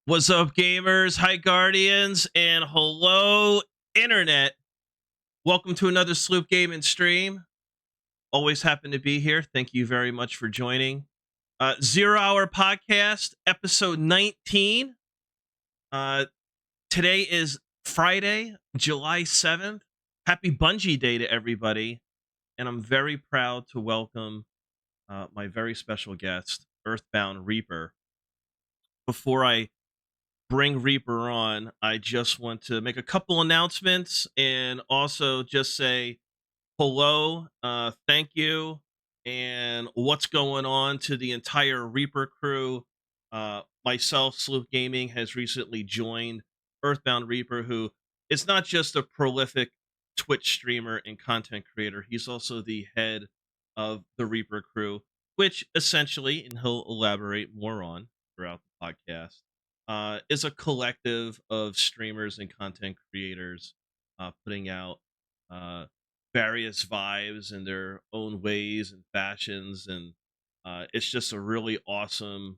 What's up, gamers? Hi, Guardians, and hello, Internet. Welcome to another SloopGaming stream. Always happen to be here. Thank you very much for joining. Zero Hour Podcast, episode 19. Today is Friday, July 7th. Happy Bungie Day to everybody. And I'm very proud to welcome my very special guest, Earthbound Reaper. Before I bring Reaper on, I just want to make a couple announcements and also just say hello, thank you, and what's going on to the entire Reaper crew. Myself, SloopGaming, has recently joined Earthbound Reaper, who is not just a prolific Twitch streamer and content creator, he's also the head of the Reaper crew, which essentially, and he'll elaborate more on throughout the podcast, is a collective of streamers and content creators putting out various vibes in their own ways and fashions. And it's just a really awesome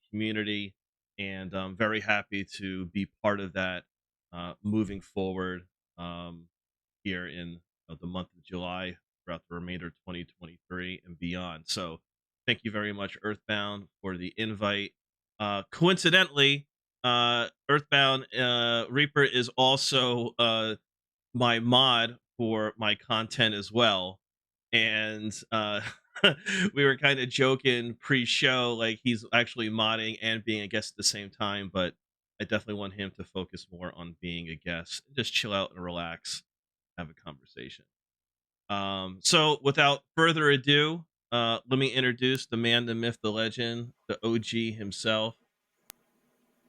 community. And I'm very happy to be part of that moving forward here in the month of July throughout the remainder of 2023 and beyond. So thank you very much, Earthbound, for the invite. Coincidentally, Earthbound Reaper is also my mod for my content as well, and we were kind of joking pre-show, like he's actually modding and being a guest at the same time. But I definitely want him to focus more on being a guest, just chill out and relax, have a conversation. So without further ado, let me introduce the man, the myth, the legend, the OG himself,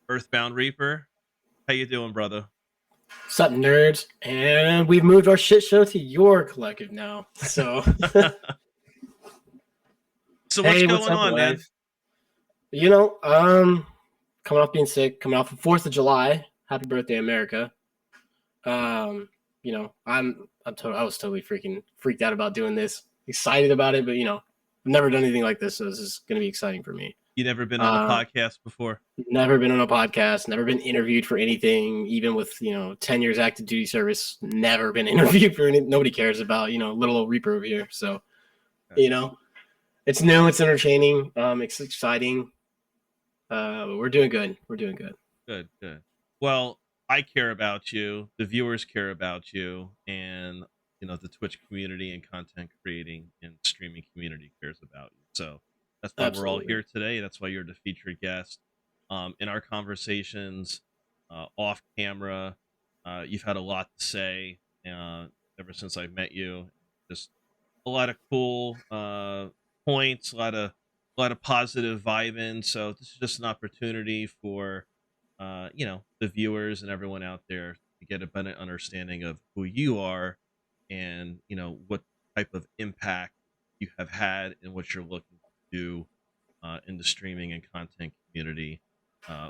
Earthbound Reaper. How you doing, brother? What's up, nerds? And we've moved our shit show to your collective now. So, so what's going on, man? You know, coming off being sick, coming off the 4th of July. Happy birthday, America. You know, I was totally freaked out about doing this. Excited about it, but you know, I've never done anything like this, so this is going to be exciting for me. You never been on a podcast before? Never been on a podcast, never been interviewed for anything, even with, 10 years active duty service, never been interviewed for anything. Nobody cares about, little old Reaper over here. So, it's new, it's entertaining, it's exciting. We're doing good. We're doing good. Good. Well, I care about you, the viewers care about you, and, the Twitch community and content creating and streaming community cares about you. So that's why We're all here today. That's why you're the featured guest. In our conversations off camera, you've had a lot to say ever since I've met you. Just a lot of cool points, a lot of positive vibing. So this is just an opportunity for the viewers and everyone out there to get a better understanding of who you are and what type of impact you have had and what you're looking to do in the streaming and content community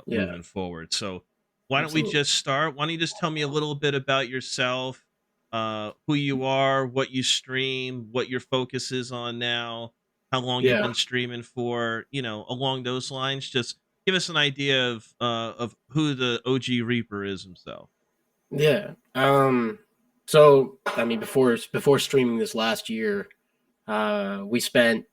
moving forward. So why don't we just start? Why don't you just tell me a little bit about yourself, who you are, what you stream, what your focus is on now, how long you've been streaming for, along those lines. Just give us an idea of who the OG Reaper is himself. Yeah. So I mean, before streaming this last year, we spent,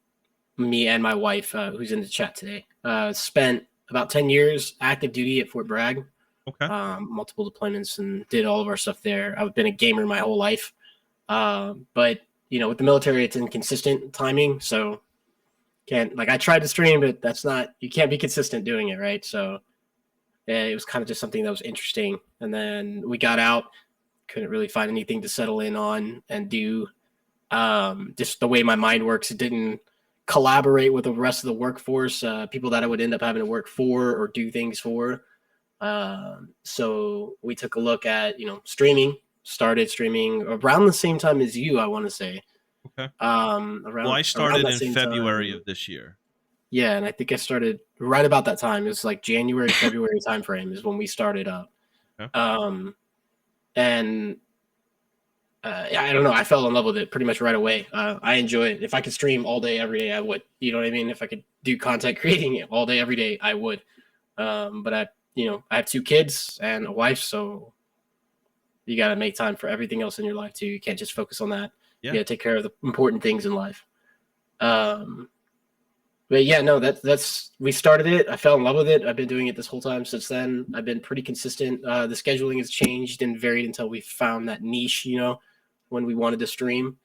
me and my wife, who's in the chat today, spent about 10 years active duty at Fort Bragg. Okay. Multiple deployments, and did all of our stuff there. I've been a gamer my whole life. But with the military, it's inconsistent timing. So I tried to stream, but you can't be consistent doing it. Right. So it was kind of just something that was interesting. And then we got out, couldn't really find anything to settle in on and do. Just the way my mind works, it didn't collaborate with the rest of the workforce, people that I would end up having to work for or do things for. So we took a look at, streaming, started streaming around the same time as you, I want to say. Okay. I started in February of this year. Yeah. And I think I started right about that time. It was like January, February timeframe is when we started up. Okay. I don't know. I fell in love with it pretty much right away. I enjoy it. If I could stream all day, every day, I would. You know what I mean? If I could do content creating it all day, every day, I would. But I have 2 kids and a wife, so you got to make time for everything else in your life too. You can't just focus on that. Yeah. You got to take care of the important things in life. But yeah, no, that's we started it. I fell in love with it. I've been doing it this whole time since then. I've been pretty consistent. The scheduling has changed and varied until we found that niche, when we wanted to stream.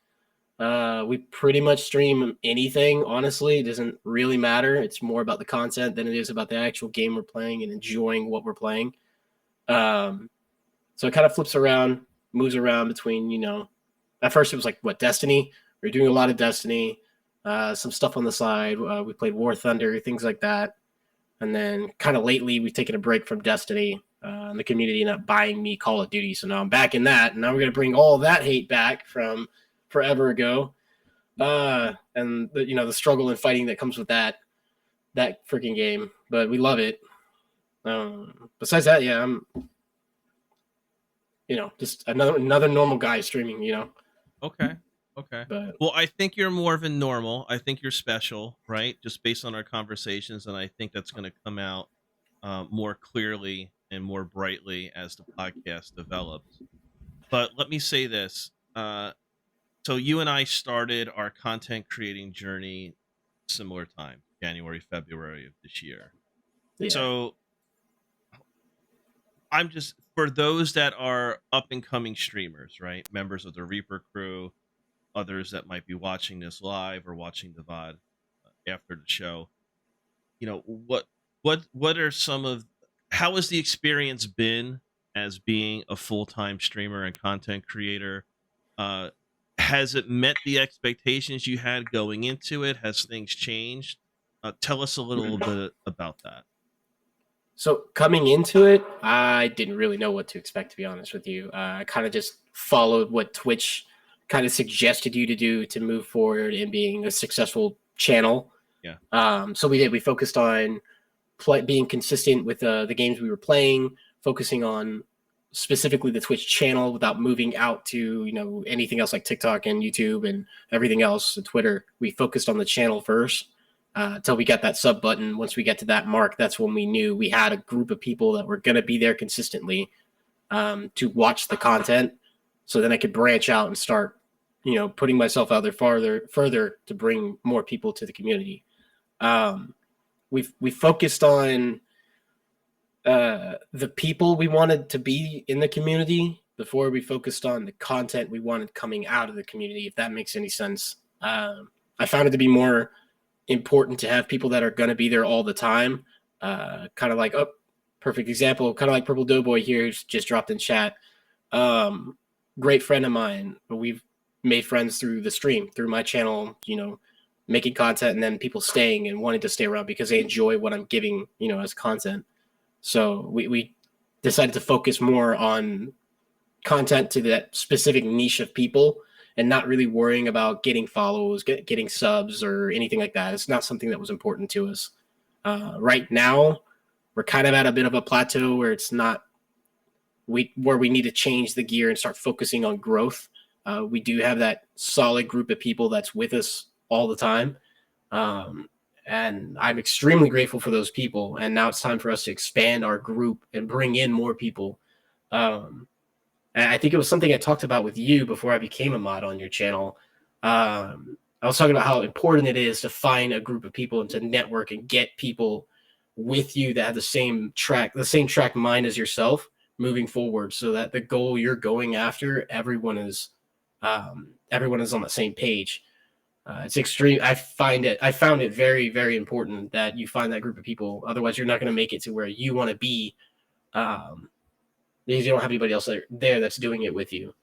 We pretty much stream anything, honestly. It doesn't really matter. It's more about the content than it is about the actual game we're playing and enjoying what we're playing. So it kind of flips around, moves around between, at first it was like, Destiny? We were doing a lot of Destiny. Some stuff on the side. We played War Thunder, things like that. And then kind of lately, we've taken a break from Destiny. And the community ended up buying me Call of Duty. So now I'm back in that. And now we're going to bring all that hate back from forever ago. And the struggle and fighting that comes with that freaking game. But we love it. Besides that, yeah, I'm, just another normal guy streaming, Okay. But Well, I think you're more than normal. I think you're special, right? Just based on our conversations, and I think that's going to come out more clearly and more brightly as the podcast develops. But let me say this: so you and I started our content creating journey similar time, January, February of this year. yeah. So I'm just, for those that are up and coming streamers, right? Members of the Reaper crew, others that might be watching this live or watching the VOD after the show. What are some of, how has the experience been as being a full-time streamer and content creator? Has it met the expectations you had going into it? Has things changed? Tell us a little bit about that. So coming into it, I didn't really know what to expect, to be honest with you. I kind of just followed what Twitch kind of suggested you to do to move forward in being a successful channel. Yeah. So we did. We focused on being consistent with the games we were playing, focusing on specifically the Twitch channel without moving out to anything else like TikTok and YouTube and everything else, and Twitter. We focused on the channel first. Until we got that sub button. Once we get to that mark, that's when we knew we had a group of people that were going to be there consistently to watch the content. So then I could branch out and start, putting myself out there further to bring more people to the community. We focused on the people we wanted to be in the community before we focused on the content we wanted coming out of the community, if that makes any sense. I found it to be more important to have people that are going to be there all the time. Kind of like, perfect example, kind of like Purple Doughboy here, who's just dropped in chat. Great friend of mine, but we've made friends through the stream, through my channel, making content, and then people staying and wanting to stay around because they enjoy what I'm giving, as content. So we decided to focus more on content to that specific niche of people and not really worrying about getting follows, getting subs or anything like that. It's not something that was important to us. Right now, we're kind of at a bit of a plateau where it's not where we need to change the gear and start focusing on growth. We do have that solid group of people that's with us all the time. And I'm extremely grateful for those people. And now it's time for us to expand our group and bring in more people. And I think it was something I talked about with you before I became a mod on your channel. I was talking about how important it is to find a group of people and to network and get people with you that have the same track mind as yourself moving forward, so that the goal you're going after, everyone is on the same page. It's extreme. I found it very, very important that you find that group of people. Otherwise, you're not going to make it to where you want to be. Because you don't have anybody else there that's doing it with you.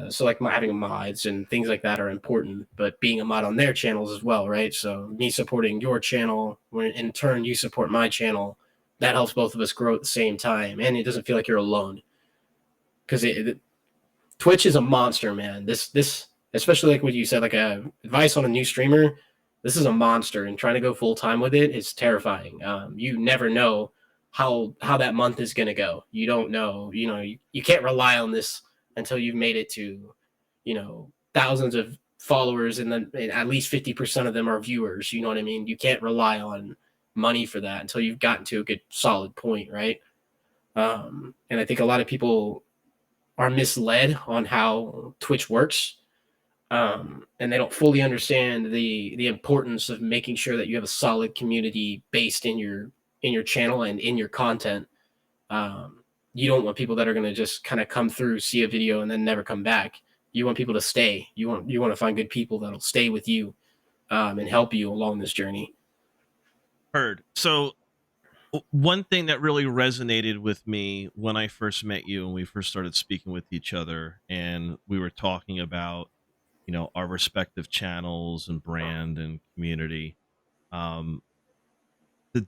So like having mods and things like that are important, but being a mod on their channels as well, right? So me supporting your channel, when in turn you support my channel, that helps both of us grow at the same time, and it doesn't feel like you're alone. Because Twitch is a monster, man. This especially like what you said, like advice on a new streamer. This is a monster, and trying to go full time with it is terrifying. You never know how that month is going to go. You don't know, you can't rely on this until you've made it to, thousands of followers, and then at least 50% of them are viewers. You know what I mean? You can't rely on money for that until you've gotten to a good solid point, right? And I think a lot of people are misled on how Twitch works, and they don't fully understand the importance of making sure that you have a solid community based in your channel and in your content. You don't want people that are going to just kind of come through, see a video, and then never come back. You want people to stay. You want to find good people that'll stay with you, and help you along this journey. Heard. So one thing that really resonated with me when I first met you and we first started speaking with each other, and we were talking about, our respective channels and brand and community. The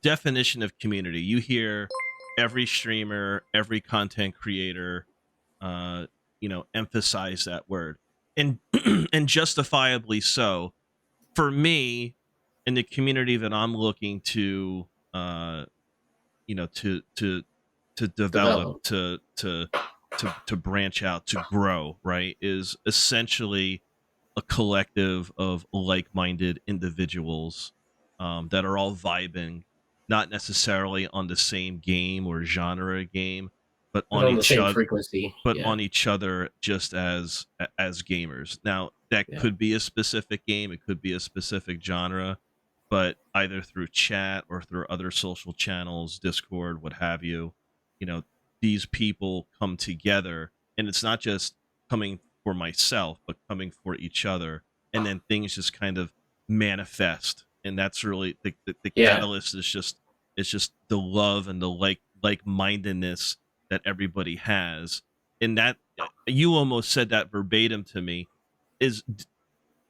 definition of community, you hear every streamer, every content creator, emphasize that word, and and justifiably so. For me, in the community that I'm looking to, to develop, to branch out, to grow, right, is essentially a collective of like-minded individuals, that are all vibing, not necessarily on the same game or genre of game, but But on on the each same other, frequency. Yeah. just as gamers. Now, that Yeah. could be a specific game, it could be a specific genre, but either through chat or through other social channels, Discord, what have you, you know, these people come together, and it's not just coming for myself, but coming for each other, and then things just kind of manifest, and that's really the Yeah. catalyst. Is just it's just the love and the like-mindedness that everybody has, and that you almost said that verbatim to me. Is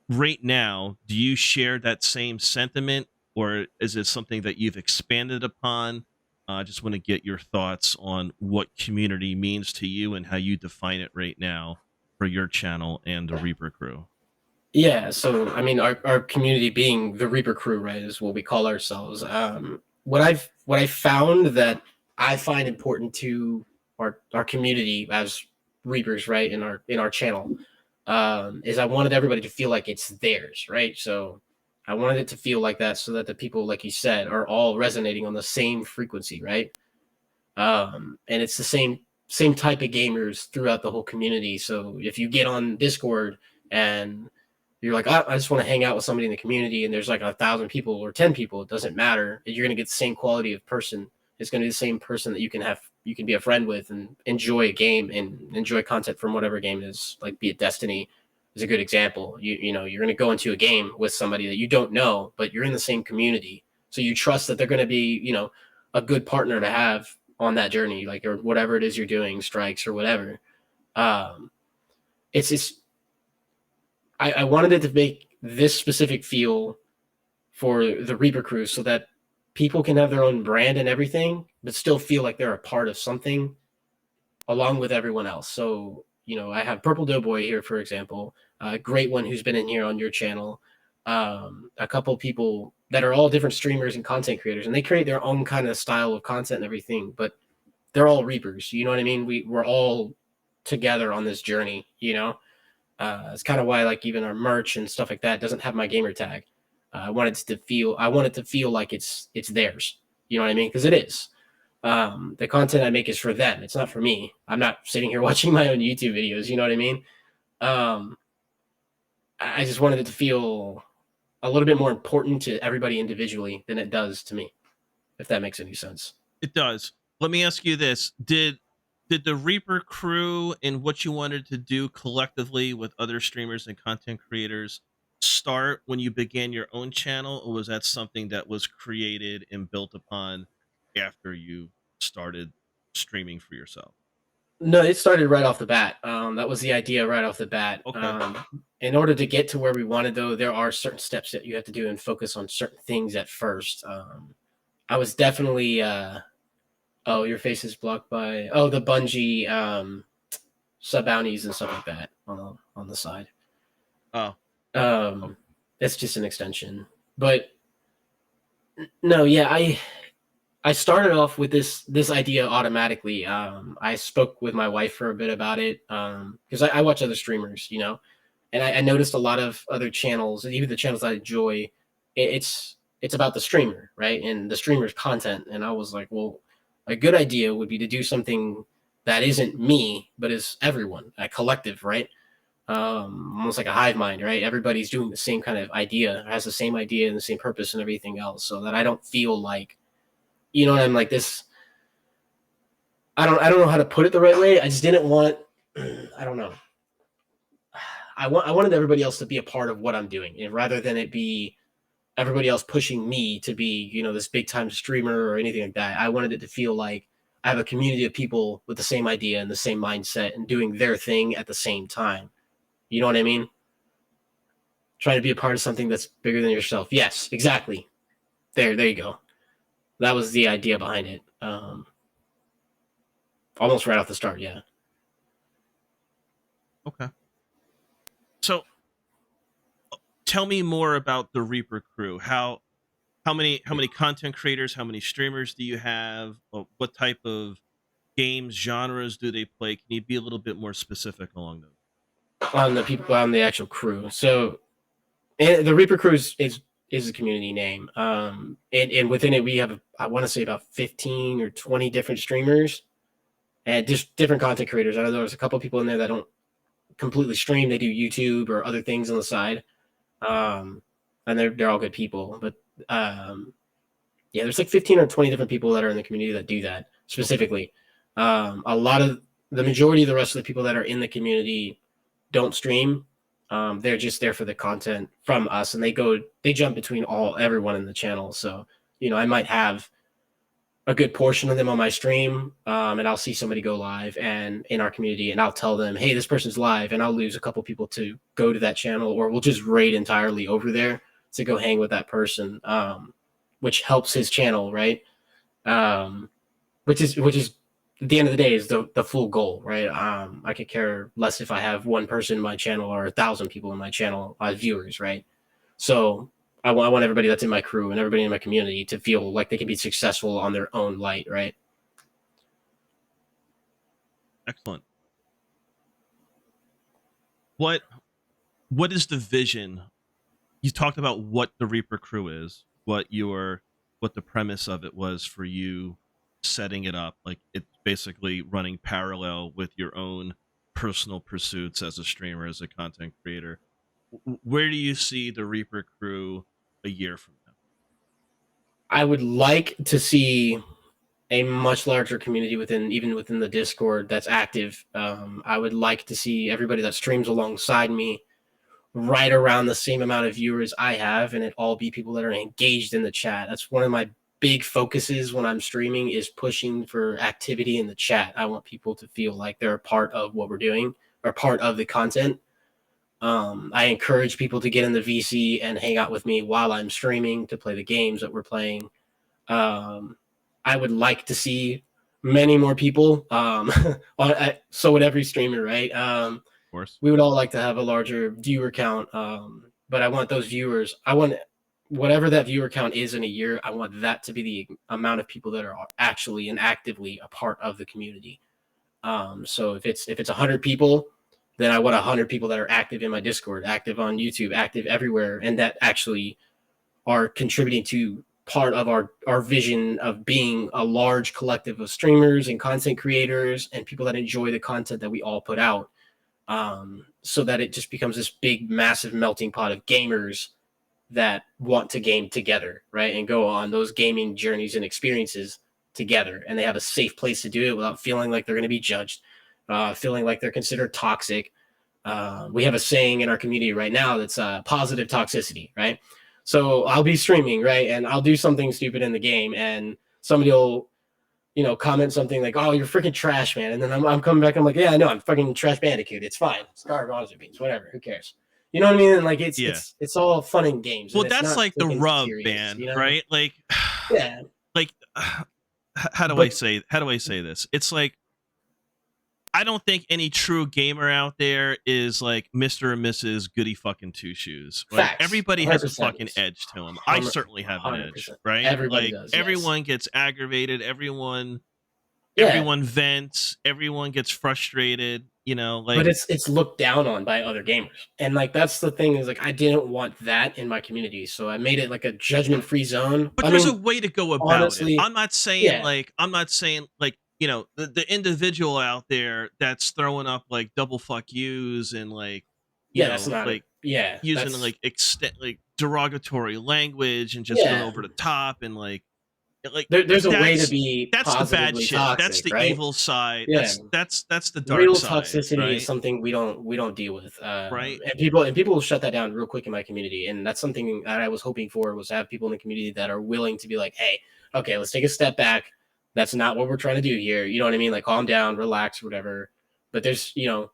right now, do you share that same sentiment, or is it something that you've expanded upon? I just want to get your thoughts on what community means to you and how you define it right now for your channel and the Reaper crew. Yeah, so I mean, our community being the Reaper crew, right, is what we call ourselves. What I've found that I find important to our community as Reapers, right, in our channel, is I wanted everybody to feel like it's theirs, right? So I wanted it to feel like that, so that the people, like you said, are all resonating on the same frequency, right? And it's the same type of gamers throughout the whole community. So if you get on Discord and you're like, I just want to hang out with somebody in the community, and there's like 1,000 people or 10 people, it doesn't matter. You're going to get the same quality of person. It's going to be the same person that you can be a friend with and enjoy a game and enjoy content from whatever game it is. Like, be it Destiny is a good example. You're going to go into a game with somebody that you don't know, but you're in the same community, so you trust that they're going to be, a good partner to have on that journey, like, or whatever it is you're doing, strikes or whatever. It's just, I wanted it to make this specific feel for the Reaper crew, so that people can have their own brand and everything, but still feel like they're a part of something along with everyone else. So, I have Purple Doughboy here, for example, a great one who's been in here on your channel. A couple people that are all different streamers and content creators, and they create their own kind of style of content and everything, but they're all Reapers. You know what I mean? We're all together on this journey, it's kind of why, like, even our merch and stuff like that doesn't have my gamer tag. I want it to feel like it's theirs. You know what I mean? Because it is. The content I make is for them. It's not for me. I'm not sitting here watching my own YouTube videos. You know what I mean? I just wanted it to feel a little bit more important to everybody individually than it does to me, if that makes any sense. It does. Let me ask you this: Did the Reaper crew and what you wanted to do collectively with other streamers and content creators start when you began your own channel, or was that something that was created and built upon after you started streaming for yourself? No, it started right off the bat. That was the idea right off the bat. Okay. In order to get to where we wanted, though, there are certain steps that you have to do and focus on certain things at first. I was definitely oh, your face is blocked by the Bungie sub bounties and stuff like that on the side. Oh. It's just an extension. But no, yeah, I started off with this idea automatically. I spoke with my wife for a bit about it, because I watch other streamers, and I noticed a lot of other channels, and even the channels I enjoy. It's it's about the streamer, right? And the streamer's content. And I was like, well, a good idea would be to do something that isn't me, but is everyone, a collective, right? Almost like a hive mind, right? Everybody's doing the same kind of idea, has the same idea and the same purpose and everything else, so that I don't feel like, you know, I'm like this. I don't know how to put it the right way. I just didn't want, I don't know. I wanted everybody else to be a part of what I'm doing, and rather than it be everybody else pushing me to be, you know, this big time streamer or anything like that. I wanted it to feel like I have a community of people with the same idea and the same mindset and doing their thing at the same time. You know what I mean? Trying to be a part of something that's bigger than yourself. Yes, exactly. There you go. That was the idea behind it. Almost right off the start, yeah. Okay. So tell me more about the Reaper crew. How many content creators, how many streamers do you have? What type of games, genres do they play? Can you be a little bit more specific along those? On the people, on the actual crew. So the Reaper crew is a community name. And within it we have, I want to say, about 15 or 20 different streamers and just different content creators. I know there's a couple people in there that don't completely stream. They do YouTube or other things on the side. And they're all good people. But yeah, there's like 15 or 20 different people that are in the community that do that specifically. A lot of the majority of the rest of the people that are in the community don't stream. They're just there for the content from us, and they jump between everyone in the channel. So, you know, I might have a good portion of them on my stream, and I'll see somebody go live and in our community, and I'll tell them, hey, this person's live, and I'll lose a couple people to go to that channel, or we'll just raid entirely over there to go hang with that person, which helps his channel, right? Which is at the end of the day is the full goal, right? I could care less if I have one person in my channel or 1,000 people in my channel as viewers, right? So I want everybody that's in my crew and everybody in my community to feel like they can be successful on their own light, right? Excellent. What is the vision? You talked about what the Reaper crew is, what the premise of it was for you setting it up. Like, it's basically running parallel with your own personal pursuits as a streamer, as a content creator. Where do you see the Reaper crew a year from now? I would like to see a much larger community even within the Discord that's active. I would like to see everybody that streams alongside me right around the same amount of viewers I have, and it all be people that are engaged in the chat. That's one of my big focuses when I'm streaming, is pushing for activity in the chat. I want people to feel like they're a part of what we're doing, or part of the content. I encourage people to get in the VC and hang out with me while I'm streaming to play the games that we're playing. I would like to see many more people. So would every streamer, right? Of course. We would all like to have a larger viewer count. But I want those viewers, whatever that viewer count is in a year, I want that to be the amount of people that are actually and actively a part of the community. So if it's 100 people, then I want 100 people that are active in my Discord, active on YouTube, active everywhere, and that actually are contributing to part of our vision of being a large collective of streamers and content creators and people that enjoy the content that we all put out, so that it just becomes this big, massive melting pot of gamers that want to game together, right? And go on those gaming journeys and experiences together. And they have a safe place to do it without feeling like they're going to be judged, feeling like they're considered toxic. We have a saying in our community right now that's positive toxicity, right? So I'll be streaming, right? And I'll do something stupid in the game, and somebody will, you know, comment something like, oh, you're freaking trash, man. And then I'm coming back, I'm like, yeah, I know, I'm fucking Trash Bandicoot. It's fine. It's garbage beans, whatever. Who cares? You know what I mean? And like, it's all fun and games. Well, that's like the rub, man, you know? Right? Like, yeah. Like, how do I say this? It's like, I don't think any true gamer out there is like Mr. and Mrs. Goody fucking Two Shoes. Like, everybody has a fucking edge to them. I certainly have an edge, right? Everybody like, does, everyone gets aggravated. Everyone Yeah, everyone vents, everyone gets frustrated, but like it's looked down on by other gamers, and like that's the thing is like I didn't want that in my community, so I made it like a judgment free zone. but I there's a mean, way to go about it. honestly, yeah, I'm not saying like, the individual out there that's throwing up like double fuck yous and like, yeah, that's not it. like Yeah, using that's like extent like derogatory language and just going yeah. over the top and like There's a way to that's be that's the bad positively shit. That's toxic, the right? evil side. Yeah, That's the dark real side, toxicity is right? something we don't deal with, Right? and people will shut that down real quick in my community, and that's something that I was hoping for was to have people in the community that are willing to be like, hey, okay, let's take a step back. That's not what we're trying to do here. You know what I mean? Like, calm down, relax, whatever. But there's, you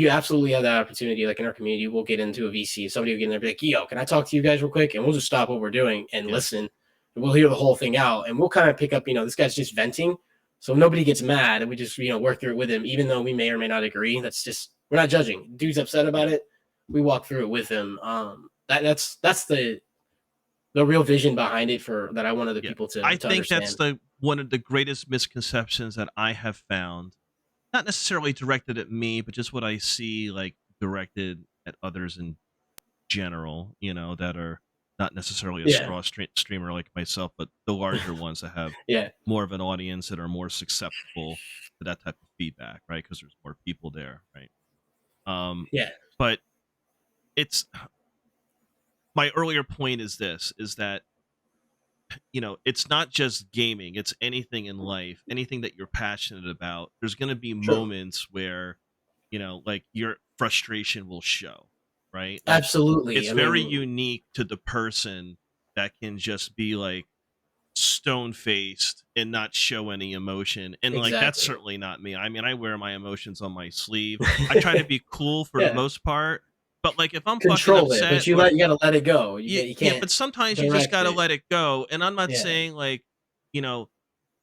absolutely have that opportunity. Like in our community, we'll get into a VC. Somebody will get in there and be like, yo, can I talk to you guys real quick? And we'll just stop what we're doing and Yeah. listen. And we'll hear the whole thing out. And we'll kind of pick up, this guy's just venting. So nobody gets mad and we just, work through it with him, even though we may or may not agree. That's just, we're not judging. Dude's upset about it. We walk through it with him. That's the real vision behind it for that I want other Yeah. people to I think understand. that's the one of the greatest misconceptions that I have found. Not necessarily directed at me, but just what I see like directed at others in general, that are not necessarily a Yeah. streamer like myself, but the larger ones that have Yeah. more of an audience that are more susceptible to that type of feedback, right? Because there's more people there, right? Yeah. But it's my earlier point is this: is that it's not just gaming; it's anything in life, anything that you're passionate about. There's going to be Sure. moments where like your frustration will show, right? Like, Absolutely. it's very unique to the person that can just be like stone faced and not show any emotion. And like that's Exactly. certainly not me. I mean, I wear my emotions on my sleeve. I try to be cool for the Yeah. most part. But like if I'm fucking Control it, upset, but you gotta let it go. You can't but sometimes you just direct gotta it. let it go. And I'm not Yeah. saying like, you know,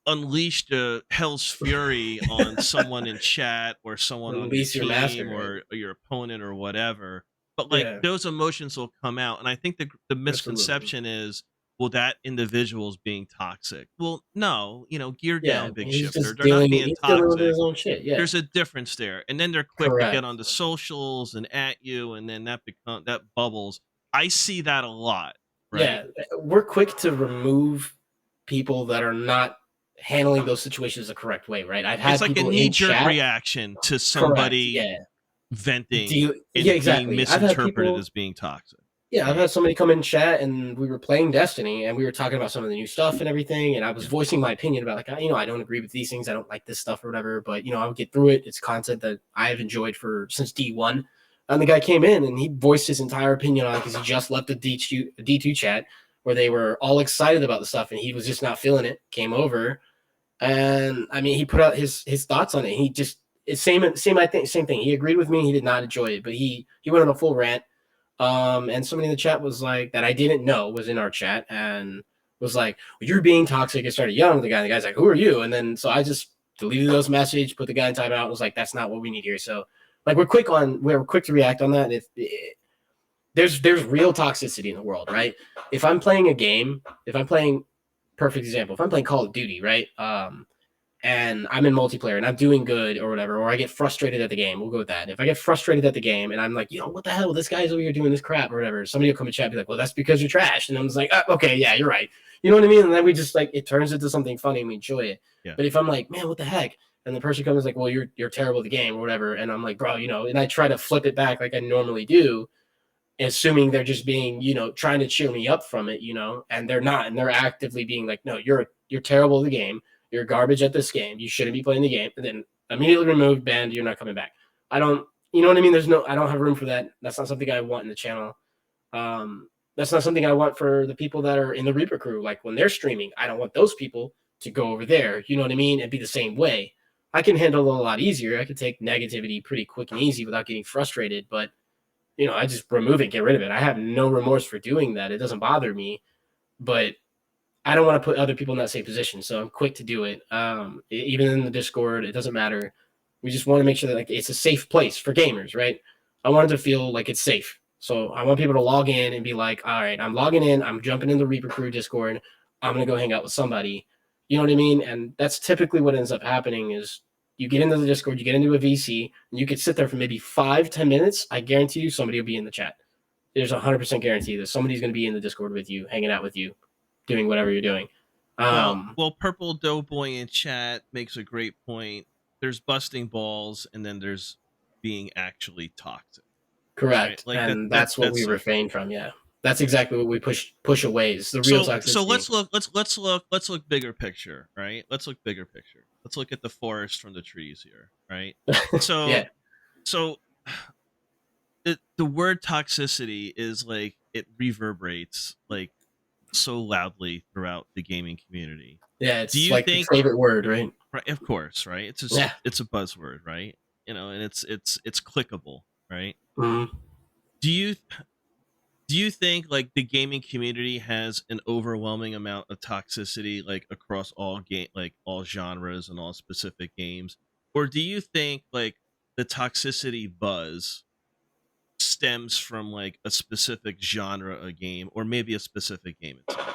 unleash the hell's fury on someone in chat or someone on your Release your master, team right? or your opponent or whatever. But like Yeah. those emotions will come out, and I think the Absolutely. misconception is, well, that individual's being toxic. Well, no, gear Yeah. down, big He's shifter. just They're not being he's dealing with toxic. his own shit. Yeah. There's a difference there, and then they're quick to get Correct. onto socials and at you, and then that bubbles. I see that a lot. Right? Yeah. We're quick to remove people that are not handling those situations the correct way, right? I've had It's like a people in knee-jerk chat. reaction to Correct. somebody Yeah. venting and Yeah, being exactly. I've had misinterpreted people. as being toxic. Yeah, I've Right? had somebody come in chat and we were playing Destiny and we were talking about some of the new stuff and everything. And I was Yeah. voicing my opinion about like, I don't agree with these things. I don't like this stuff or whatever, but I'll get through it. It's content that I've enjoyed since D1. And the guy came in and he voiced his entire opinion on it because he just left a D2 chat where they were all excited about the stuff and he was just not feeling it. Came over and I mean, he put out his thoughts on it. He just, it's same thing. He agreed with me. He did not enjoy it, but he went on a full rant. And somebody in the chat was like, that I didn't know was in our chat and was like, well, you're being toxic. I started yelling at the guy. And the guy's like, who are you? And then, so I just deleted those messages, put the guy in timeout. And was like, that's not what we need here. So like, we're quick to react on that. There's real toxicity in the world, right? If I'm playing a game, perfect example, if I'm playing Call of Duty, right? And I'm in multiplayer and I'm doing good or whatever, or I get frustrated at the game. We'll go with that. If I get frustrated at the game and I'm like, what the hell? This guy's over here doing this crap or whatever. Somebody will come in chat and be like, well, that's because you're trash. And I'm just like, okay, yeah, you're right. You know what I mean? And then we just like, it turns into something funny and we enjoy it. Yeah. But if I'm like, man, what the heck? And the person comes like, well, you're terrible at the game or whatever. And I'm like, bro, and I try to flip it back like I normally do, assuming they're just being, trying to cheer me up from it, and they're not. And they're actively being like, no, you're terrible at the game. You're garbage at this game. You shouldn't be playing the game. And then immediately removed, banned. You're not coming back. I don't, you know what I mean? I don't have room for that. That's not something I want in the channel. That's not something I want for the people that are in the Reaper crew. Like when they're streaming, I don't want those people to go over there. You know what I mean? And be the same way. I can handle it a lot easier. I can take negativity pretty quick and easy without getting frustrated. But, I just remove it, get rid of it. I have no remorse for doing that. It doesn't bother me. But I don't want to put other people in that same position, so I'm quick to do it. Even in the Discord, it doesn't matter. We just want to make sure that like it's a safe place for gamers, right? I want it to feel like it's safe. So I want people to log in and be like, all right, I'm logging in. I'm jumping in the Reaper Crew Discord. I'm going to go hang out with somebody. You know what I mean? And that's typically what ends up happening is you get into the Discord, you get into a VC, and you could sit there for maybe 5-10 minutes. I guarantee you somebody will be in the chat. There's 100% guarantee that somebody's going to be in the Discord with you, hanging out with you, doing whatever you're doing. Well, Purple Doughboy in chat makes a great point. There's busting balls, and then there's being actually toxic. Correct, Right? Like and that's what we refrain from. Yeah, that's exactly what we push away. Is the real toxicity. So let's look bigger picture, right? Let's look bigger picture. Let's look at the forest from the trees here, right? So yeah. So the word toxicity is like it reverberates like so loudly throughout the gaming community. Yeah, it's like the favorite word, right? Right, of course, right? It's just it's a buzzword, right? You know, and it's clickable, right? Mm-hmm. Do you think like the gaming community has an overwhelming amount of toxicity like across all all genres and all specific games, or do you think like the toxicity buzz stems from like a specific genre of game or maybe a specific game itself?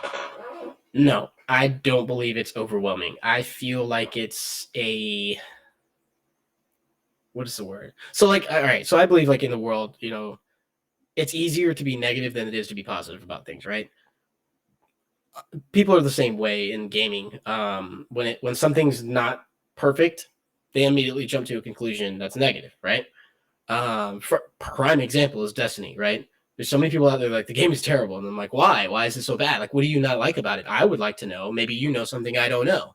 No, I don't believe it's overwhelming. I feel like it's what is the word? So like, all right, so I believe like in the world, you know, it's easier to be negative than it is to be positive about things, right? People are the same way in gaming. When something's not perfect, they immediately jump to a conclusion that's negative, right? For prime example is Destiny, right? There's so many people out there like the game is terrible, and I'm like, why? Why is it so bad? Like, what do you not like about it? I would like to know. Maybe you know something I don't know.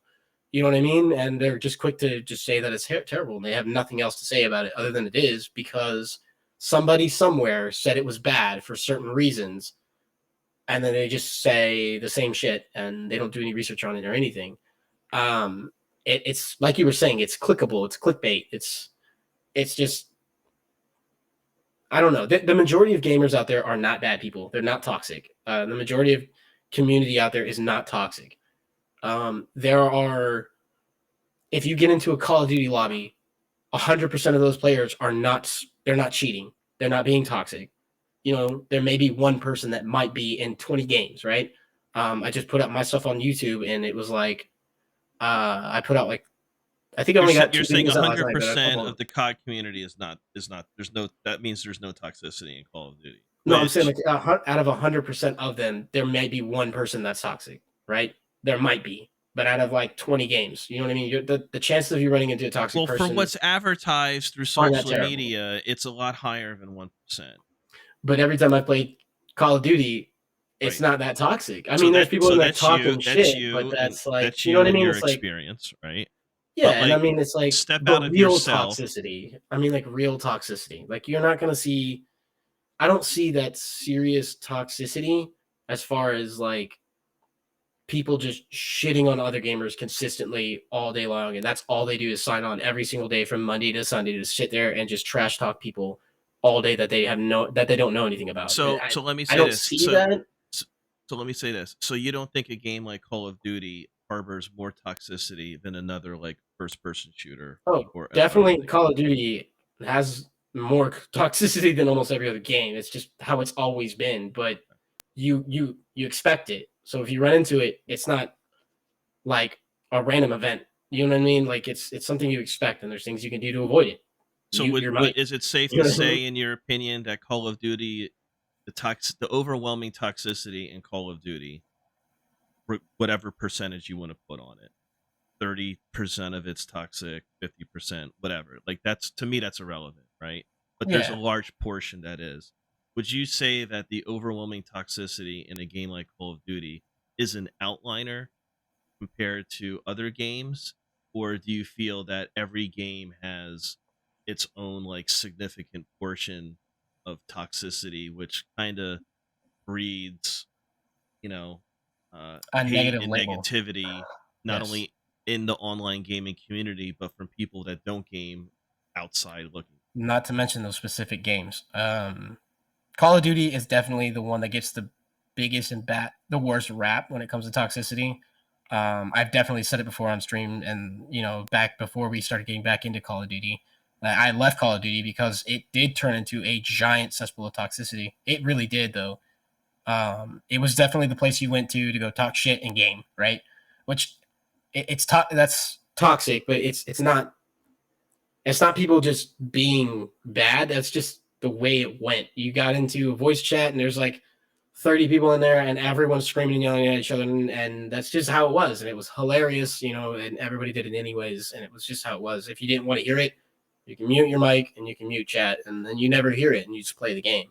You know what I mean? And they're just quick to just say that it's terrible, and they have nothing else to say about it other than it is because somebody somewhere said it was bad for certain reasons, and then they just say the same shit and they don't do any research on it or anything. It's like you were saying, it's clickable, it's clickbait, it's just I don't know. The majority of gamers out there are not bad people. They're not toxic. The majority of community out there is not toxic. There are, if you get into a Call of Duty lobby, 100% of those players are not. They're not cheating. They're not being toxic. You know, there may be one person that might be in 20 games, right? I just put up my stuff on YouTube, and it was like, I put out like I think I only got. You're saying 100% of the COD community is not. There's no. That means there's no toxicity in Call of Duty. No, I'm saying like out of 100% of them, there may be one person that's toxic, right? There might be, but out of like 20 games, you know what I mean? The chances of you running into a toxic person. Well, for what's advertised through social media, it's a lot higher than 1%. But every time I play Call of Duty, it's not that toxic. I mean, there's people that talking shit, but that's like, you know what I mean? It's like experience, right? Yeah, and I mean, it's like step out of real yourself. Toxicity. I mean, like real toxicity. Like you're not gonna see. I don't see that serious toxicity as far as like people just shitting on other gamers consistently all day long, and that's all they do is sign on every single day from Monday to Sunday to sit there and just trash talk people all day that they don't know anything about. So let me say I don't this. See that. So let me say this. So you don't think a game like Call of Duty harbors more toxicity than another like first-person shooter? Oh, definitely. Call of Duty has more toxicity than almost every other game. It's just how it's always been. But you expect it. So if you run into it, it's not like a random event. You know what I mean? Like it's something you expect, and there's things you can do to avoid it. So is it safe to say, in your opinion, that Call of Duty, the overwhelming toxicity in Call of Duty, whatever percentage you want to put on it, 30% of it's toxic, 50%, whatever. Like that's, to me, that's irrelevant, right? But there's a large portion that is. Would you say that the overwhelming toxicity in a game like Call of Duty is an outliner compared to other games? Or do you feel that every game has its own like significant portion of toxicity, which kind of breeds, you know, hate and negativity, not only in the online gaming community, but from people that don't game outside looking? Not to mention those specific games. Call of Duty is definitely the one that gets the biggest and the worst rap when it comes to toxicity. I've definitely said it before on stream, and you know, back before we started getting back into Call of Duty, I left Call of Duty because it did turn into a giant cesspool of toxicity. It really did, though. It was definitely the place you went to go talk shit and game, right? Which that's toxic, but it's not people just being bad. That's just the way it went. You got into a voice chat and there's like 30 people in there and everyone's screaming and yelling at each other, and that's just how it was, and it was hilarious, and everybody did it anyways, and it was just how it was. If you didn't want to hear it, you can mute your mic and you can mute chat, and then you never hear it and you just play the game.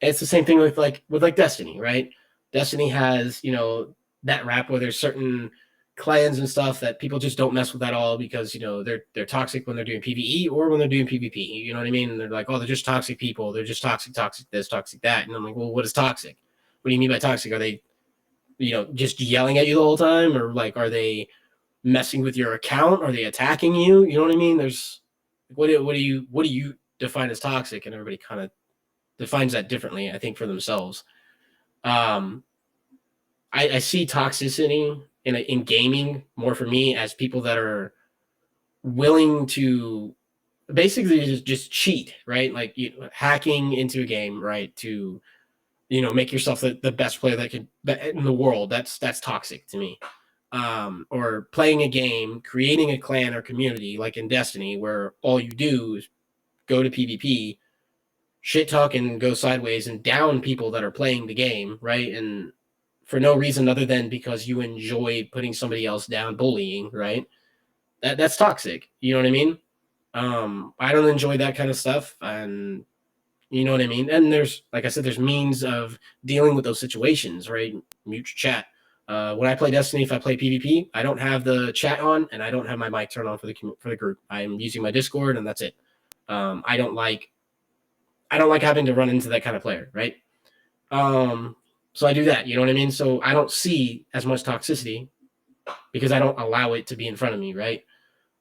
It's the same thing with Destiny, right? Destiny has that rap where there's certain clans and stuff that people just don't mess with at all because they're toxic when they're doing PvE or when they're doing PvP. You know what I mean? And they're like, oh, they're just toxic people. They're just toxic this, toxic that. And I'm like, well, what is toxic? What do you mean by toxic? Are they, just yelling at you the whole time, or like, are they messing with your account? Are they attacking you? You know what I mean? There's what do you define as toxic? And everybody kind of defines that differently, I think, for themselves. I see toxicity in gaming more for me as people that are willing to basically just cheat, right? Like hacking into a game, right? To make yourself the best player that could in the world. That's toxic to me. Or playing a game, creating a clan or community like in Destiny, where all you do is go to PvP, shit talk and go sideways and down people that are playing the game, right? And for no reason other than because you enjoy putting somebody else down, bullying, right? That's toxic. You know what I mean? I don't enjoy that kind of stuff, and you know what I mean? And there's, like I said, there's means of dealing with those situations, right? Mute chat. When I play Destiny, if I play PvP, I don't have the chat on and I don't have my mic turned on for the group. I'm using my Discord and that's it. I don't like having to run into that kind of player, right? So I do that, you know what I mean? So I don't see as much toxicity because I don't allow it to be in front of me, right?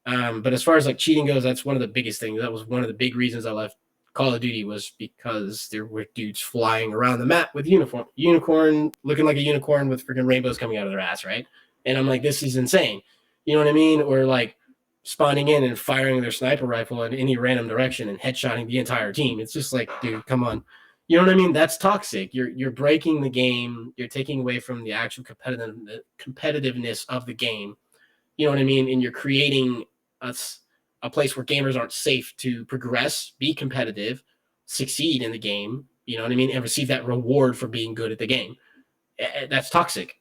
But as far as like cheating goes, that's one of the biggest things. That was one of the big reasons I left Call of Duty, was because there were dudes flying around the map with unicorn looking like a unicorn with freaking rainbows coming out of their ass, right? And I'm like, this is insane. You know what I mean? Or like spawning in and firing their sniper rifle in any random direction and headshotting the entire team. It's just like, dude, come on. You know what I mean? That's toxic. You're breaking the game. You're taking away from the actual competitiveness of the game. You know what I mean? And you're creating a place where gamers aren't safe to progress, be competitive, succeed in the game. You know what I mean? And receive that reward for being good at the game. That's toxic.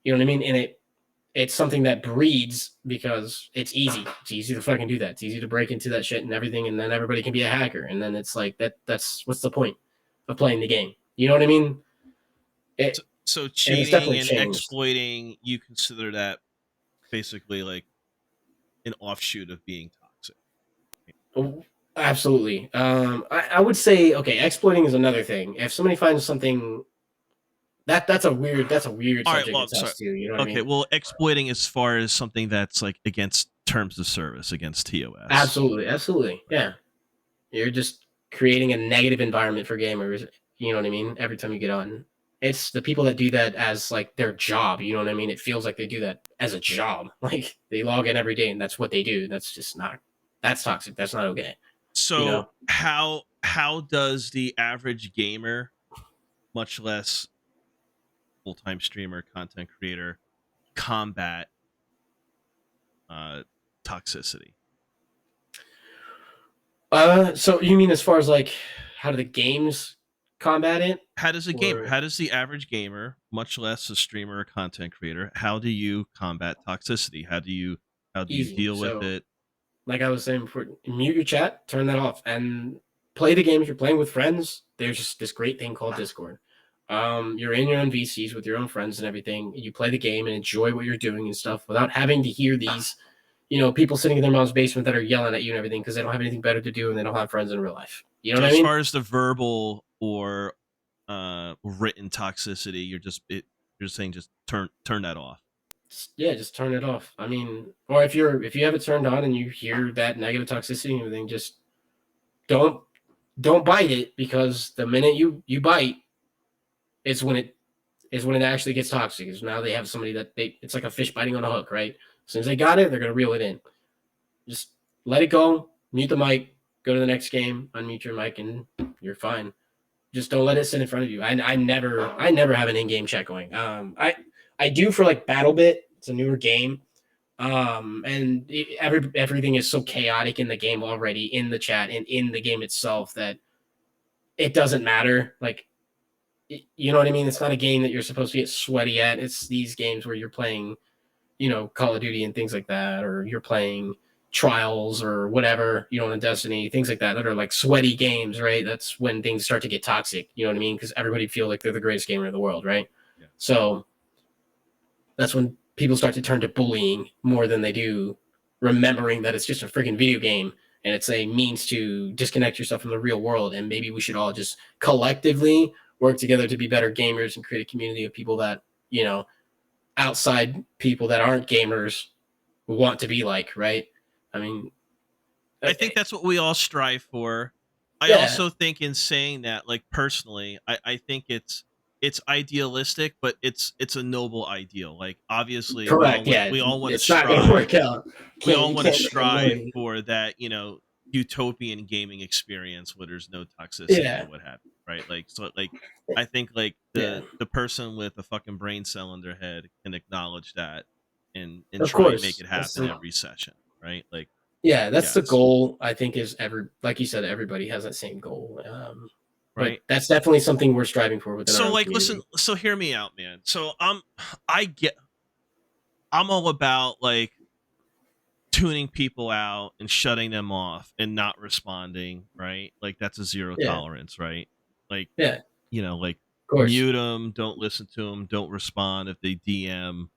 You know what I mean? And it's something that breeds because it's easy. It's easy to fucking do that. It's easy to break into that shit and everything, and then everybody can be a hacker. And then it's like that's what's the point of playing the game? You know what I mean? So cheating and exploiting, you consider that basically like an offshoot of being toxic? Oh, absolutely. I would say, okay, exploiting is another thing. If somebody finds something that's a weird subject to test too. You know what I mean? Well, exploiting as far as something that's like against terms of service, against TOS. Absolutely. Yeah. You're just creating a negative environment for gamers. You know what I mean? Every time you get on. It's the people that do that as like their job. You know what I mean? It feels like they do that as a job. Like they log in every day and that's what they do. That's just not, that's toxic. That's not okay. So how does the average gamer, much less full-time streamer, content creator, combat toxicity? So you mean as far as like how do the games combat it? How does the average gamer, much less a streamer or content creator, how do you combat toxicity? How do you deal with it? Like I was saying before, mute your chat, turn that off, and play the game. If you're playing with friends, there's just this great thing called Discord. You're in your own VCs with your own friends and everything. You play the game and enjoy what you're doing and stuff without having to hear these, people sitting in their mom's basement that are yelling at you and everything because they don't have anything better to do and they don't have friends in real life. You know what I mean? As far as the verbal or written toxicity, you're saying just turn that off. Yeah, just turn it off. I mean, or if you have it turned on and you hear that negative toxicity and everything, just don't bite it, because the minute you bite is when it actually gets toxic. Because now they have somebody that it's like a fish biting on a hook, right? As soon as they got it, they're gonna reel it in. Just let it go, mute the mic, go to the next game, unmute your mic, and you're fine. Just don't let it sit in front of you. I never have an in-game chat going. I do for like BattleBit. It's a newer game. And everything is so chaotic in the game already, in the chat and in the game itself, that it doesn't matter. Like, you know what I mean? It's not a game that you're supposed to get sweaty at. It's these games where you're playing, Call of Duty and things like that, or you're playing Trials or whatever, in Destiny, things like that are like sweaty games, right? That's when things start to get toxic. You know what I mean? Because everybody feel like they're the greatest gamer in the world, right? Yeah. So that's when people start to turn to bullying more than they do remembering that it's just a freaking video game and it's a means to disconnect yourself from the real world. And maybe we should all just collectively work together to be better gamers and create a community of people that, outside people that aren't gamers want to be like, right? I mean, I think that's what we all strive for. I Yeah. also think, in saying that, like, personally, I think it's idealistic, but it's a noble ideal. Like, obviously, correct. we all want to It's not going to strive. work out. We all want to Can't make strive money. for that, utopian gaming experience where there's no toxicity Yeah. and what have you, right? Like, so, like, I think, like, the person with a fucking brain cell in their head can acknowledge that and Of try course. and make it happen every session, right? Like, Yeah, that's the yes. goal. I think is like you said, everybody has that same goal. Right. But that's definitely something we're striving for within our So, own like, community. listen, so hear me out, man. So I'm all about, like, tuning people out and shutting them off and not responding, right? Like, that's a zero Yeah. tolerance, right? Like, Yeah, like, of course. mute them, don't listen to them, don't respond if they DM,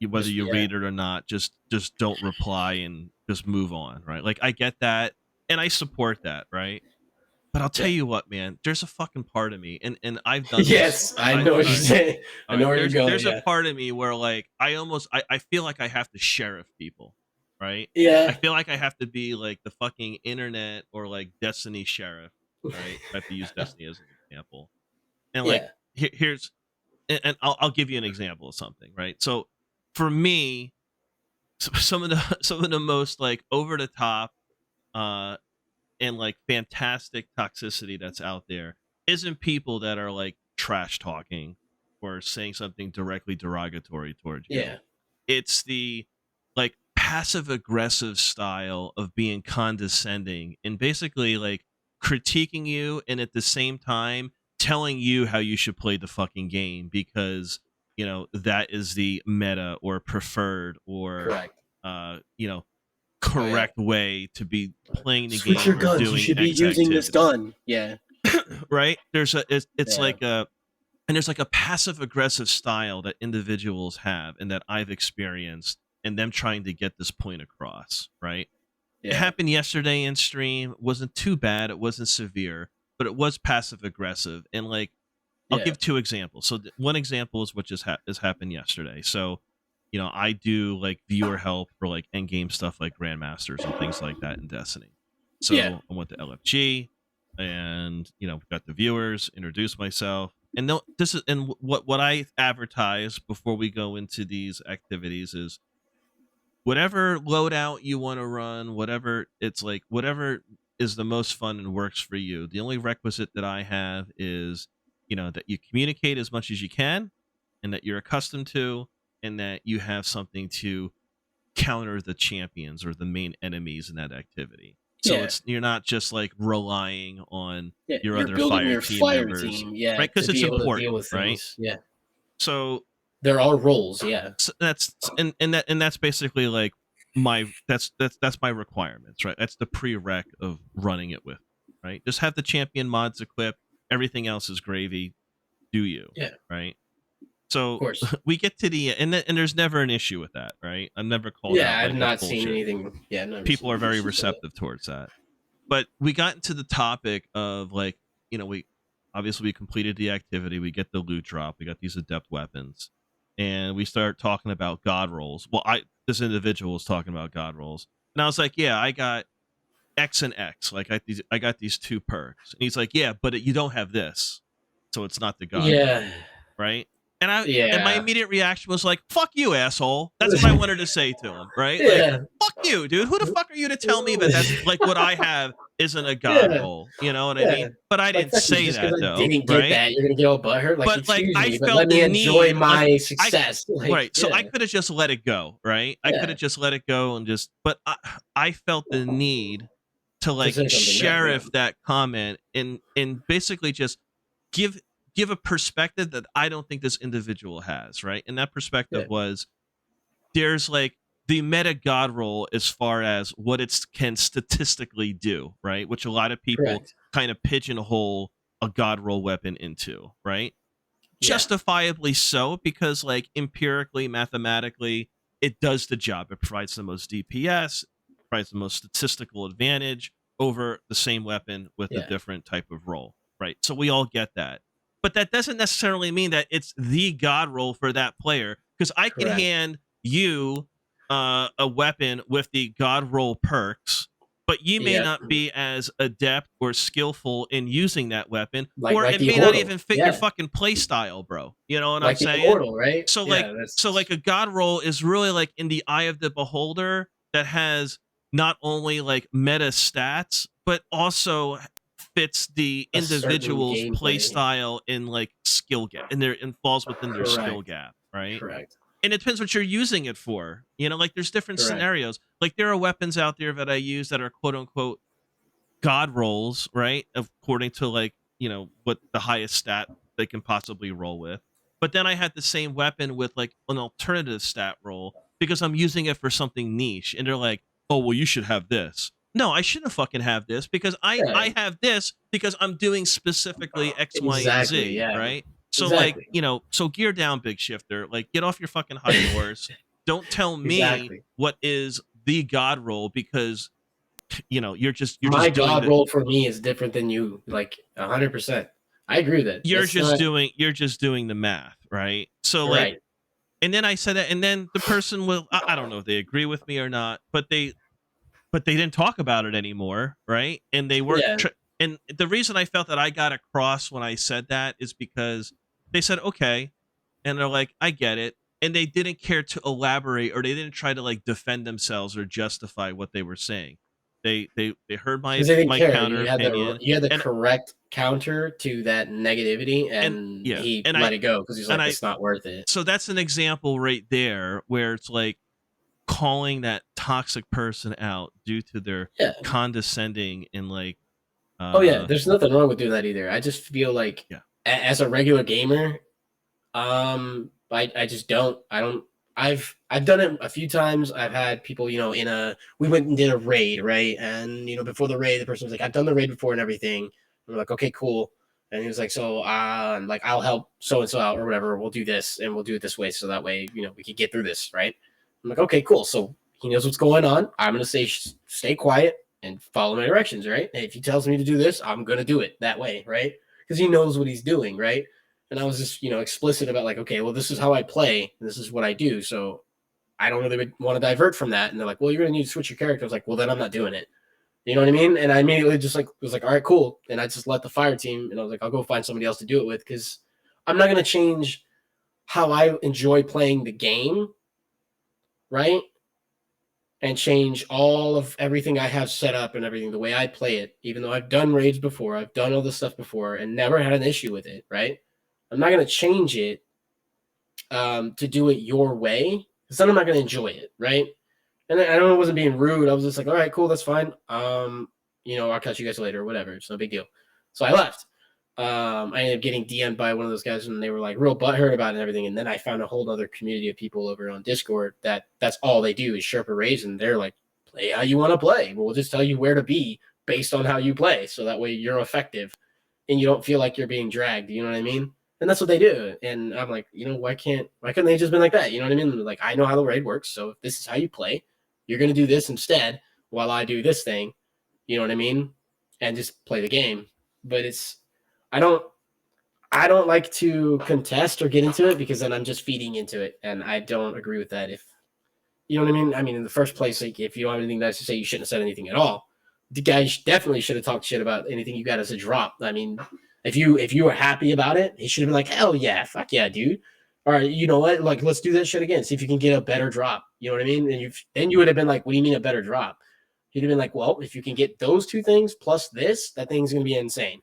whether you read it or not, just don't reply and just move on, right? Like, I get that and I support that, right? But I'll tell you what, man, there's a fucking part of me, and I've done Yes, this. I know what you're saying. I know where you're going. There's a part of me where, like, I feel like I have to sheriff people, right? I Yeah, feel like I have to be like the fucking internet or like Destiny sheriff, right? I have to use Destiny as an example. And, like, here's and I'll give you an example of something, right? So for me, some of the most, like, over the top and, like, fantastic toxicity that's out there isn't people that are, like, trash talking or saying something directly derogatory towards you. yeah, It's the, like, passive aggressive style of being condescending and basically, like, critiquing you and at the same time telling you how you should play the fucking game because that is the meta or preferred or correct. correct way to be playing the Switch game your or guns. doing You should be X using this activity. gun. Yeah, Right? There's it's Yeah. like a and there's like a passive aggressive style that individuals have and that I've experienced and them trying to get this point across, right? It yeah, happened yesterday in stream. It wasn't too bad, it wasn't severe, but it was passive aggressive. And, like, I'll yeah, give two examples. So one example is what just has happened yesterday. So, I do, like, viewer help for, like, end game stuff like Grandmasters and things like that in Destiny. So Yeah. I went to LFG and, got the viewers, introduced myself. And no, this is and what I advertise before we go into these activities is whatever loadout you want to run, whatever is the most fun and works for you. The only requisite that I have is, that you communicate as much as you can and that you're accustomed to, and that you have something to counter the champions or the main enemies in that activity. So Yeah. you're not just, like, relying on your You're other building fire your team fire members, team, yeah, right? Because to it's be able to important, deal with right? things. Yeah, So there are roles. Yeah, that's that's basically, like, that's my requirements, right? That's the prereq of running it with, right? Just have the champion mods equipped. Everything else is gravy. Do you? Yeah. Right. of So course. we get to the and there's never an issue with that, right? I'm never called Yeah, out. I've Like, not that's seen bullshit. anything. Yeah, I've never People seen are very issues with it. receptive towards that. But we got into the topic of, like, we obviously completed the activity. We get the loot drop. We got these adept weapons, and we start talking about god rolls. Well, this individual was talking about god rolls, and I was like, yeah, I got X and X. Like, I got these two perks, and he's like, yeah, but you don't have this, so it's not the god roll, Yeah, right? And my Yeah. immediate reaction was like, "Fuck you, asshole." That's what I wanted to say to him, right? Like, Yeah. "Fuck you, dude. Who the fuck are you to tell me that that's like what I have isn't a god Yeah. roll?" You know what I Yeah. mean? But I Like, didn't fuck you, say just because that I though, didn't get right? that, you're gonna get all butthurt? Like, But like excuse I me, but felt let the me enjoy need, like my I success. Like, right. So I yeah. could have just let it go, right? I could Yeah. have just let it go and just, but I felt the need to To like say something there, yeah. sheriff that comment and basically just give give a perspective that I don't think this individual has, right? And that perspective Yeah. was there's like the meta god roll as far as what it can statistically do, right? Which a lot of people Correct. kind of pigeonhole a god roll weapon into, right? Yeah. Justifiably so, because like empirically, mathematically, it does the job. It provides the most DPS, provides the most statistical advantage over the same weapon with a Yeah. different type of roll, right? So we all get that. But that doesn't necessarily mean that it's the god roll for that player, because I can Correct. hand you a weapon with the god roll perks, but you may Yeah. not be as adept or skillful in using that weapon, or Like it the may not Immortal. even fit your Yeah. fucking play style, bro. You know what I'm Like the saying? Immortal, right? So like Yeah, so that's like a god roll is really like in the eye of the beholder that has not only like meta stats, but also fits the a certain individual's play gameplay. style in like skill gap, and there and falls within their skill Correct. gap, right? Correct. And it depends what you're using it for. You know, like there's different Correct. scenarios. Like there are weapons out there that I use that are quote unquote god rolls, right? According to like, you know, what the highest stat they can possibly roll with. But then I had the same weapon with like an alternative stat roll because I'm using it for something niche. And they're like, "Oh, well, you should have this." No, I shouldn't fucking have this because Yeah. I have this because I'm doing specifically X, Y, and Exactly. Z, Yeah. right? So like, Exactly. you know, so gear down, big shifter. Like, get off your fucking high horse. Don't tell me Exactly. what is the god roll because you know you're My just doing god the roll for me is different than you, like 100%. I agree with that. It's not you're just doing the math, right? So like, right. and then I said that, and then the person will I don't know if they agree with me or not, but they didn't talk about it anymore, right? And they weren't Yeah. and the reason I felt that I got across when I said that is because they said okay, and they're like, I get it, and they didn't care to elaborate or they didn't try to like defend themselves or justify what they were saying. They heard Because they didn't my care. counter opinion, You had the and correct counter to that negativity, and yeah, he and let it go because he's and like, I it's not worth it. so that's an example right there where it's like calling that toxic person out due to their Yeah. condescending and like Oh yeah. There's nothing wrong with doing that either. I just feel like yeah as a regular gamer, I just don't. I don't. I've done it a few times. I've had people, we went and did a raid, right? And before the raid, the person was like, "I've done the raid before and everything." And we're like, "Okay, cool." And he was like, "So, like, I'll help so and so out or whatever. We'll do this and we'll do it this way, so that way, we can get through this, right?" I'm like, "Okay, cool." So he knows what's going on. I'm gonna say, stay quiet and follow my directions, right? And if he tells me to do this, I'm gonna do it that way, right? Because he knows what he's doing, right? And I was just, explicit about like, okay, well, this is how I play. This is what I do. So I don't really want to divert from that. And they're like, well, you're going to need to switch your character. I was like, well, then I'm not doing it. You know what I mean? And I immediately just like, was like, all right, cool. And I just let the fire team, and I was like, I'll go find somebody else to do it with. Cause I'm not going to change how I enjoy playing the game. Right. And change all of everything I have set up and everything, the way I play it, even though I've done raids before, I've done all this stuff before and never had an issue with it. Right. I'm not going to change it to do it your way, because then I'm not going to enjoy it, right? And I know it wasn't being rude. I was just like, all right, cool, that's fine. I'll catch you guys later, whatever. It's no big deal. So I left. I ended up getting DM'd by one of those guys, and they were like real butthurt about it and everything. And then I found a whole other community of people over on Discord that's all they do is Sherpa raids, and they're like, play how you want to play. We'll just tell you where to be based on how you play, so that way you're effective and you don't feel like you're being dragged. You know what I mean? And that's what they do. And I'm like, why couldn't they just been like that? You know what I mean? Like, I know how the raid works. So if this is how you play, you're going to do this instead while I do this thing. You know what I mean? And just play the game. But I don't like to contest or get into it, because then I'm just feeding into it. And I don't agree with that. If you know what I mean? I mean, in the first place, like, if you don't have anything nice to say, you shouldn't have said anything at all. The guy definitely should have talked shit about anything you got as a drop. I mean, if you were happy about it, he should have been like, hell yeah, fuck yeah, dude. all right, you know what? Like, let's do that shit again. See if you can get a better drop. You know what I mean? And then you would have been like, what do you mean a better drop? You'd have been like, well, if you can get those two things plus this, that thing's gonna be insane.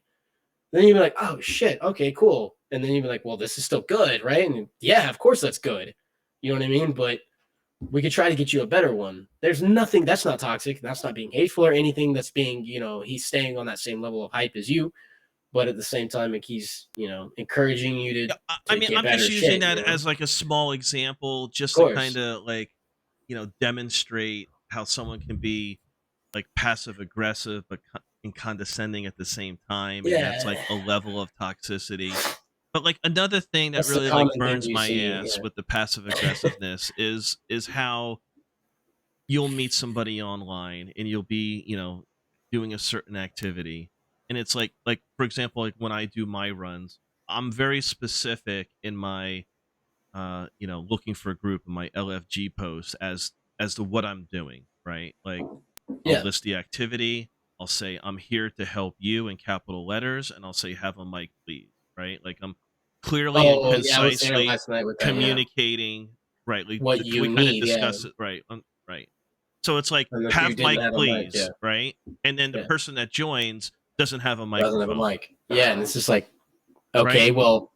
Then you'd be like, oh shit, okay, cool. And then you'd be like, well, this is still good, right? And yeah, of course that's good. You know what I mean? But we could try to get you a better one. There's nothing that's not toxic. That's not being hateful or anything. That's being, he's staying on that same level of hype as you. But at the same time, like he's, encouraging you to, Yeah, to I mean, get I'm better just using shit. that as like a small example, Of just to course. kind of like, demonstrate how someone can be like passive aggressive but and condescending at the same time, and that's Yeah. like a level of toxicity. But like another thing that That's the really like common thing burns you my see. ass Yeah. with the passive aggressiveness is how you'll meet somebody online and you'll be, doing a certain activity, and it's like for example, like when I do my runs, I'm very specific in my looking for a group in my LFG posts as to what I'm doing, right? Like I'll Yeah. list the activity, I'll say I'm here to help you in capital letters, and I'll say have a mic please, right? Like I'm clearly and Oh, yeah. I was there concisely last night with that. Yeah. communicating, right? Like What you we kind of need. Yeah. discuss it, right? Right. So it's like And the dude have didn't mic have a mic. Yeah. please, right? And then the Yeah. person that joins doesn't have a Doesn't have a microphone, mic. Yeah. And it's just like, right? okay, well,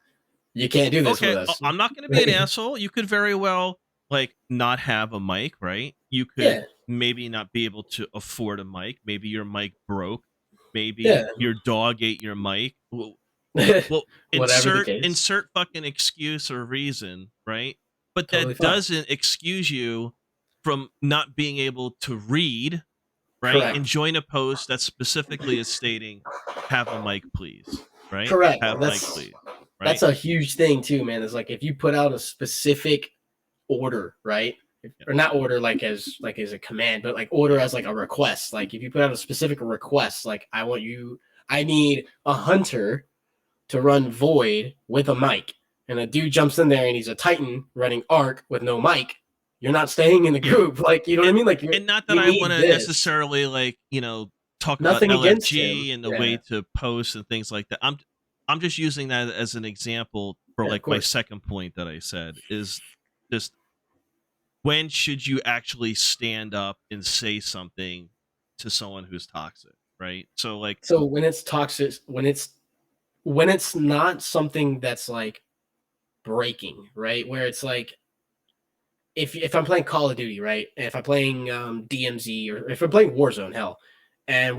you can't do this Okay, with us. I'm not going to be an asshole. You could very well like not have a mic, right? You could Yeah. maybe not be able to afford a mic. Maybe your mic broke. Yeah. Maybe your dog ate your mic. Well, Whatever the case. insert fucking excuse or reason, right? But Totally that fine. doesn't excuse you from not being able to read, right? Correct. And join a post that specifically is stating have a mic please, right? Correct. Have mic please, right? That's a huge thing too, man. Is like if you put out a specific order, right? Or not order like as a command, but like order as like a request. Like if you put out a specific request, like I need a hunter to run void with a mic, and a dude jumps in there and he's a titan running arc with no mic. You're not staying in the group, like you know what I mean. Like and not that I want to necessarily like talk nothing about against him. LFG and the way to post and things like that. I'm just using that as an example for like my second point that I said is just when should you actually stand up and say something to someone who's toxic, right? So when it's toxic, when it's not something that's like breaking, right? Where it's like if I'm playing Call of Duty, right? And if I'm playing DMZ or if I'm playing Warzone, hell, and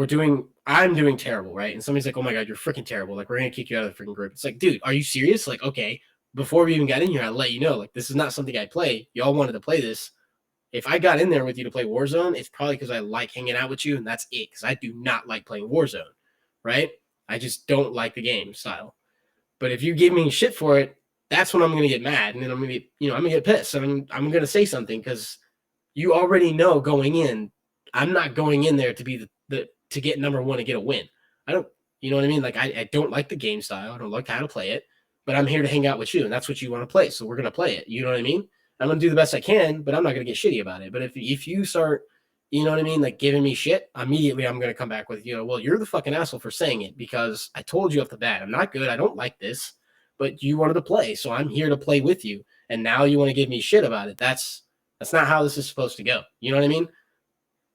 I'm doing terrible, right? And somebody's like, "Oh my god, you're freaking terrible! Like we're gonna kick you out of the freaking group." It's like, dude, are you serious? Like, okay, before we even got in here, I let you know, like this is not something I play. Y'all wanted to play this. If I got in there with you to play Warzone, it's probably because I like hanging out with you, and that's it. Because I do not like playing Warzone, right? I just don't like the game style. But if you give me shit for it, that's when I'm gonna get mad, and then I'm gonna get pissed, and I'm gonna say something because you already know going in, I'm not going in there to be the to get number one and get a win. I don't, you know what I mean? Like I don't like the game style. I don't like how to play it, but I'm here to hang out with you, and that's what you want to play. So we're gonna play it. You know what I mean? I'm gonna do the best I can, but I'm not gonna get shitty about it. But if you start, you know what I mean, like giving me shit, immediately I'm gonna come back with, well, you're the fucking asshole for saying it because I told you off the bat, I'm not good. I don't like this, but you wanted to play, so I'm here to play with you. And now you want to give me shit about it. That's not how this is supposed to go. You know what I mean?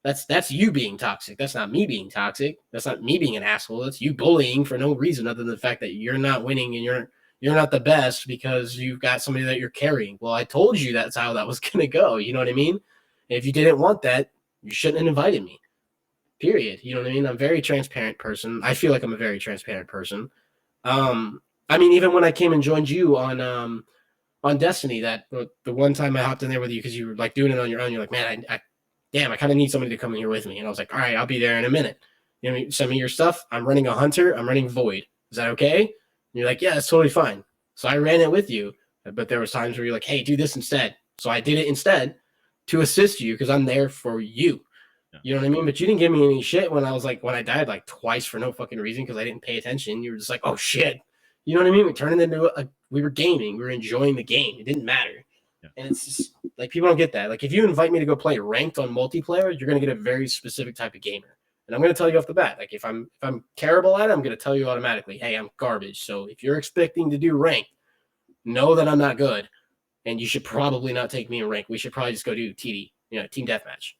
That's you being toxic. That's not me being toxic. That's not me being an asshole. That's you bullying for no reason other than the fact that you're not winning and you're not the best because you've got somebody that you're carrying. Well, I told you that's how that was going to go. You know what I mean? And if you didn't want that, you shouldn't have invited me. Period. You know what I mean? I'm a very transparent person. I feel like I'm a very transparent person. I mean, even when I came and joined you on Destiny, that the one time I hopped in there with you because you were like doing it on your own, you're like, man, I kind of need somebody to come in here with me. And I was like, all right, I'll be there in a minute. Send me your stuff. I'm running a hunter. I'm running void. Is that okay? And you're like, yeah, it's totally fine. So I ran it with you, but there was times where you're like, hey, do this instead. So I did it instead to assist you because I'm there for you. Yeah. You know what I mean? But you didn't give me any shit when I died like twice for no fucking reason because I didn't pay attention. You were just like, oh shit. You know what I mean? We turned it into we were gaming. We were enjoying the game. It didn't matter. Yeah. And it's just like people don't get that. Like if you invite me to go play ranked on multiplayer, you're going to get a very specific type of gamer. And I'm going to tell you off the bat. Like if I'm terrible at it, I'm going to tell you automatically, hey, I'm garbage. So if you're expecting to do ranked, know that I'm not good. and you should probably not take me in rank. We should probably just go do TD, team deathmatch.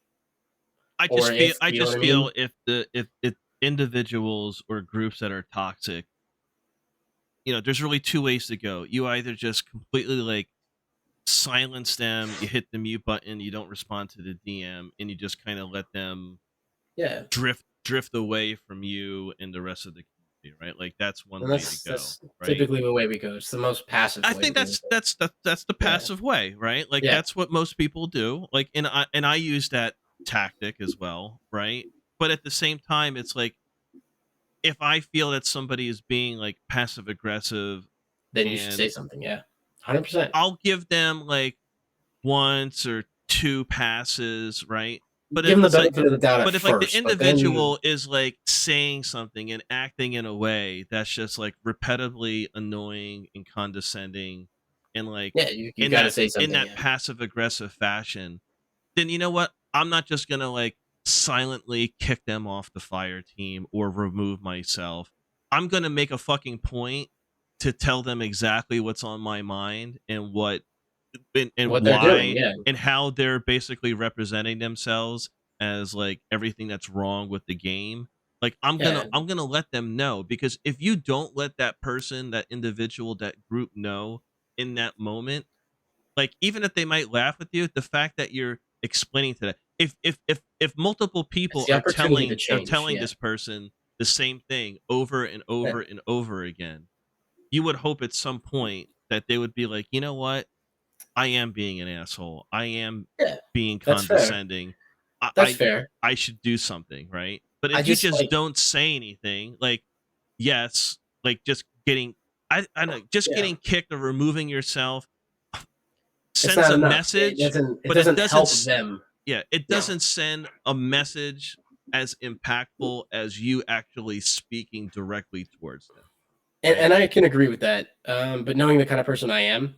Or if I you know what just I mean. feel if individuals or groups that are toxic, there's really two ways to go. You either just completely like silence them, you hit the mute button, you don't respond to the DM, and you just kind of let them Yeah, drift away from you and the rest of the community, right? Like that's one and way to that's go, that's right? typically the way we go. It's the most passive I way to think do it. that's the Yeah, passive way, right? Like yeah, that's what most people do. Like and I use that tactic as well, right? But at the same time, it's like if I feel that somebody is being like passive aggressive, then you should and say something. Yeah, 100%. I'll give them like once or two passes, right? But Give if them the it's like benefit of the doubt at but if like the first, but then individual is like saying something and acting in a way that's just like repetitively annoying and condescending and like yeah, you got to say in something. that Yeah, passive aggressive fashion, then you know what? I'm not just gonna like silently kick them off the fire team or remove myself. I'm gonna make a fucking point to tell them exactly what's on my mind and and what they're doing. why Yeah, and how they're basically representing themselves as like everything that's wrong with the game. Like yeah, I'm gonna let them know, because if you don't let that person, that individual, that group know in that moment, like even if they might laugh with you, the fact that you're explaining to them, if multiple it's people the opportunity to are change. telling Yeah, this person the same thing over and yeah, over and over again, you would hope at some point that they would be like, you know what, I am being an asshole, I am yeah. being That's fair. condescending, That's fair. I should do something, right? But I if you just just like, don't say anything, like, yes, like just getting, I know, just yeah. getting kicked or removing yourself It's sends not a enough. message, It but it doesn't doesn't help them. yeah, it No. doesn't send a message as impactful as you actually speaking directly towards them, And right? I can agree with that. But knowing the kind of person I am,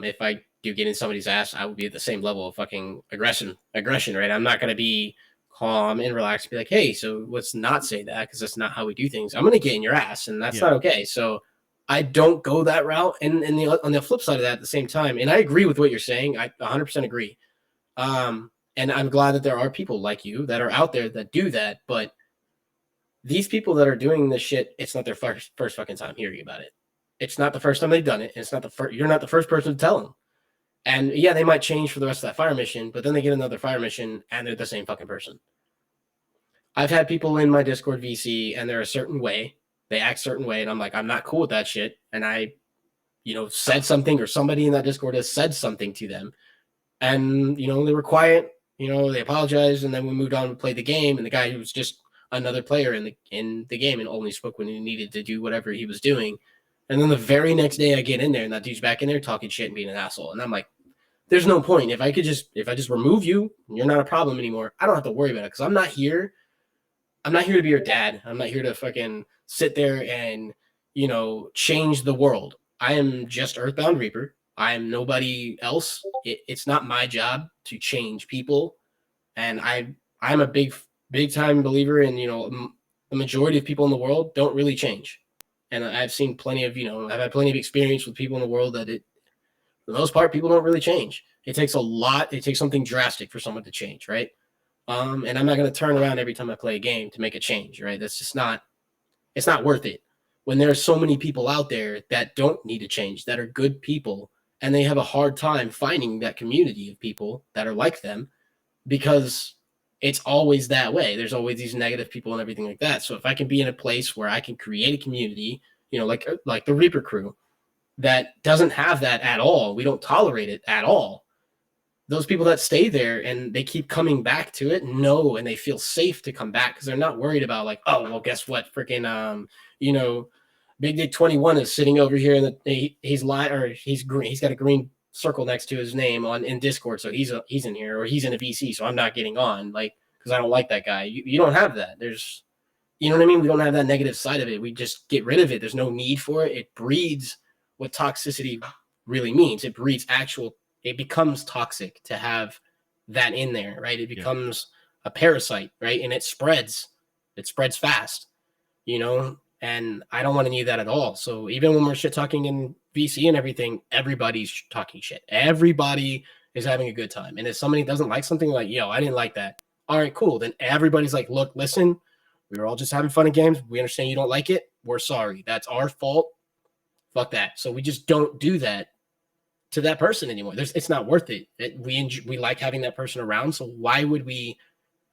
if I do get in somebody's ass, I would be at the same level of fucking aggression, right? I'm not gonna be calm and relaxed and be like, hey, so let's not say that because that's not how we do things. I'm gonna get in your ass, and that's Yeah. not okay. So I don't go that route. And on the flip side of that, at the same time, and I agree with what you're saying. I 100% agree. And I'm glad that there are people like you that are out there that do that. But these people that are doing this shit, it's not their first fucking time hearing about it. It's not the first time they've done it. And it's not the first. You're not the first person to tell them. And yeah, they might change for the rest of that fire mission, but then they get another fire mission and they're the same fucking person. I've had people in my Discord VC and they're a certain way. They act a certain way, and I'm like, I'm not cool with that shit. And I, said something, or somebody in that Discord has said something to them, and they were quiet. They apologized, and then we moved on to play the game. And the guy who was just another player in the game and only spoke when he needed to do whatever he was doing. And then the very next day, I get in there, and that dude's back in there talking shit and being an asshole. And I'm like, there's no point. If I just remove you, you're not a problem anymore. I don't have to worry about it because I'm not here. I'm not here to be your dad. I'm not here to fucking sit there and change the world. I am just Earthbound Reaper. I am nobody else. It's not my job to change people, and I'm a big time believer in the majority of people in the world don't really change, and I've seen plenty of I've had plenty of experience with people in the world that for the most part people don't really change. It takes a lot. It takes something drastic for someone to change, right? And I'm not going to turn around every time I play a game to make a change, right? That's just not. It's not worth it when there are so many people out there that don't need to change, that are good people, and they have a hard time finding that community of people that are like them because it's always that way. There's always these negative people and everything like that. So if I can be in a place where I can create a community, like the Reaper crew that doesn't have that at all, we don't tolerate it at all. Those people that stay there and they keep coming back to it know, and they feel safe to come back because they're not worried about like, oh well, guess what, freaking Big Dick 21 is sitting over here and he's live, or he's green, he's got a green circle next to his name in Discord, so he's in here, or he's in a VC, so I'm not getting on, like, because I don't like that guy. You don't have that. There's, you know what I mean? We don't have that negative side of it. We just get rid of it. There's no need for it. It breeds what toxicity really means. It breeds it becomes toxic to have that in there, right? It becomes a parasite, right? And it spreads fast, And I don't want any of that at all. So even when we're shit talking in VC and everything, everybody's talking shit. Everybody is having a good time. And if somebody doesn't like something, like, yo, I didn't like that. All right, cool. Then everybody's like, look, listen, we were all just having fun in games. We understand you don't like it. We're sorry. That's our fault. Fuck that. So we just don't do that to that person anymore. It's not worth it. We like having that person around. So why would we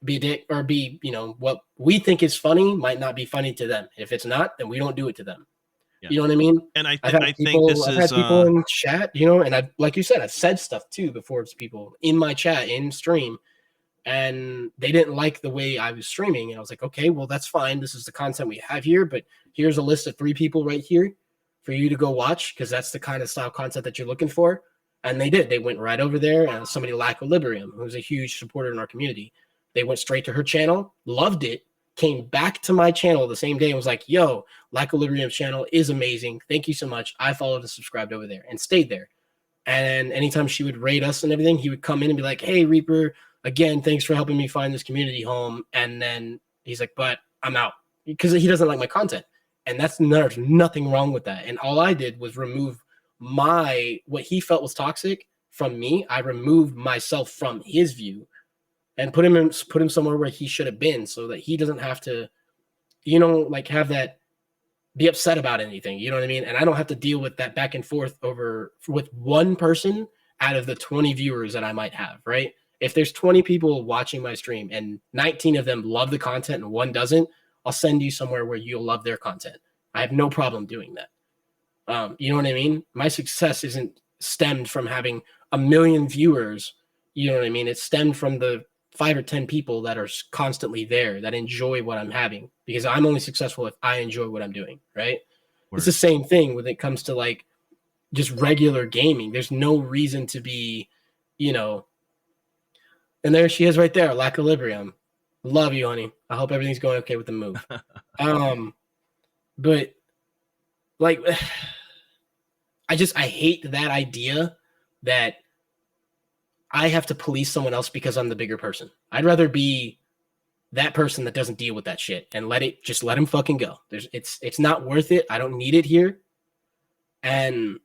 be a dick or be, what we think is funny might not be funny to them. If it's not, then we don't do it to them. Yeah. You know what I mean? And I've had people in chat, and I've, like you said, I've said stuff too before to people in my chat, in stream, and they didn't like the way I was streaming. And I was like, okay, well, that's fine. This is the content we have here, but here's a list of 3 people right here for you to go watch, because that's the kind of style content that you're looking for. And they did. They went right over there, and somebody like Equilibrium, who's a huge supporter in our community, they went straight to her channel, loved it, came back to my channel the same day and was like, yo, Equilibrium's channel is amazing. Thank you so much. I followed and subscribed over there and stayed there. And anytime she would rate us and everything, he would come in and be like, hey, Reaper, again, thanks for helping me find this community home. And then he's like, but I'm out, because he doesn't like my content. And there's nothing wrong with that. And all I did was remove what he felt was toxic from me. I removed myself from his view and put him somewhere where he should have been, so that he doesn't have to, have that, be upset about anything. You know what I mean? And I don't have to deal with that back and forth with one person out of the 20 viewers that I might have, right? If there's 20 people watching my stream and 19 of them love the content and one doesn't, I'll send you somewhere where you'll love their content. I have no problem doing that. You know what I mean? My success isn't stemmed from having 1 million viewers. You know what I mean? It's stemmed from the 5 or 10 people that are constantly there, that enjoy what I'm having, because I'm only successful if I enjoy what I'm doing, right? Word. It's the same thing when it comes to like just regular gaming. There's no reason to be, and there she is right there, Equilibrium. Love you, honey. I hope everything's going okay with the move. But like, I hate that idea that I have to police someone else because I'm the bigger person. I'd rather be that person that doesn't deal with that shit and let him fucking go. It's not worth it. I don't need it here. And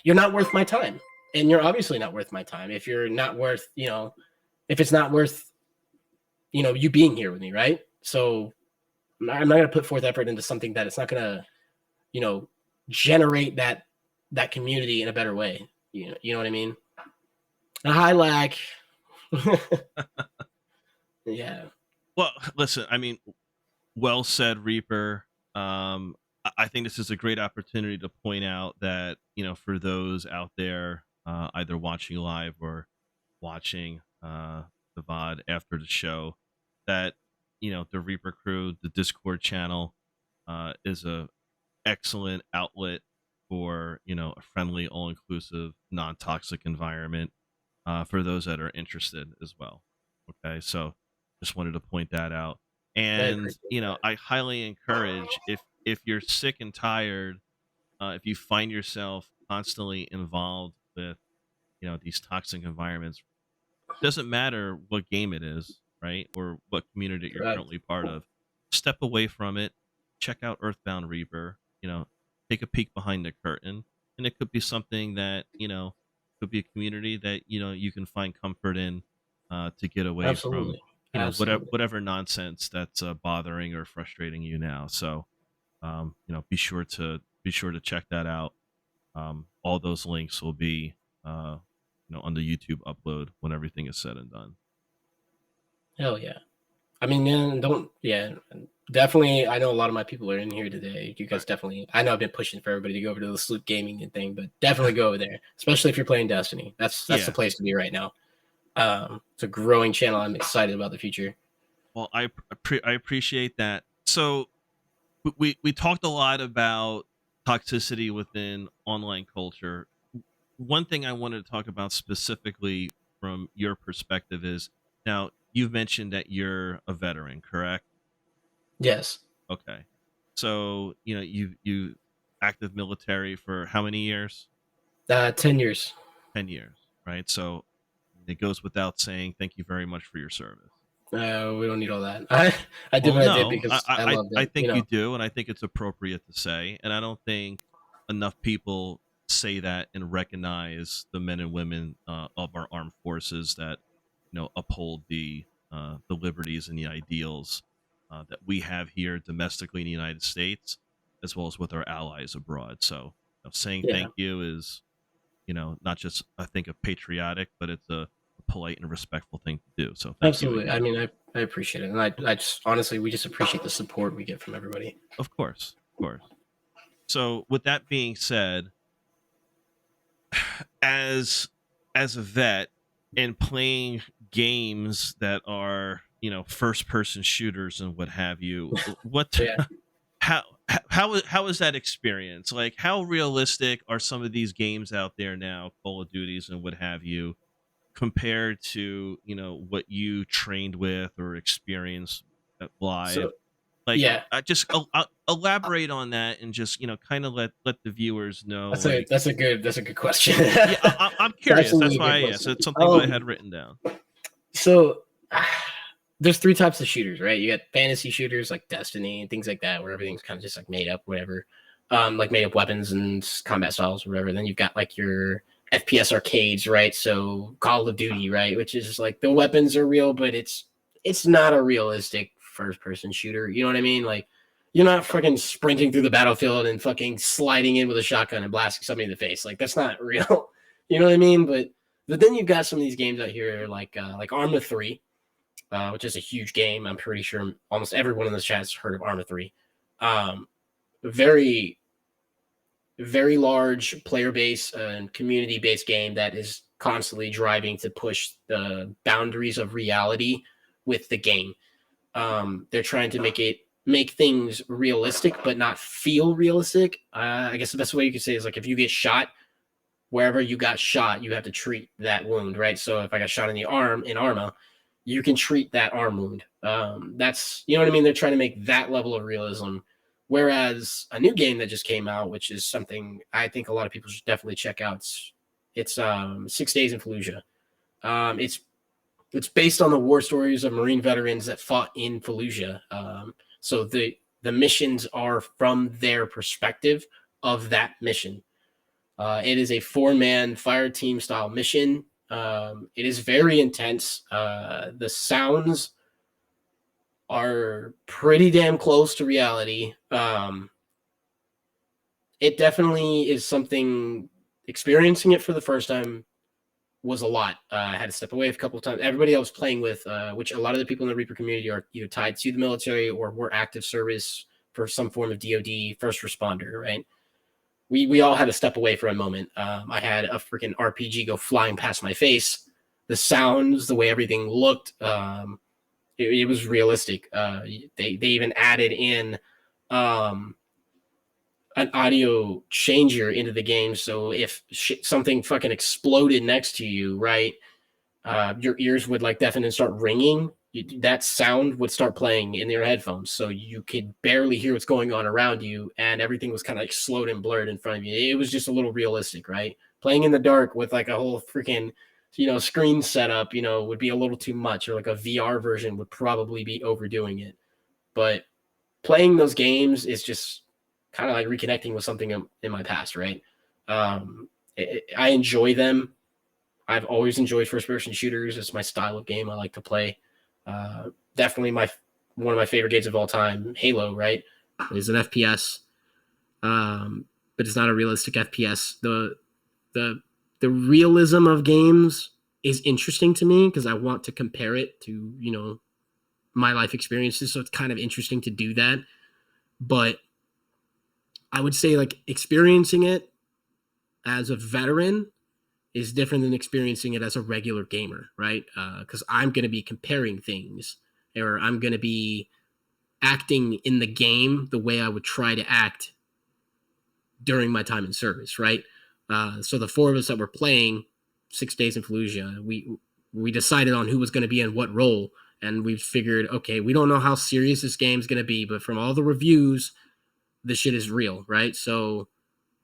you're not worth my time. And you're obviously not worth my time if you're not worth, if it's not worth, you being here with me, right? So I'm not going to put forth effort into something that it's not going to, generate that community in a better way. You know what I mean? A high lag. Yeah. Well, listen, I mean, well said, Reaper. I think this is a great opportunity to point out that, for those out there, either watching live or watching the VOD after the show, that, the Reaper crew, the Discord channel, is a excellent outlet for, a friendly, all-inclusive, non-toxic environment for those that are interested as well. Okay, so just wanted to point that out. And I highly encourage, if you're sick and tired, if you find yourself constantly involved with these toxic environments, doesn't matter what game it is, right, or what community you're currently part of, step away from it, check out Earthbound Reaper, take a peek behind the curtain, and it could be something that could be a community that you can find comfort in, to get away from whatever nonsense that's bothering or frustrating you now. So be sure to check that out. All those links will be on the YouTube upload when everything is said and done. Hell yeah. I mean, definitely. I know a lot of my people are in here today. You guys definitely, I know I've been pushing for everybody to go over to the SloopGaming and thing, but definitely go over there, especially if you're playing Destiny. That's the place to be right now. It's a growing channel. I'm excited about the future. Well, I appreciate that. So we talked a lot about toxicity within online culture. One thing I wanted to talk about specifically from your perspective is, now you've mentioned that you're a veteran, correct? Yes. Okay. So, you active military for how many years? 10 years. 10 years, right? So it goes without saying, thank you very much for your service. We don't need all that. I did Well, what I did no, because I loved I it. think you do, and I think it's appropriate to say, and I don't think enough people say that and recognize the men and women of our armed forces that uphold the liberties and the ideals that we have here domestically in the United States, as well as with our allies abroad. So, saying Yeah, thank you is not just I think a patriotic, but it's a polite and respectful thing to do. So, thank you absolutely. I again. mean, I appreciate it, and I just honestly, we just appreciate the support we get from everybody. Of course, of course. So, with that being said, as as a vet and playing games that are first person shooters and what have you, what Yeah. how how is that experience? Like, how realistic are some of these games out there now, Call of Duties and what have you, compared to what you trained with or experienced live? So Like, yeah, just elaborate on that and just kind of let the viewers know, like, that's a good question. yeah, I'm It's curious. That's absolutely a why good I asked. question. It's something that I had written down. So there's three types of shooters, right? You got fantasy shooters like Destiny and things like that, where everything's kind of just like made up, whatever, like made up weapons and combat styles, or whatever. Then you've got like your FPS arcades, right? So Call of Duty, right, which is like the weapons are real, but it's not a realistic first person shooter. You know what I mean? Like you're not fucking sprinting through the battlefield and fucking sliding in with a shotgun and blasting somebody in the face. Like that's not real. You know what I mean? But then you've got some of these games out here like Arma 3, which is a huge game. I'm pretty sure almost everyone in this chat has heard of Arma 3. Very, very large player base and community based game that is constantly driving to push the boundaries of reality with the game. They're trying to make things realistic, but not feel realistic. I guess the best way you could say is like if you get shot, wherever you got shot, you have to treat that wound, right? So if I got shot in the arm in Arma, you can treat that arm wound. That's you know what I mean. They're trying to make that level of realism. Whereas a new game that just came out, which is something I think a lot of people should definitely check out. It's 6 Days in Fallujah. It's based on the war stories of Marine veterans that fought in Fallujah. So the missions are from their perspective of that mission. It is a 4-man fire team style mission. It is very intense. The sounds are pretty damn close to reality. It definitely is something. Experiencing it for the first time was a lot. I had to step away a couple of times. Everybody I was playing with, which a lot of the people in the Reaper community are either tied to the military or were active service for some form of DoD first responder, right? We all had to step away for a moment. I had a freaking RPG go flying past my face. The sounds, the way everything looked, it was realistic. They even added in um, an audio changer into the game, so if something fucking exploded next to you, right, your ears would like deafen and start ringing. That sound would start playing in your headphones, so you could barely hear what's going on around you, and everything was kind of like slowed and blurred in front of you. It was just a little realistic, right? Playing in the dark with like a whole freaking screen setup, would be a little too much, or like a VR version would probably be overdoing it. But playing those games is just kind of like reconnecting with something in my past, right? I enjoy them. I've always enjoyed first person shooters. It's my style of game I like to play. Definitely one of my favorite games of all time, Halo, right? Is an FPS, but it's not a realistic FPS. The realism of games is interesting to me because I want to compare it to my life experiences. So it's kind of interesting to do that. But I would say like experiencing it as a veteran is different than experiencing it as a regular gamer, right? Because I'm going to be comparing things, or I'm going to be acting in the game the way I would try to act during my time in service, right? So the four of us that were playing 6 Days in Fallujah, we decided on who was going to be in what role, and we figured, okay, we don't know how serious this game's going to be, but from all the reviews, this shit is real, right? So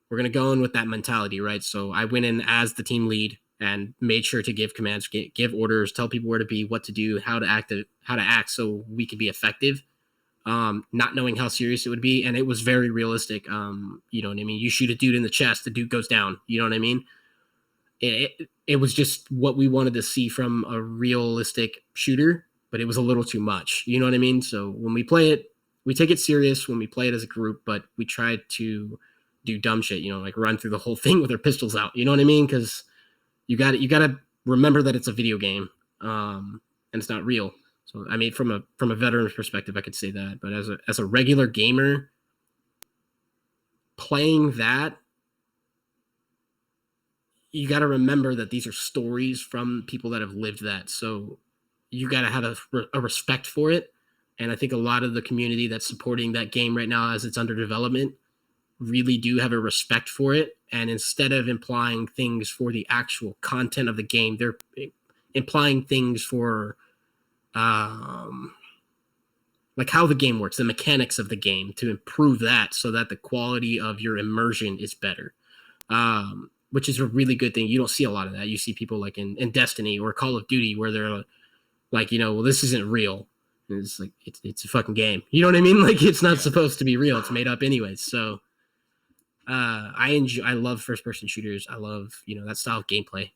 we're going to go in with that mentality, right? So I went in as the team lead, and made sure to give commands, give orders, tell people where to be, what to do, how to act, so we could be effective. Not knowing how serious it would be, and it was very realistic. You know what I mean? You shoot a dude in the chest, the dude goes down. You know what I mean? It was just what we wanted to see from a realistic shooter, but it was a little too much. You know what I mean? So when we play it, we take it serious when we play it as a group, but we try to do dumb shit, you know, like run through the whole thing with our pistols out. You know what I mean? Because you got to remember that it's a video game, and it's not real. So I mean, from a veteran's perspective, I could say that. But as a regular gamer, playing that, you got to remember that these are stories from people that have lived that. So you got to have a respect for it. And I think a lot of the community that's supporting that game right now as it's under development really do have a respect for it. And instead of implying things for the actual content of the game, they're implying things for like how the game works, the mechanics of the game, to improve that so that the quality of your immersion is better. Which is a really good thing. You don't see a lot of that. You see people like in Destiny or Call of Duty where they're like, you know, well, this isn't real. And it's like, it's a fucking game. You know what I mean? Like, it's not supposed to be real. It's made up anyways. So I love first person shooters. I love, you know, that style of gameplay.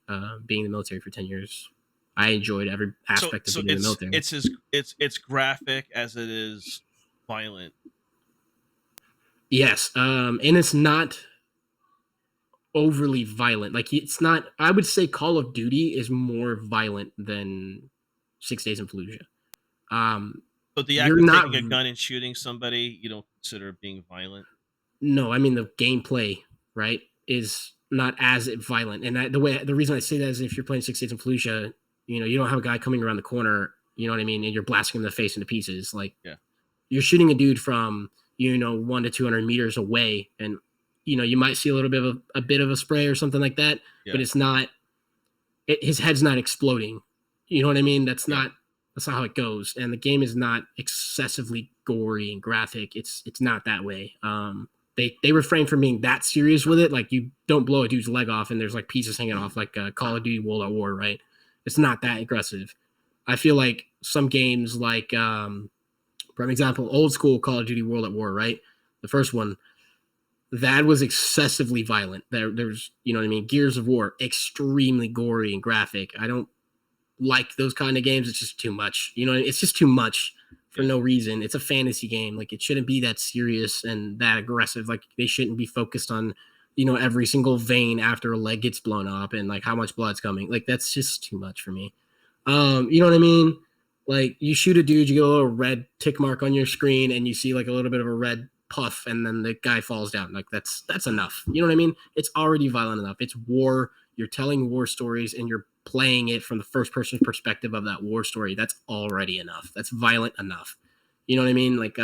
Being in the military for 10 years, I enjoyed every aspect of being in the military. It's graphic as it is violent. Yes. And it's not overly violent. Like, it's not, I would say Call of Duty is more violent than 6 Days in Fallujah. But the act of taking a gun and shooting somebody, you don't consider being violent? No, I mean the gameplay, right, is not as violent. And the reason I say that is if you're playing 6 Days in Fallujah, you know, you don't have a guy coming around the corner, you know what I mean, and you're blasting him in the face into pieces. Like, you're shooting a dude from, you know, 100 to 200 meters away, and you know, you might see a little bit of a spray or something like that, but it's not. His head's not exploding. You know what I mean? That's not how it goes. And the game is not excessively gory and graphic. It's not that way. They refrain from being that serious with it. Like, you don't blow a dude's leg off and there's like pieces hanging off, like Call of Duty World at War, right? It's not that aggressive. I feel like some games, like for example, old school Call of Duty World at War, right? The first one, that was excessively violent. There's, you know what I mean? Gears of War, extremely gory and graphic. I don't like those kind of games. It's just too much. You know, it's just too much for no reason. It's a fantasy game. Like, it shouldn't be that serious and that aggressive. Like, they shouldn't be focused on, you know, every single vein after a leg gets blown up and like how much blood's coming. Like, that's just too much for me. You know what I mean? Like, you shoot a dude, you get a little red tick mark on your screen and you see like a little bit of a red puff and then the guy falls down. Like, that's enough. You know what I mean? It's already violent enough. It's war. You're telling war stories and you're playing it from the first person perspective of that war story. That's already enough. That's violent enough. You know what I mean? Like,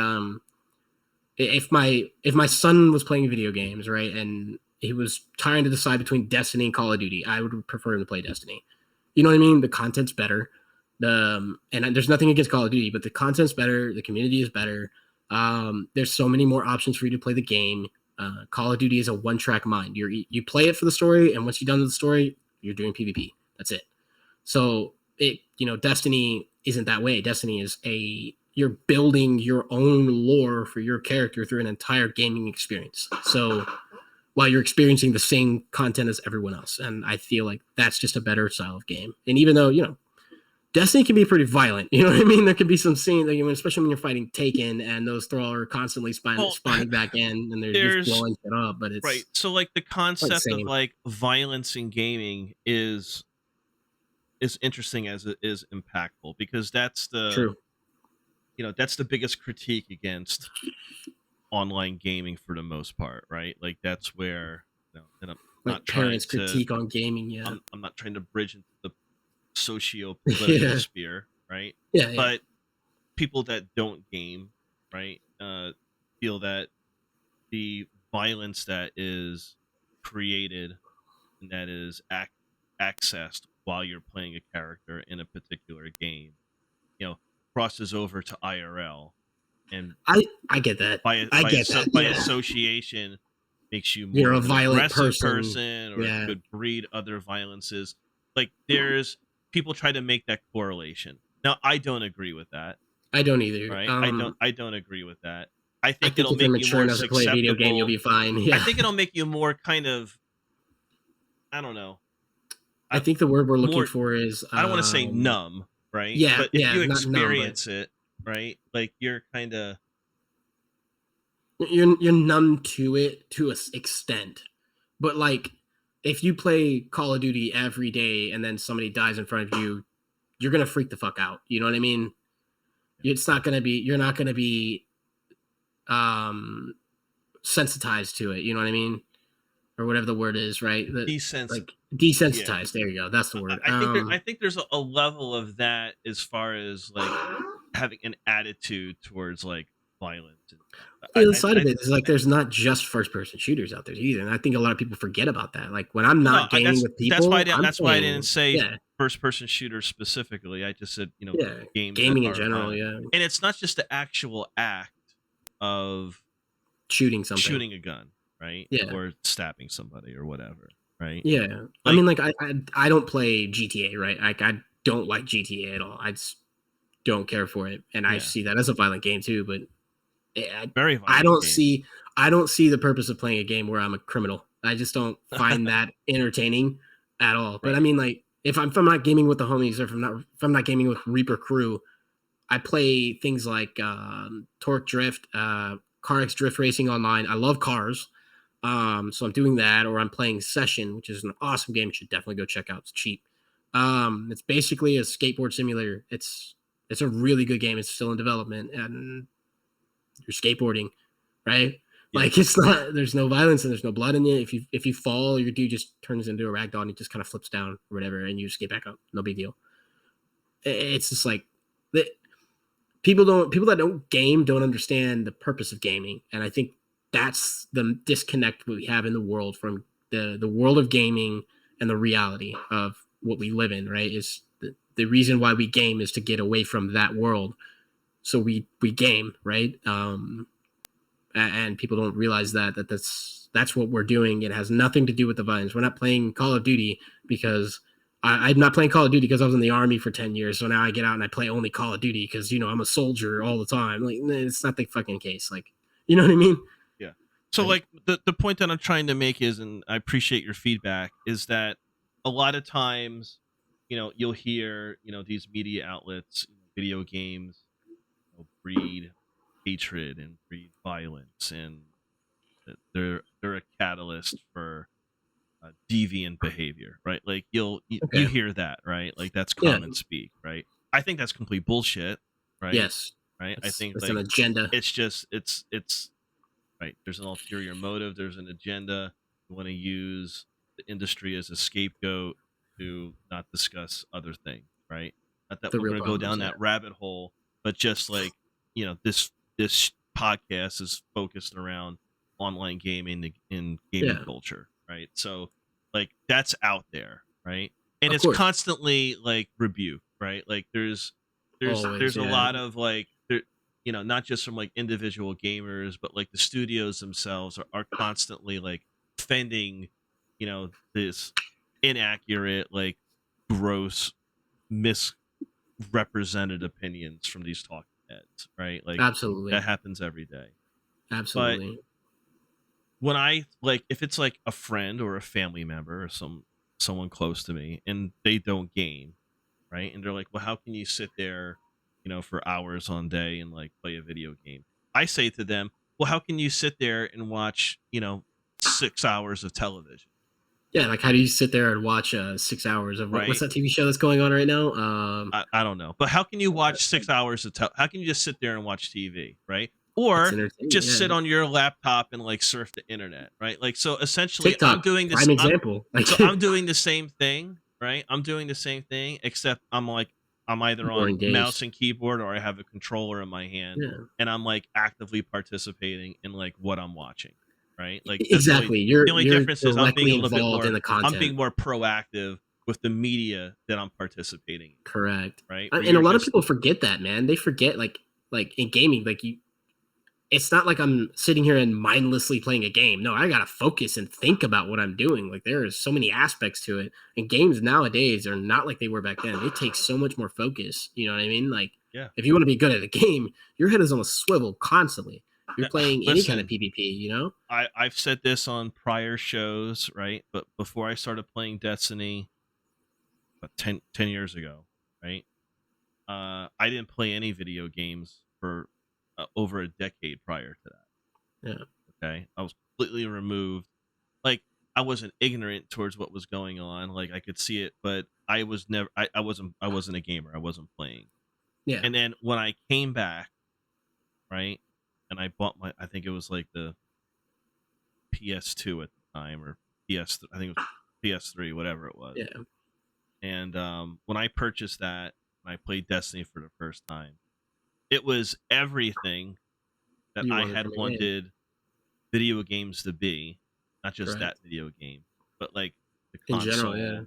if my son was playing video games, right, and he was trying to decide between Destiny and Call of Duty, I would prefer him to play Destiny. You know what I mean? The content's better. And there's nothing against Call of Duty, but the content's better. The community is better. There's so many more options for you to play the game. Call of Duty is a one-track mind. You play it for the story, and once you're done with the story, you're doing PvP. That's it. So Destiny isn't that way. Destiny is you're building your own lore for your character through an entire gaming experience. So while you're experiencing the same content as everyone else, and I feel like that's just a better style of game. And even though, you know, Destiny can be pretty violent. You know what I mean? There can be some scene, especially when you're fighting Taken and those thralls are constantly spawning back in and they're just blowing it up. But it's right. So like the concept of like violence in gaming is interesting as it is impactful, because that's the that's the biggest critique against online gaming for the most part, right? Like that's where and I'm like not trying parents to critique on gaming. Yeah, I'm not trying to bridge into the socio-political sphere, right? But people that don't game, right, feel that the violence that is created and that is accessed while you're playing a character in a particular game, crosses over to IRL, and I get that. By association makes you more you're a violent person or yeah. could breed other violences. Like there's people try to make that correlation. Now I don't agree with that, I don't either. right? I don't agree with that. I I think think it'll if you're make you mature more enough to play a video game, you'll susceptible. be fine. I Yeah. think it'll make you more kind of, I don't know, I think the word we're looking more, for is I don't want to say numb, right? yeah, But if yeah, you not numb, but experience it, right? Like you're kind of, you're numb to it to an extent. But like if you play Call of Duty every day and then somebody dies in front of you, you're gonna freak the fuck out. You know what I mean? It's not gonna be you're not gonna be sensitized to it, you know what I mean? Or whatever the word is, right? Like yeah. desensitized. There you go. That's the word. I think there's a level of that as far as like having an attitude towards like violence. And stuff. The other side of it is like there's not just first person shooters out there either, and I think a lot of people forget about that. Like when I'm not gaming with people, that's why I didn't say yeah, first person shooters specifically. I just said yeah, games gaming that in general, yeah, and it's not just the actual act of shooting something, shooting a gun, right? yeah, Or stabbing somebody or whatever, right? yeah. Like, I mean, like I don't play GTA, right? Like I don't like GTA at all. I just don't care for it, and I see that as a violent game too. But very violent I don't game. see the purpose of playing a game where I'm a criminal. I just don't find that entertaining at all. But I mean, like if I'm not gaming with the homies, or if I'm not gaming with Reaper crew, I play things like Torque Drift, CarX Drift Racing online. I love cars, so I'm doing that, or I'm playing Session, which is an awesome game. You should definitely go check out. It's cheap. It's basically a skateboard simulator. It's a really good game. It's still in development, and you're skateboarding, right? Yeah. Like it's not. There's no violence and there's no blood in it. If you fall, your dude just turns into a ragdoll and he just kind of flips down or whatever, and you just get back up. No big deal. It's just like people that don't game don't understand the purpose of gaming, and I think that's the disconnect we have in the world from the world of gaming and the reality of what we live in. Right? Is the reason why we game is to get away from that world. So we game, right? And people don't realize that's what we're doing. It has nothing to do with the violence. We're not playing Call of Duty because I'm not playing Call of Duty because I was in the army for 10 years. So now I get out and I play only Call of Duty because, I'm a soldier all the time. Like, it's not the fucking case. Like, you know what I mean? Yeah. So like the point that I'm trying to make is, and I appreciate your feedback, is that a lot of times, you'll hear, these media outlets, video games, breed hatred and breed violence, and they're a catalyst for deviant behavior, right? Like you hear that, right? Like that's common speak, right? I think that's complete bullshit, right? Yes, right. I think it's an agenda. It's just it's right. There's an ulterior motive. There's an agenda. You want to use the industry as a scapegoat to not discuss other things, right? Not that we're going to go down that rabbit hole, but just like this podcast is focused around online gaming and gaming culture, right? So like that's out there, right? And it's constantly like rebuke, right? Like there's a lot of like not just from like individual gamers, but like the studios themselves are constantly like defending this inaccurate, like gross, misrepresented opinions from these talking heads, right? Like absolutely, that happens every day. Absolutely. But when I like, if it's like a friend or a family member or someone close to me and they don't game, right? And they're like, well, how can you sit there, for hours on day and like play a video game? I say to them, well, how can you sit there and watch, 6 hours of television? Yeah, like how do you sit there and watch 6 hours of what's that TV show that's going on right now? I don't know, but how can you watch 6 hours of how can you just sit there and watch TV, right? Or just sit on your laptop and like surf the internet, right? Like so, essentially, TikTok, I'm doing this. Example. So I'm doing the same thing, right? I'm doing the same thing, except I'm either on mouse and keyboard or I have a controller in my hand, and I'm like actively participating in like what I'm watching. Right, like exactly. The only difference is I'm being a little bit more. In the content. I'm being more proactive with the media that I'm participating in. Correct. Right, and a lot of people forget that, man. They forget like in gaming, like it's not like I'm sitting here and mindlessly playing a game. No, I gotta focus and think about what I'm doing. Like there are so many aspects to it. And games nowadays are not like they were back then. They take so much more focus. You know what I mean? Like Yeah. if you want to be good at a game, your head is on a swivel constantly. You're playing any kind of Listen, PvP, you know? I've said this on prior shows, right? But before I started playing Destiny, about 10 years ago, right? I didn't play any video games for over a decade prior to that. Yeah. Okay, I was completely removed. Like I wasn't ignorant towards what was going on. Like I could see it, but I was never. I wasn't a gamer. I wasn't playing. Yeah. And then when I came back, right, and I bought my. I think it was like the PS2 at the time, or PS. I think it was PS3, whatever it was. Yeah. And when I purchased that, and I played Destiny for the first time, it was everything that You I wanted had from a game. wanted video games to be. Not just Right. that video game, but like the In console, general, yeah.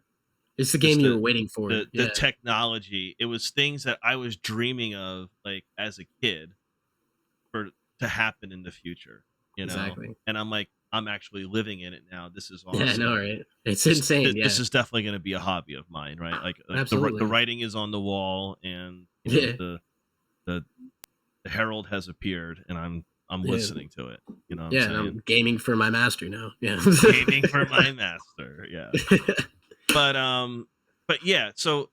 It's the just game you were waiting for. the Yeah. technology. It was things that I was dreaming of, like as a kid, for to happen in the future. You know, Exactly. and I'm like, I'm actually living in it now. This is Yeah, I awesome. know, right? It's insane. Yeah. This is definitely going to be a hobby of mine, right? Like the Absolutely. writing is on the wall, and you know, Yeah. the herald has appeared, and I'm Yeah. listening to it. You know what Yeah, I'm and saying? I'm gaming for my master now. Yeah. Gaming for my master. Yeah. But yeah, so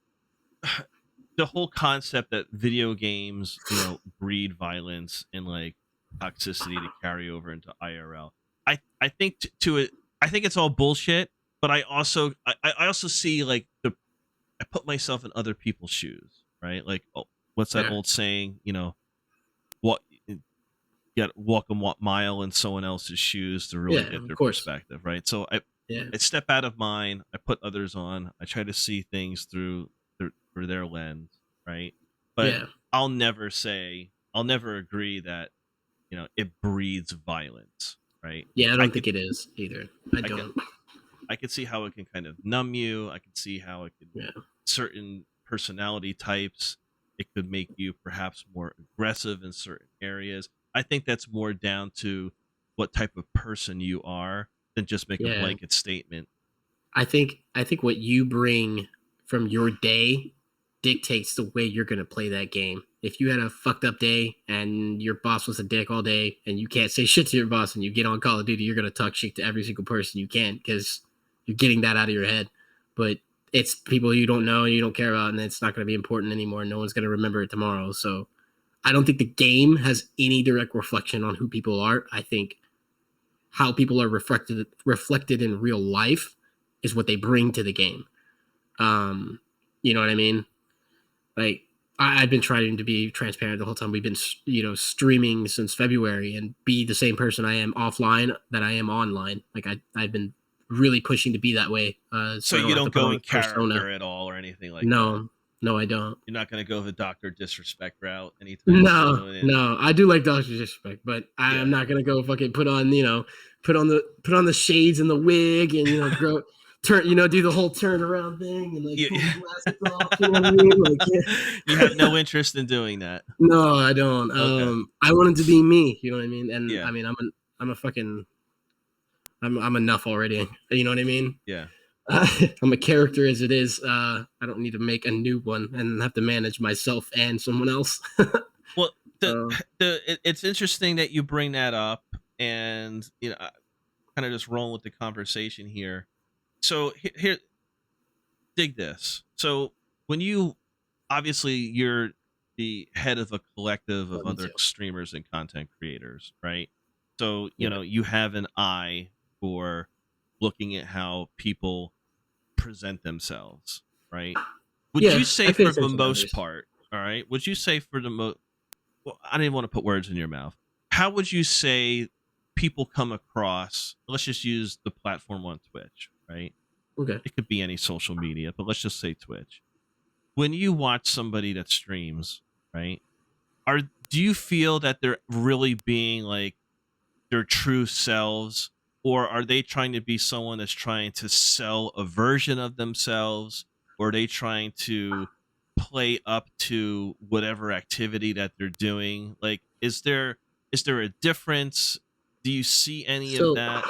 the whole concept that video games, you know, breed violence and like toxicity to carry over into IRL. I think to it, I think it's all bullshit. But I also see like I put myself in other people's shoes, right? Like, oh, what's that Yeah. old saying? You know, what you got to walk a mile in someone else's shoes to really Yeah, get of their course. perspective, right? So Yeah. I step out of mine. I put others on. I try to see things through their lens, right? But Yeah. I'll never agree that, you know, it breeds violence, right? Yeah, I don't think it is either. I could- don't. I can see how it can kind of numb you. I can see how it could, Yeah. certain personality types, it could make you perhaps more aggressive in certain areas. I think that's more down to what type of person you are than just make a Yeah. blanket statement. I think what you bring from your day dictates the way you're gonna play that game. If you had a fucked up day and your boss was a dick all day and you can't say shit to your boss and you get on Call of Duty, you're gonna talk shit to every single person you can because you're getting that out of your head. But it's people you don't know and you don't care about, and it's not gonna be important anymore. No one's gonna remember it tomorrow. So I don't think the game has any direct reflection on who people are. I think how people are reflected in real life is what they bring to the game. You know what I mean? Like I've been trying to be transparent the whole time. We've been, streaming since February and be the same person I am offline that I am online. Like I've been really pushing to be that way. So you don't go in character at all or anything like that? No, I don't. You're not going to go the Dr. Disrespect route anytime soon? No. I do like Dr. Disrespect, but I'm not going to go fucking put on the shades and the wig and, grow, turn, do the whole turnaround thing and like pull the glasses off. You know what I mean? Like, yeah. You have no interest in doing that. No, I don't. Okay. I wanted to be me. You know what I mean? And Yeah. I mean, I'm enough already. You know what I mean? Yeah. I'm a character as it is. I don't need to make a new one and have to manage myself and someone else. Well, it's interesting that you bring that up, and kind of just rolling with the conversation here. So here, dig this. So when obviously you're the head of a collective of other streamers and content creators, right? So you have an eye for looking at how people present themselves, right? Would you say for the most part, all right? Would you say for the most, well, I didn't want to put words in your mouth. How would you say people come across, let's just use the platform on Twitch, right? Okay. It could be any social media, but let's just say Twitch. When you watch somebody that streams, right? Do you feel that they're really being like their true selves, or are they trying to be someone that's trying to sell a version of themselves, or are they trying to play up to whatever activity that they're doing? Like, is there Is there a difference? Do you see any of So, that?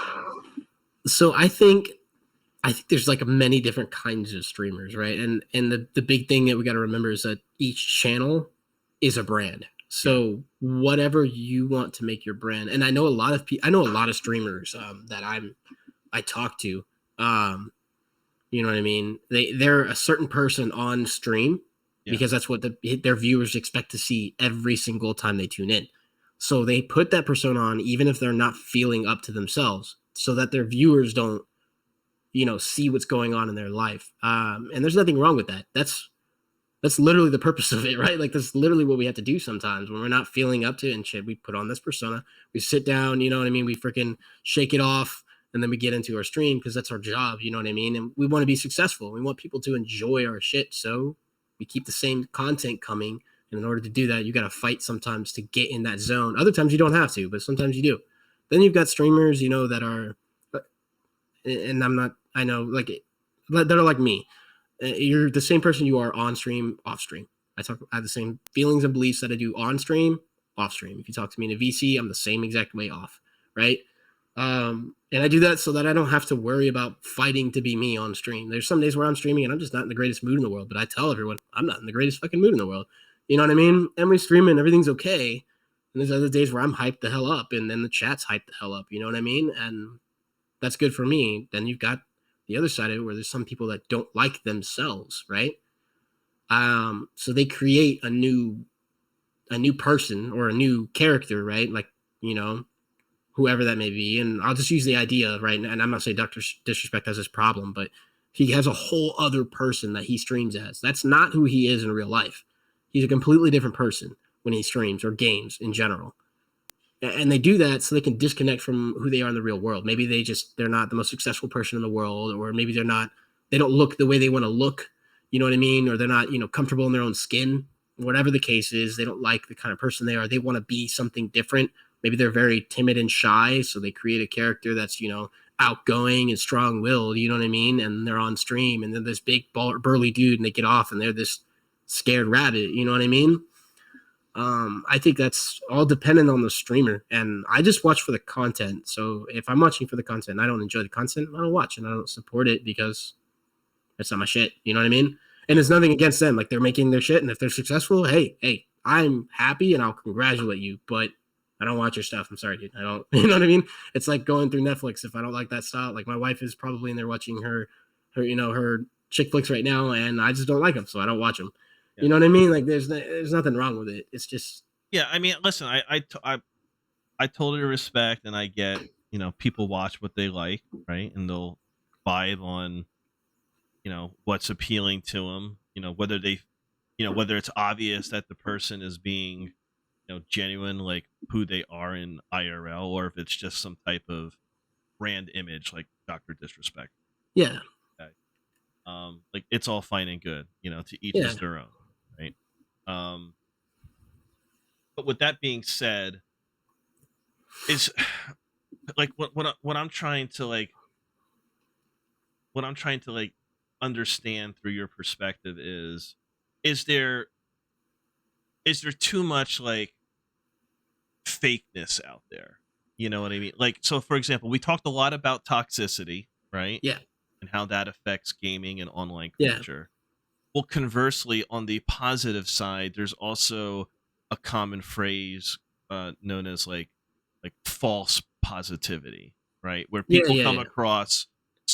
so I think there's like many different kinds of streamers, right? And the big thing that we got to remember is that each channel is a brand. So whatever you want to make your brand, and I know a lot of people, I know a lot of streamers that I talk to. You know what I mean? They're a certain person on stream because that's what their viewers expect to see every single time they tune in. So they put that persona on even if they're not feeling up to themselves, so that their viewers don't, see what's going on in their life. And there's nothing wrong with that. That's literally the purpose of it, right? Like that's literally what we have to do sometimes when we're not feeling up to it and shit. We put on this persona, we sit down, you know what I mean? We freaking shake it off, and then we get into our stream because that's our job, you know what I mean? And we want to be successful. We want people to enjoy our shit. So we keep the same content coming. And in order to do that, you got to fight sometimes to get in that zone. Other times you don't have to, but sometimes you do. Then you've got streamers, that are, and I know, like, that are like me. You're the same person you are on stream, off stream. I have the same feelings and beliefs that I do on stream, off stream. If you talk to me in a VC, I'm the same exact way off, right? And I do that so that I don't have to worry about fighting to be me on stream. There's some days where I'm streaming and I'm just not in the greatest mood in the world, but I tell everyone I'm not in the greatest fucking mood in the world. You know what I mean? And we stream and everything's okay. And there's other days where I'm hyped the hell up and then the chat's hyped the hell up. You know what I mean? And that's good for me. Then you've got the other side of it where there's some people that don't like themselves, right? So they create a new person or a new character, right? Like, whoever that may be. And I'll just use the idea, right? And I'm not saying Dr. Disrespect has this problem, but he has a whole other person that he streams as. That's not who he is in real life. He's a completely different person when he streams or games in general. And they do that so they can disconnect from who they are in the real world. Maybe they're not the most successful person in the world, or maybe they don't look the way they want to look, you know what I mean? Or they're not, comfortable in their own skin. Whatever the case is, they don't like the kind of person they are. They want to be something different. Maybe they're very timid and shy, so they create a character that's, outgoing and strong-willed, you know what I mean? And they're on stream, and they're this big, burly dude, and they get off, and they're this scared rabbit, you know what I mean? I think that's all dependent on the streamer, and I just watch for the content. So if I'm watching for the content and I don't enjoy the content, I don't watch, and I don't support it because that's not my shit, you know what I mean? And it's nothing against them. Like, they're making their shit, and if they're successful, hey, I'm happy, and I'll congratulate you, but I don't watch your stuff. I'm sorry, dude. I don't, you know what I mean? It's like going through Netflix. If I don't like that style, like my wife is probably in there watching her chick flicks right now, and I just don't like them, so I don't watch them. Yeah. You know what I mean? Like there's nothing wrong with it. It's just, yeah. I mean, listen, I totally respect, and I get, people watch what they like, right? And they'll vibe on, what's appealing to them, whether whether it's obvious that the person is being, genuine, like who they are in IRL, or if it's just some type of brand image like Dr. Disrespect. Yeah. Okay. Like it's all fine and good, to each is their own, right? But with that being said, is like what I'm trying to understand through your perspective is there too much like fakeness out there? You know what I mean? Like, so for example, we talked a lot about toxicity, right? Yeah. And how that affects gaming and online culture. Well, conversely, on the positive side, there's also a common phrase known as like false positivity, right? Where people come across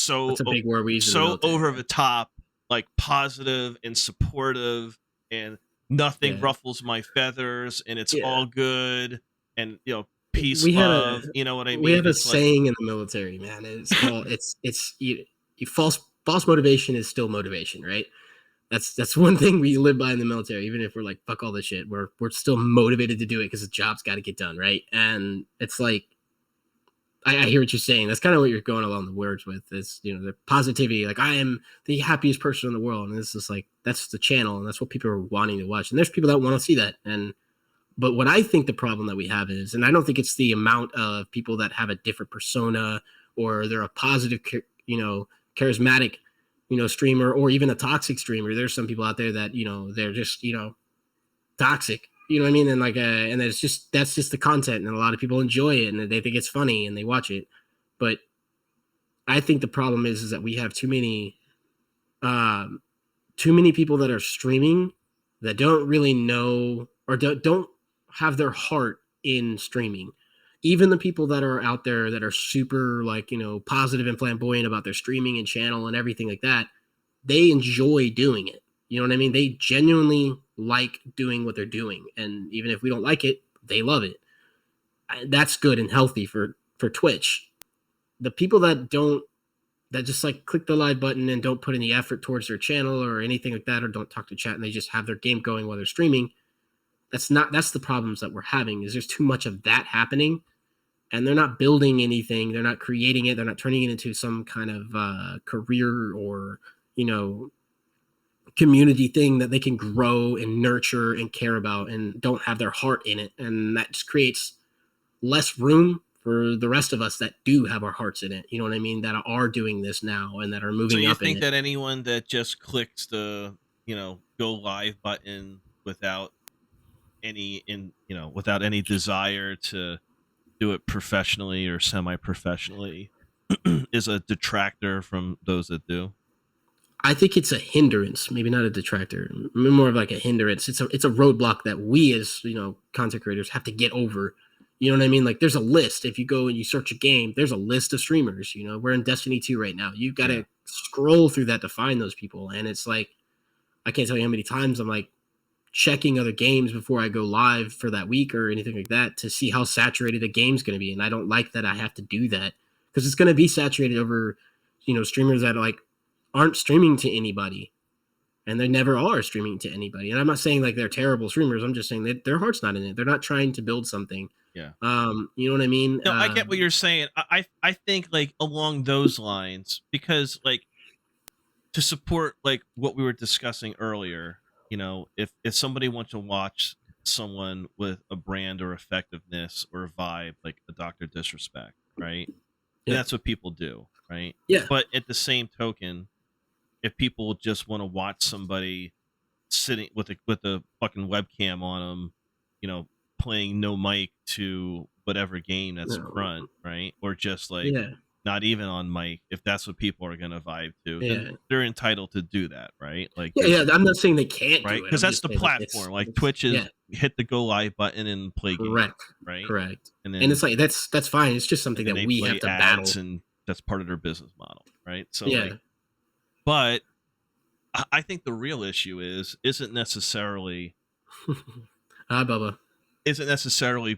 that's a big word we use so over the top, like positive and supportive, and nothing ruffles my feathers, and it's all good, and peace, love. You know what I mean? We have a saying in the military, man. It's called false motivation is still motivation, right? That's one thing we live by in the military. Even if we're like, fuck all this shit, we're still motivated to do it because the job's got to get done, right? And it's like, I hear what you're saying. That's kind of what you're going along the words with, is the positivity. Like, I am the happiest person in the world, and it's just like, that's the channel, and that's what people are wanting to watch. And there's people that want to see that. But what I think the problem that we have is, and I don't think it's the amount of people that have a different persona, or they're a positive, charismatic, streamer, or even a toxic streamer. There's some people out there that, they're just, toxic, You know what I mean? And like, and it's just that's just the content, and a lot of people enjoy it, and they think it's funny, and they watch it. But I think the problem is that we have um, too many people that are streaming that don't really know or don't have their heart in streaming. Even the people that are out there that are super like, positive and flamboyant about their streaming and channel and everything like that, they enjoy doing it. You know what I mean? They genuinely like doing what they're doing. And even if we don't like it, they love it. That's good and healthy for Twitch. The people that just like click the live button and don't put any effort towards their channel or anything like that, or don't talk to chat, and they just have their game going while they're streaming. That's the problems that we're having, is there's too much of that happening, and they're not building anything. They're not creating it. They're not turning it into some kind of career or, community thing that they can grow and nurture and care about, and don't have their heart in it. And that just creates less room for the rest of us that do have our hearts in it. You know what I mean? That are doing this now and that are moving up. So you think that anyone that just clicks the, go live button without any desire to do it professionally or semi-professionally is a detractor from those that do? I think it's a hindrance, maybe not a detractor, more of like a hindrance. It's a roadblock that we as, content creators have to get over. You know what I mean? Like, there's a list. If you go and you search a game, there's a list of streamers. We're in Destiny 2 right now. You've got to scroll through that to find those people. And it's like, I can't tell you how many times I'm like checking other games before I go live for that week or anything like that to see how saturated a game's going to be. And I don't like that I have to do that, because it's going to be saturated over, streamers that like aren't streaming to anybody. And they never are streaming to anybody. And I'm not saying like they're terrible streamers. I'm just saying that their heart's not in it. They're not trying to build something. Yeah. You know what I mean? No, I get what you're saying. I think like along those lines, because like to support like what we were discussing earlier, if somebody wants to watch someone with a brand or effectiveness or a vibe like a Dr. Disrespect, right? Yeah. That's what people do, right? Yeah. But at the same token, if people just want to watch somebody sitting with a fucking webcam on them, playing no mic to whatever game that's in front, right? Or just like not even on mic, if that's what people are gonna vibe to, then they're entitled to do that, right? Like, I'm not saying they can't, right? Because that's the platform. Like Twitch is hit the go live button and play games, right? Correct. And it's like that's fine. It's just something that we have to battle, and that's part of their business model, right? So but I think the real issue isn't necessarily Bubba. Isn't necessarily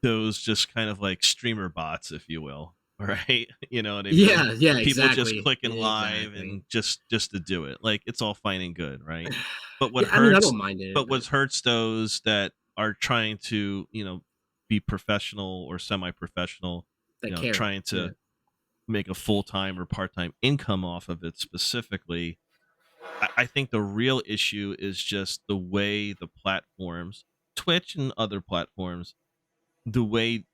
those just kind of like streamer bots, if you will, right? You know what I mean? Yeah, people exactly. just clicking live and just to do it. Like, it's all fine and good, right? But what I don't mind it. But what hurts those that are trying to, be professional or semi-professional, trying to make a full-time or part-time income off of it specifically. I think the real issue is just the way the platforms, Twitch and other platforms, the way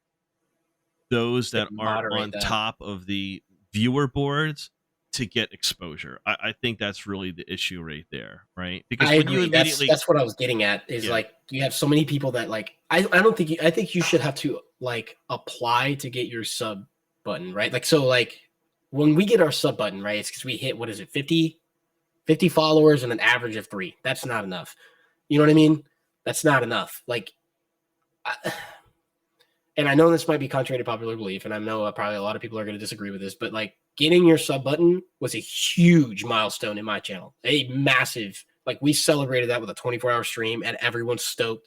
those that aren't on top of the viewer boards to get exposure. I think that's really the issue right there, right? Because when you immediately, that's what I was getting at, is like, you have so many people that like, I think you should have to like apply to get your sub button, right? Like, so like when we get our sub button, right, it's because we hit, what is it, 50 followers and an average of 3. That's not enough. You know what I mean? That's not enough. Like, and I know this might be contrary to popular belief, and I know probably a lot of people are going to disagree with this, but like getting your sub button was a huge milestone in my channel. A massive, like, we celebrated that with a 24-hour stream and everyone's stoked.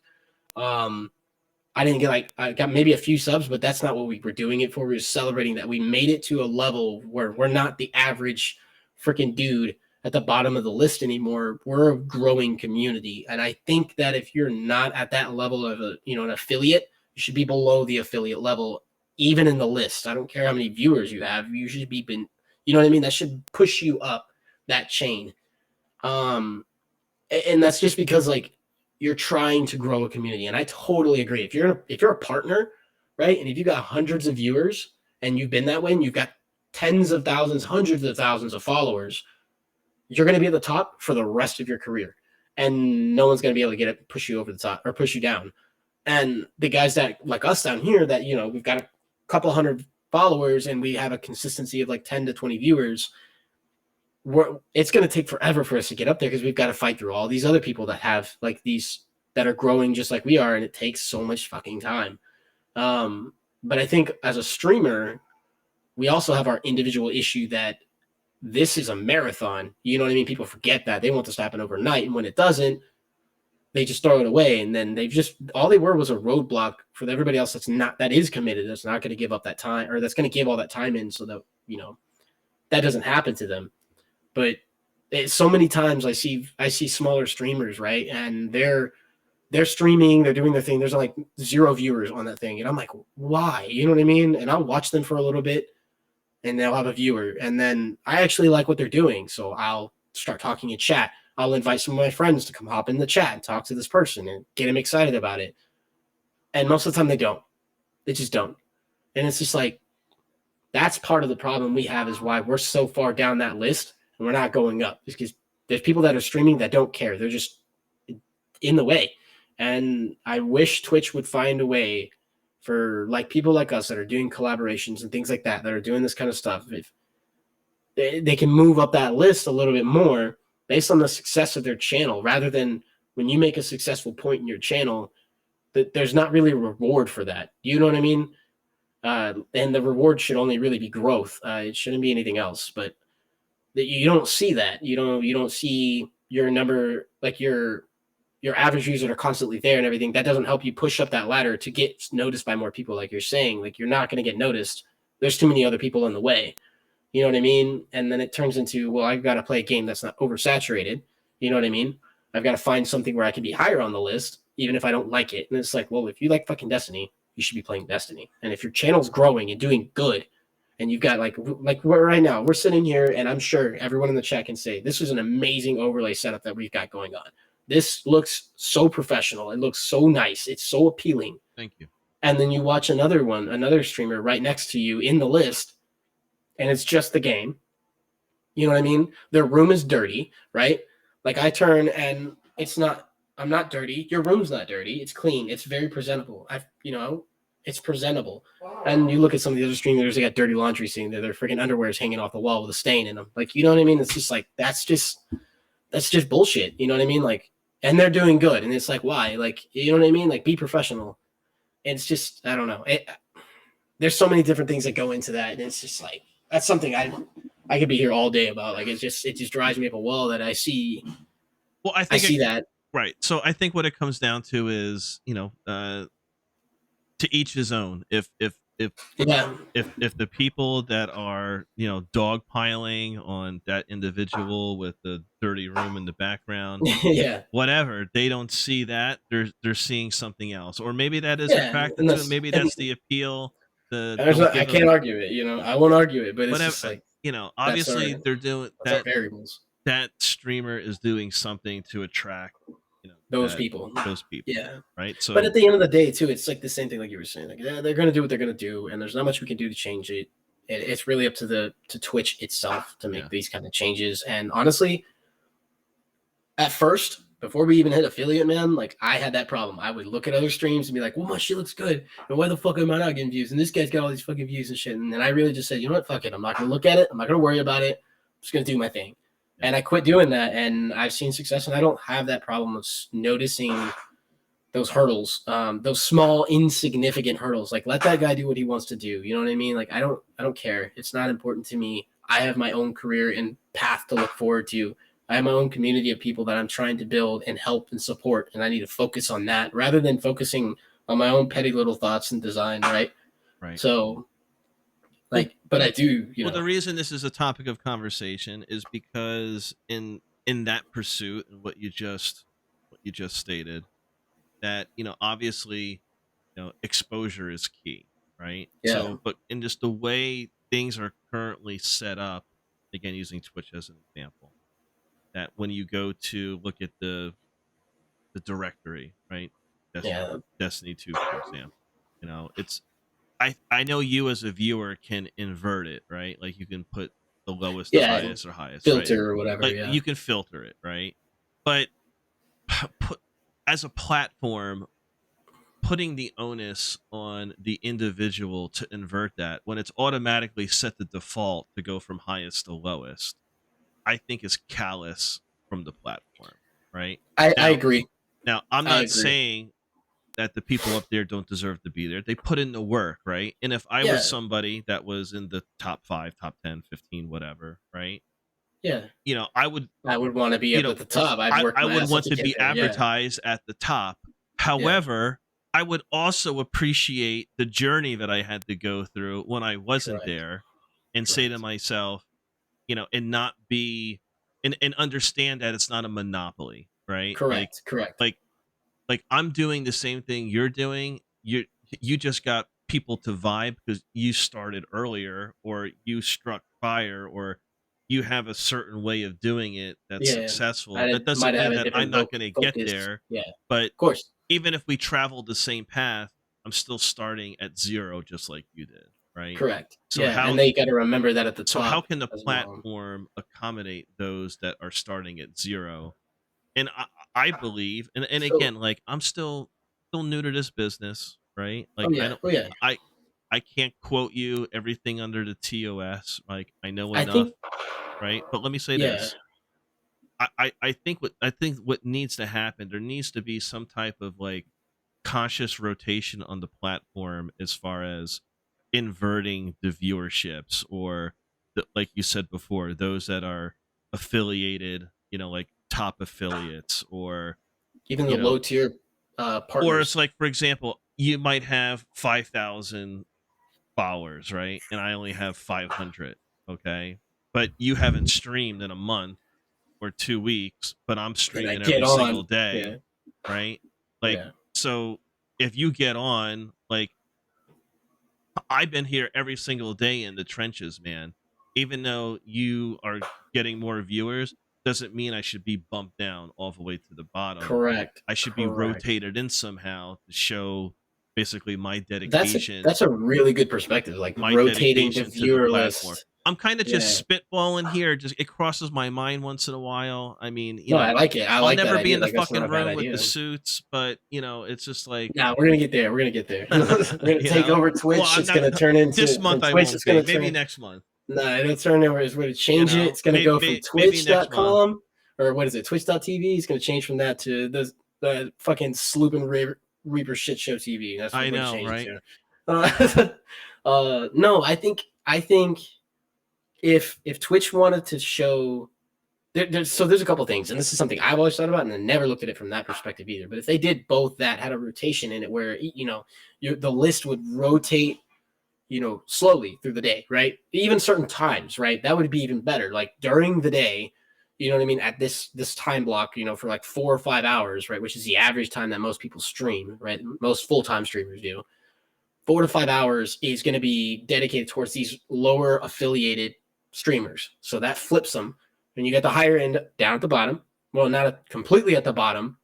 I didn't get I got maybe a few subs, but that's not what we were doing it for. We were celebrating that we made it to a level where we're not the average freaking dude at the bottom of the list anymore. We're a growing community. And I think that if you're not at that level of an affiliate, you should be below the affiliate level, even in the list. I don't care how many viewers you have. You should be, you know what I mean? That should push you up that chain. And that's just because like you're trying to grow a community. And I totally agree. If you're a partner, right? And if you got hundreds of viewers and you've been that way and you've got tens of thousands, hundreds of thousands of followers, you're going to be at the top for the rest of your career. and no one's going to be able to push you over the top or push you down. And the guys that like us down here that, we've got a couple hundred followers and we have a consistency of like 10 to 20 viewers, it's going to take forever for us to get up there because we've got to fight through all these other people that have like these that are growing just like we are. And it takes so much fucking time. But I think as a streamer, we also have our individual issue that this is a marathon. You know what I mean? People forget that. They want this to happen overnight. And when it doesn't, they just throw it away. And then all they were was a roadblock for everybody else that is committed, that's not going to give up that time, or that's going to give all that time in so that, that doesn't happen to them. But so many times I see smaller streamers, right? And they're streaming, they're doing their thing. There's like 0 viewers on that thing. And I'm like, why? You know what I mean? And I'll watch them for a little bit and they'll have a viewer. And then I actually like what they're doing. So I'll start talking in chat. I'll invite some of my friends to come hop in the chat and talk to this person and get them excited about it. And most of the time they don't. They just don't. And it's just like, that's part of the problem we have, is why we're so far down that list and we're not going up. It's because there's people that are streaming that don't care. They're just in the way. And I wish Twitch would find a way for like people like us that are doing collaborations and things like that are doing this kind of stuff. If they can move up that list a little bit more based on the success of their channel, rather than when you make a successful point in your channel, that there's not really a reward for that. You know what I mean? And the reward should only really be growth. It shouldn't be anything else. But you don't see that. You don't see your number, like your average views that are constantly there and everything. That doesn't help you push up that ladder to get noticed by more people. Like you're saying, like you're not going to get noticed. There's too many other people in the way. You know what I mean? And then it turns into, well, I've got to play a game that's not oversaturated. You know what I mean? I've got to find something where I can be higher on the list, even if I don't like it. And it's like, well, if you like fucking Destiny, you should be playing Destiny. And if your channel's growing and doing good, and you've got like right now, we're sitting here, and I'm sure everyone in the chat can say, this is an amazing overlay setup that we've got going on. This looks so professional. It looks so nice. It's so appealing. Thank you. And then you watch another streamer right next to you in the list, and it's just the game. You know what I mean? Their room is dirty, right? Like I turn and I'm not dirty. Your room's not dirty. It's clean. It's very presentable. It's presentable. And you look at some of the other streamers, they got dirty laundry sitting there. Their freaking underwear is hanging off the wall with a stain in them. Like, you know what I mean? It's just like, that's just bullshit. You know what I mean? Like, and they're doing good. And it's like, why? Like, you know what I mean? Like, be professional. And it's just, I don't know. There's so many different things that go into that. And it's just like, that's something I could be here all day about. Like, it just drives me up a wall that I see. Well, I see that. Right. So I think what it comes down to is, to each his own. If the people that are, dogpiling on that individual with the dirty room in the background, yeah, whatever, they don't see that, they're seeing something else. Or maybe that is attractive to them. Maybe that's the appeal. I can't argue it, I won't argue it, but it's whatever, just like, obviously they're doing that. Variables. That streamer is doing something to attract, those people. Yeah. Right. So, but at the end of the day, too, it's like the same thing, like you were saying. Like, they're going to do what they're going to do, and there's not much we can do to change it. It's really up to Twitch itself to make these kind of changes. And honestly, at first, before we even hit affiliate, man, like I had that problem. I would look at other streams and be like, well, my shit looks good, and why the fuck am I not getting views? And this guy's got all these fucking views and shit. And then I really just said, you know what, fuck it. I'm not going to look at it. I'm not going to worry about it. I'm just going to do my thing. And I quit doing that, and I've seen success, and I don't have that problem of noticing those hurdles, those small, insignificant hurdles. Like, let that guy do what he wants to do. You know what I mean? Like, I don't care. It's not important to me. I have my own career and path to look forward to. I have my own community of people that I'm trying to build and help and support, and I need to focus on that rather than focusing on my own petty little thoughts and design, right? Right. So, like, but I do, Well, the reason this is a topic of conversation is because in that pursuit and what you just stated, that obviously, exposure is key, right? Yeah. So, but in just the way things are currently set up, again using Twitch as an example, that when you go to look at the directory, right? Destiny 2, for example, it's. I know you as a viewer can invert it, right? Like you can put the lowest, the highest, or highest, filter, right? or whatever. Like you can filter it, right? But as a platform, putting the onus on the individual to invert that when it's automatically set the default to go from highest to lowest, I think is callous from the platform, right? I Now, agree. I'm I not agree. saying that the people up there don't deserve to be there. They put in the work, right? And if I was Yeah. somebody that was in the top 5, top 10, 15, whatever, right? Yeah. I would, I would want to be up at the top. I'd work I my would ass off want to to get be there. Yeah. advertised at the top. Yeah. However, I would also appreciate the journey that I had to go through when I wasn't Correct. there, and say to Correct. myself, and not be, and understand that it's not a monopoly, right? Correct. Correct. Like I'm doing the same thing you're doing. You just got people to vibe because you started earlier, or you struck fire, or you have a certain way of doing it that's Yeah. successful. I That doesn't might have mean a that I'm different not going to get focus. there. Yeah. But Of course. even if we traveled the same path, I'm still starting at zero, just like you did, right? Correct. So Yeah. how And they got to remember that at the so how top can the as well. platform accommodate those that are starting at zero? And I believe, and So, again, like I'm still new to this business, right? oh Like I yeah. don't Oh yeah. I I can't quote you everything under the TOS. Like I know I enough, think, right? But let me say yeah. this. I think what needs to happen, there needs to be some type of like conscious rotation on the platform as far as inverting the viewerships, or like you said before, those that are affiliated, like top affiliates, or Even the you know low tier or it's partners. like, for example, you might have 5,000 followers, right? And I only have 500, okay? But you haven't streamed in a month or 2 weeks, but I'm And I streaming get every on. single Yeah. day, right? Like, Yeah. so if you get on, like, I've been here every single day in the trenches, man. Even though you are getting more viewers, doesn't mean I should be bumped down all the way to the bottom. Correct. I should be Correct. rotated in somehow to show basically That's a really good perspective. Like my rotating the dedication to the viewer platform. list. I'm kind of Yeah. just spitballing here. Just it crosses my mind once in a while. I mean, No, I like it. I I'll like that never be idea. in the Like that's not fucking a bad room with the idea. suits, but it's just like Nah, we're gonna get there. We're gonna get there. We're gonna you take know. over Well, Twitch. I'm It's not. gonna turn This into month from I Twitch. won't It's be. gonna Maybe turn. next month. Nah, it'll turn over. It's going to change it. It's going to go from Maybe next month. Twitch.com or what is it? Twitch.tv. It's going to change from that to the fucking Reaper shit show TV. That's what I we're going to know, change right? it to. No, I think if Twitch wanted to show there's a couple things, and this is something I've always thought about, and I never looked at it from that perspective either. But if they did both that, had a rotation in it where the list would rotate slowly through the day, right? Even certain times, right? That would be even better. Like during the day, you know what I mean? At this time block, for like 4 or 5 hours, right? Which is the average time that most people stream, right? Most full-time streamers do. 4 to 5 hours is going to be dedicated towards these lower affiliated streamers. So that flips them. And you get the higher end down at the bottom. Well, not completely at the bottom,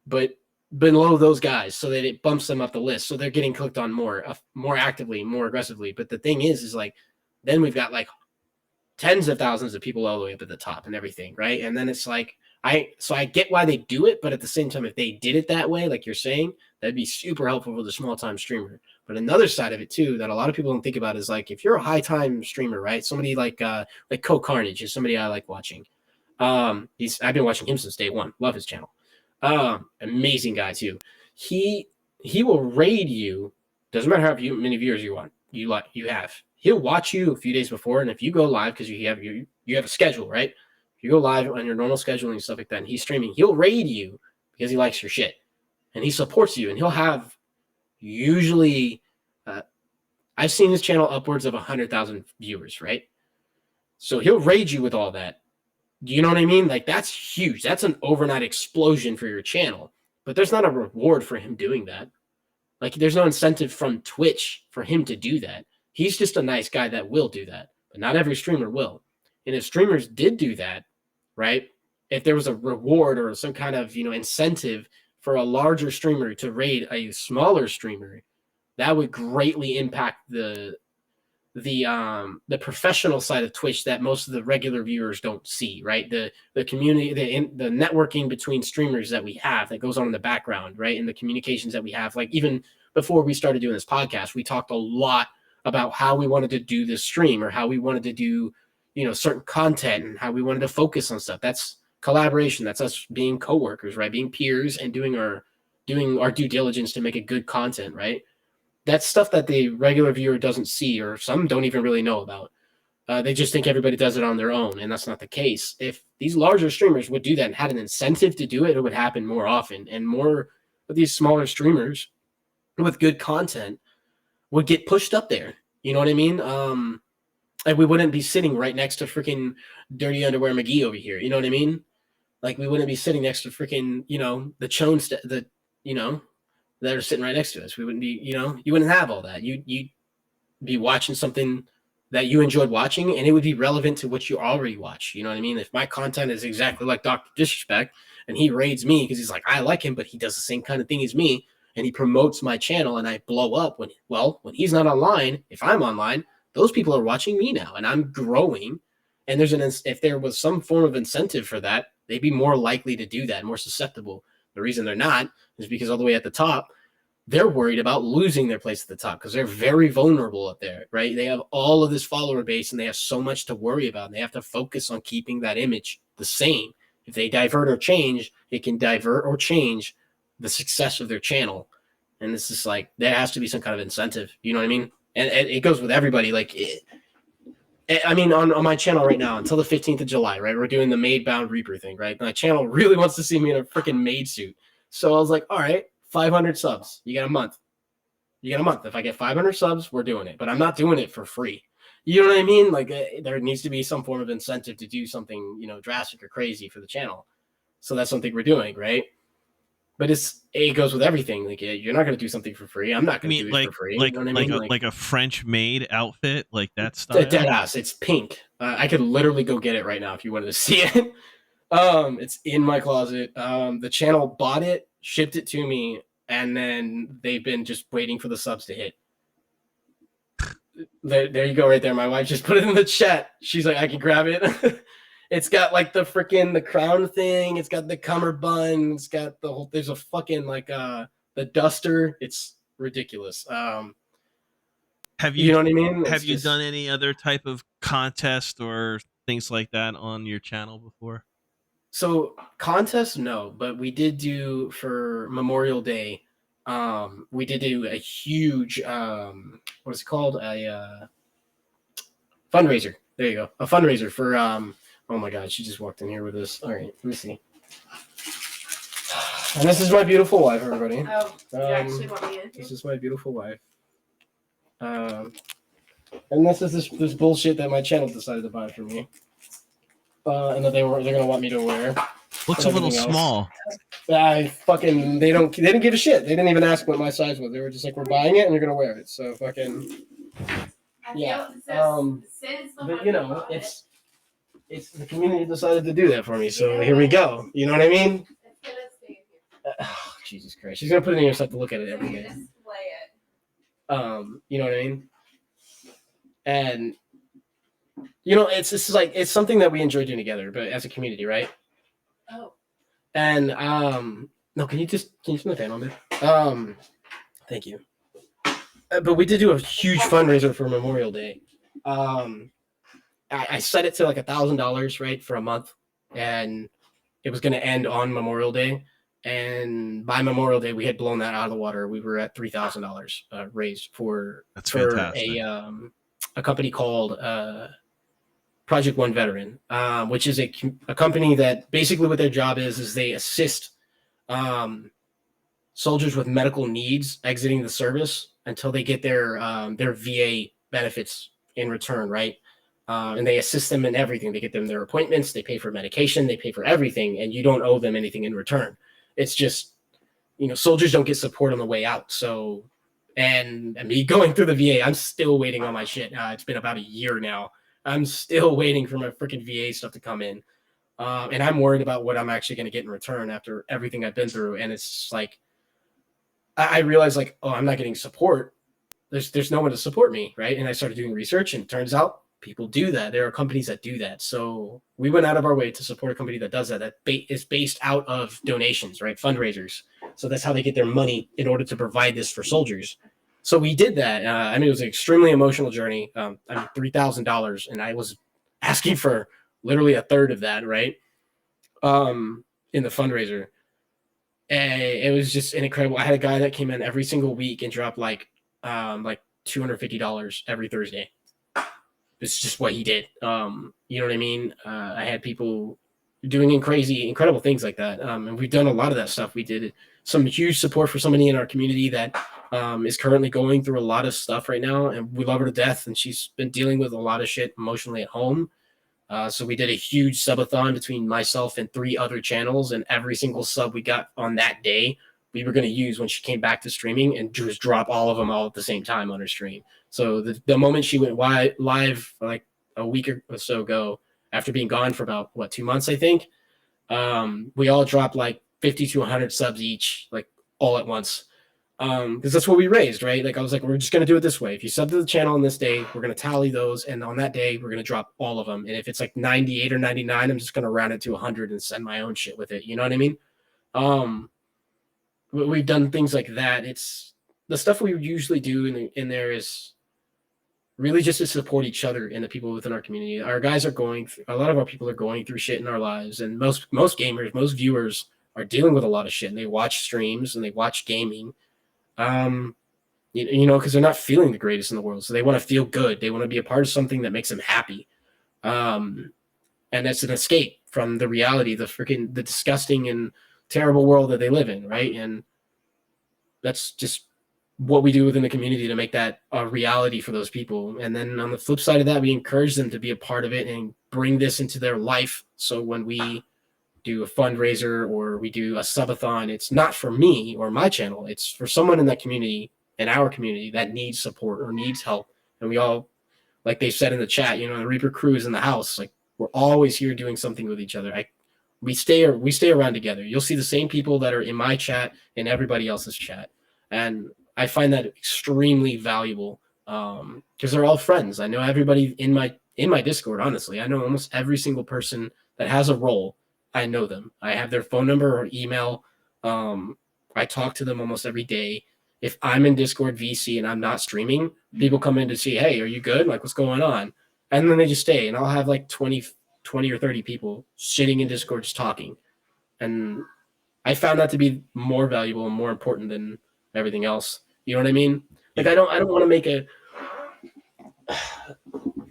but below those guys, so that it bumps them up the list. So they're getting clicked on more actively, more aggressively. But the thing is like, then we've got like tens of thousands of people all the way up at the top and everything, right? And then it's like, I get why they do it, but at the same time, if they did it that way, like you're saying, that'd be super helpful for the small time streamer. But another side of it too, that a lot of people don't think about is like, if you're a high time streamer, right? Somebody like Co Carnage is somebody I like watching. I've been watching him since day one. Love his channel. Amazing guy too. He will raid you. Doesn't matter how many viewers you have. He'll watch you a few days before, and if you go live because you have a schedule, right? If you go live on your normal scheduling and stuff like that, and he's streaming, he'll raid you because he likes your shit, and he supports you, and he'll have usually. I've seen his channel upwards of 100,000 viewers, right? So he'll raid you with all that. Do you know what I mean? Like that's huge. That's an overnight explosion for your channel. But there's not a reward for him doing that. Like there's no incentive from Twitch for him to do that. He's just a nice guy that will do that. But not every streamer will. And if streamers did do that, right? If there was a reward or some kind of, incentive for a larger streamer to raid a smaller streamer, that would greatly impact the the professional side of Twitch that most of the regular viewers don't see, right? The community, the networking between streamers that we have that goes on in the background, right? And the communications that we have. Like even before we started doing this podcast, we talked a lot about how we wanted to do this stream or how we wanted to do, certain content and how we wanted to focus on stuff. That's collaboration. That's us being coworkers, right? Being peers and doing our due diligence to make a good content, right? That's stuff that the regular viewer doesn't see, or some don't even really know about. They just think everybody does it on their own, and that's not the case. If these larger streamers would do that and had an incentive to do it, it would happen more often, and more of these smaller streamers with good content would get pushed up there. You know what I mean? Like we wouldn't be sitting right next to freaking Dirty Underwear McGee over here. You know what I mean? Like we wouldn't be sitting next to freaking, the Chones, that are sitting right next to us. We wouldn't be, you wouldn't have all that. You'd be watching something that you enjoyed watching, and it would be relevant to what you already watch. You know what I mean? If my content is exactly like Dr. Disrespect and he raids me because he's like, I like him, but he does the same kind of thing as me, and he promotes my channel and I blow up when he's not online, if I'm online, those people are watching me now and I'm growing. And if there was some form of incentive for that, they'd be more likely to do that, more susceptible. The reason they're not is because all the way at the top, they're worried about losing their place at the top because they're very vulnerable up there, right? They have all of this follower base and they have so much to worry about. And they have to focus on keeping that image the same. If they divert or change, it can divert or change the success of their channel. And this is like, there has to be some kind of incentive. You know what I mean? And it goes with everybody. Like, on my channel right now, until the 15th of July, right? We're doing the maid bound Reaper thing, right? My channel really wants to see me in a freaking maid suit. So I was like, all right, 500 subs. You get a month. If I get 500 subs, we're doing it. But I'm not doing it for free. You know what I mean? Like there needs to be some form of incentive to do something, drastic or crazy for the channel. So that's something we're doing, right? But it goes with everything. Like you're not going to do something for free. I'm not going to do it for free. You know what I mean? Like a French maid outfit, like that style. Dead ass. It's pink. I could literally go get it right now if you wanted to see it. It's in my closet. The channel bought it, shipped it to me, and then they've been just waiting for the subs to hit. There you go, right there. My wife just put it in the chat. She's like, I can grab it. It's got like the crown thing. It's got the cummerbund. It's got there's a fucking the duster. It's ridiculous. Have you, you know what I mean? Have you done any other type of contest or things like that on your channel before? So contests, no, but we did do for Memorial Day. We did do a huge, what is it called? A fundraiser. There you go. A fundraiser for, oh my God, she just walked in here with us. All right, let me see. And this is my beautiful wife, everybody. Oh, you actually want me in? This is my beautiful wife. And this is this bullshit that my channel decided to buy for me. And that they're gonna want me to wear. Looks a little small. They didn't give a shit. They didn't even ask what my size was. They were just like, we're buying it and you're gonna wear it. So fucking yeah. But it's the community decided to do that for me. So here we go. You know what I mean? Oh, Jesus Christ. She's gonna put it in here so I have to look at it every day. You know what I mean? And it's something that we enjoy doing together, but as a community, right? Oh. And no, can you turn the fan on there? Thank you. But we did do a huge fundraiser for Memorial Day. I set it to like $1,000, right, for a month, and it was going to end on Memorial Day. And by Memorial Day, we had blown that out of the water. We were at $3,000 raised for a company called Project One Veteran, which is a company that basically what their job is they assist soldiers with medical needs exiting the service until they get their VA benefits in return, right? And they assist them in everything. They get them their appointments, they pay for medication, they pay for everything, and you don't owe them anything in return. It's just, soldiers don't get support on the way out. So, and me going through the VA, I'm still waiting on my shit. It's been about a year now. I'm still waiting for my freaking VA stuff to come in. And I'm worried about what I'm actually going to get in return after everything I've been through. And it's like, I realize like, oh, I'm not getting support. there's no one to support me, right? And I started doing research, and it turns out people do that. There are companies that do that. So we went out of our way to support a company that does that. That is based out of donations, right? Fundraisers. So that's how they get their money in order to provide this for soldiers. So we did that. I mean, it was an extremely emotional journey. I mean, $3,000, and I was asking for literally a third of that, right? In the fundraiser. And it was just incredible. I had a guy that came in every single week and dropped like $250 every Thursday. It's just what he did. You know what I mean? I had people doing incredible things like that. And we've done a lot of that stuff. We did some huge support for somebody in our community that is currently going through a lot of stuff right now, and we love her to death. And she's been dealing with a lot of shit emotionally at home. So we did a huge subathon between myself and 3 other channels, and every single sub we got on that day, we were going to use when she came back to streaming, and just drop all of them all at the same time on her stream. So the moment she went live like a week or so ago, after being gone for about 2 months, I think, we all dropped like 50 to 100 subs each, like all at once. Because that's what we raised, right? Like I was like, we're just going to do it this way. If you sub to the channel on this day, we're going to tally those. And on that day, we're going to drop all of them. And if it's like 98 or 99, I'm just going to round it to 100 and send my own shit with it. You know what I mean? We've done things like that. It's the stuff we usually do in there is really just to support each other and the people within our community. Our guys are a lot of our people are going through shit in our lives. And most gamers, most viewers are dealing with a lot of shit, and they watch streams and they watch gaming. You know, because they're not feeling the greatest in the world. So they want to feel good. They want to be a part of something that makes them happy. And that's an escape from the reality, the disgusting and terrible world that they live in, right? And that's just what we do within the community to make that a reality for those people. And then on the flip side of that, we encourage them to be a part of it and bring this into their life. So when we do a fundraiser or we do a subathon, it's not for me or my channel. It's for someone in that community, in our community, that needs support or needs help. And we all, like they said in the chat, you know, the Reaper crew is in the house. Like we're always here doing something with each other. We stay around together. You'll see the same people that are in my chat and everybody else's chat. And I find that extremely valuable because they're all friends. I know everybody in my Discord, honestly. I know almost every single person that has a role. I know them. I have their phone number or email. I talk to them almost every day. If I'm in Discord VC and I'm not streaming, people come in to see, hey, are you good? Like, what's going on? And then they just stay. And I'll have like 20 or 30 people sitting in Discord just talking. And I found that to be more valuable and more important than everything else. You know what I mean? Like, I don't want to make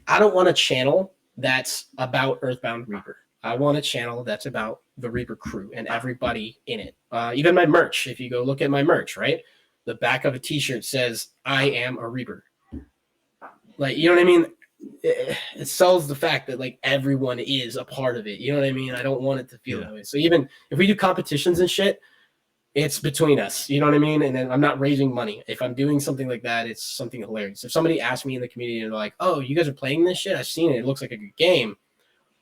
I don't want a channel that's about Earthbound Reaper. I want a channel that's about the Reaper crew and everybody in it. Even my merch, if you go look at my merch, right? The back of a t-shirt says, I am a Reaper. Like, you know what I mean? It sells the fact that like everyone is a part of it. You know what I mean? I don't want it to feel that way. So even if we do competitions and shit, it's between us. You know what I mean? And then I'm not raising money. If I'm doing something like that, it's something hilarious. If somebody asks me in the community and they're like, oh, you guys are playing this shit? I've seen it. It looks like a good game.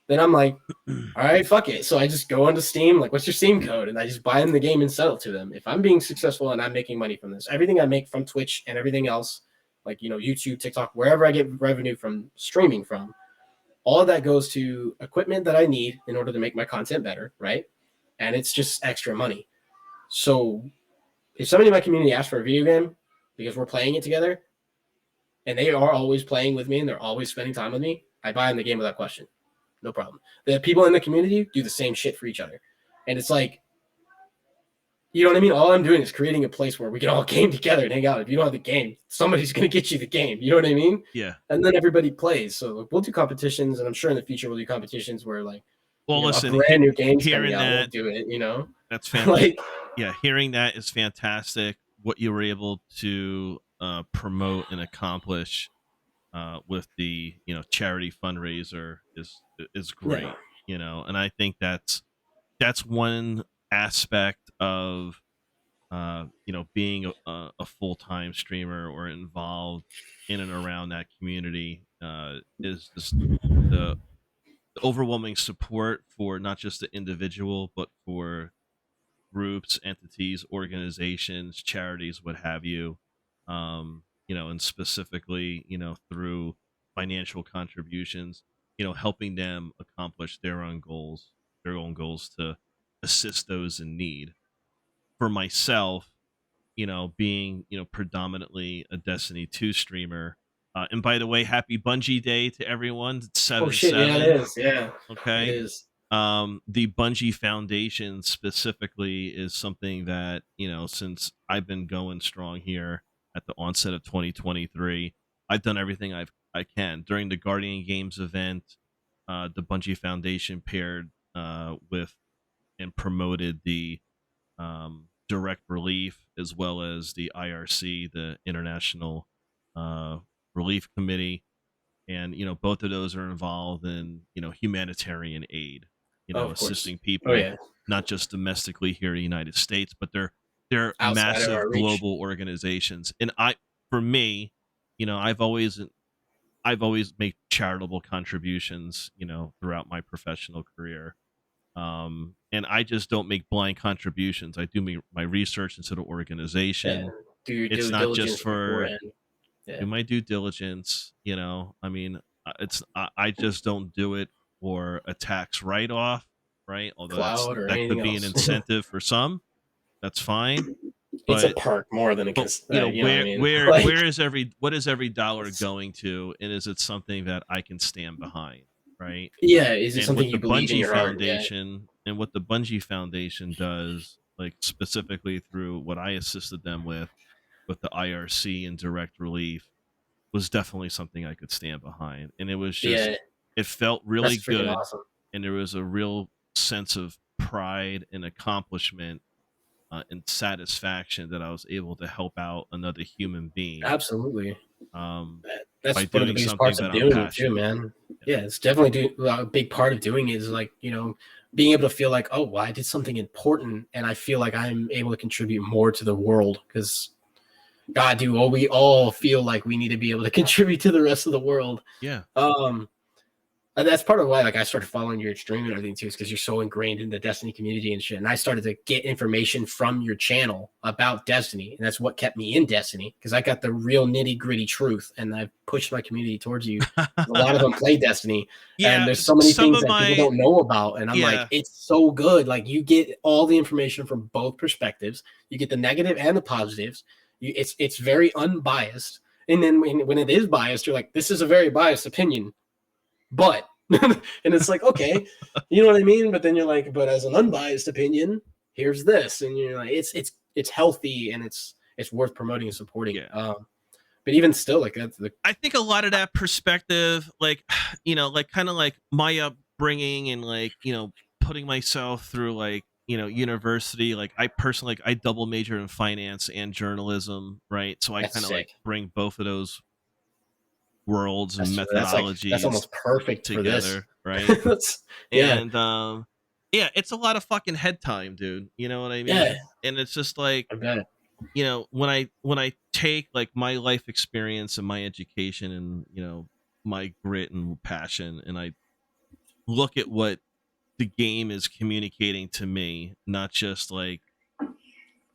Then I'm like, all right, fuck it. So I just go onto Steam, like, what's your Steam code? And I just buy them the game and sell it to them. If I'm being successful and I'm making money from this, everything I make from Twitch and everything else, like, you know, YouTube, TikTok, wherever I get revenue from streaming from, all of that goes to equipment that I need in order to make my content better, right? And it's just extra money. So if somebody in my community asks for a video game because we're playing it together and they are always playing with me and they're always spending time with me, I buy them the game without question. No problem. The people in the community do the same shit for each other. And it's like, you know what I mean? All I'm doing is creating a place where we can all game together and hang out. If you don't have the game, somebody's going to get you the game. You know what I mean? Yeah. And then everybody plays. So we'll do competitions, and I'm sure in the future we'll do competitions where, like, well, listen, a brand new game's hearing coming out, that, we'll do it, you know? That's fantastic. Like, yeah, hearing that is fantastic. What you were able to promote and accomplish with the charity fundraiser is great. Yeah. And I think that's one aspect of being a full-time streamer or involved in and around that community is just the overwhelming support for not just the individual but for groups, entities, organizations, charities, what have you. and specifically, through financial contributions, helping them accomplish their own goals, to assist those in need. For myself, being, predominantly a Destiny 2 streamer. And by the way, happy Bungie Day to everyone. It's Oh shit, yeah, 7/7. it is. Yeah, Okay. it is. The Bungie Foundation specifically is something that, since I've been going strong here at the onset of 2023, I've done everything I can. During the Guardian Games event, the Bungie Foundation paired with and promoted the direct relief, as well as the IRC, the International Relief Committee. And, both of those are involved in, humanitarian aid, Of course. assisting people, Oh yeah, not just domestically here in the United States, but they're outside of massive our reach. global organizations. And for me, I've always made charitable contributions, throughout my professional career. And I just don't make blind contributions. I do my research into the organization. Yeah. Do your It's due not diligence just for beforehand. Yeah. do my due diligence. I mean, I just don't do it for a tax write-off, right? Although Cloud or that could anything be an else. incentive for some. That's fine. It's a But perk more than a you know what I mean? where Like, what is every dollar going to, and is it something that I can stand behind, right? yeah, is it And something what you the believe in Bungie your heart? Yeah. Foundation and what the Bungie Foundation does, like specifically through what I assisted them with the IRC and direct relief, was definitely something I could stand behind. And it was just, Yeah, it felt really that's freaking good, awesome. and there was a real sense of pride and accomplishment and satisfaction that I was able to help out another human being. Absolutely. Um, That's by one of doing the biggest something parts that of I'm doing it too, passionate man. Yeah, it's definitely a big part of doing it is like, being able to feel like, oh, well, I did something important and I feel like I'm able to contribute more to the world because God, we all feel like we need to be able to contribute to the rest of the world. Yeah. And that's part of why, like, I started following your stream and everything too, is because you're so ingrained in the Destiny community and shit. And I started to get information from your channel about Destiny, and that's what kept me in Destiny because I got the real nitty gritty truth, and I pushed my community towards you. A lot of them play Destiny, and there's so many things that people don't know about, and I'm like, it's so good. Like, you get all the information from both perspectives. You get the negative and the positives. It's very unbiased, and then when it is biased, you're like, this is a very biased opinion. But and it's like, okay, you know what I mean? But then you're like, but as an unbiased opinion, here's this, and you're like, it's healthy and it's worth promoting and supporting. Yeah. But even still, like that's I think a lot of that perspective, like, like kind of like my upbringing and like, putting myself through like, university, like I personally, like I double major in finance and journalism, right? So I kind of like bring both of those worlds and methodologies that's almost perfect together, for this. Right? Yeah. And yeah, it's a lot of fucking head time, dude. You know what I mean? Yeah. And it's just like, I bet. when I take like my life experience and my education and my grit and passion, and I look at what the game is communicating to me, not just like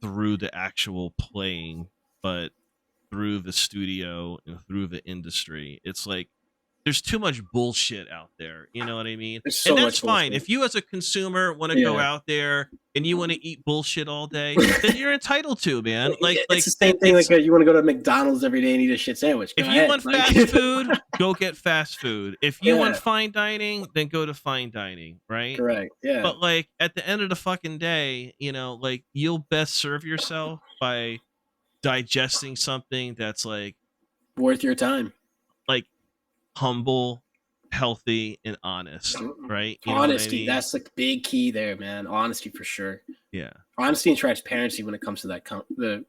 through the actual playing, but through the studio and through the industry. It's like there's too much bullshit out there. You know what I mean? So and that's much fine. bullshit. If you as a consumer want to go out there and you want to eat bullshit all day, then you're entitled to, man. Like it's the same thing. Like you want to go to McDonald's every day and eat a shit sandwich. If you want fast food, go get fast food. If you want fine dining, then go to fine dining, right? Correct. Yeah. But like at the end of the fucking day, like you'll best serve yourself by digesting something that's like worth your time, like humble, healthy, and honest, right? Honesty, that's the big key there, man. Honesty for sure. Yeah, honesty and transparency when it comes to that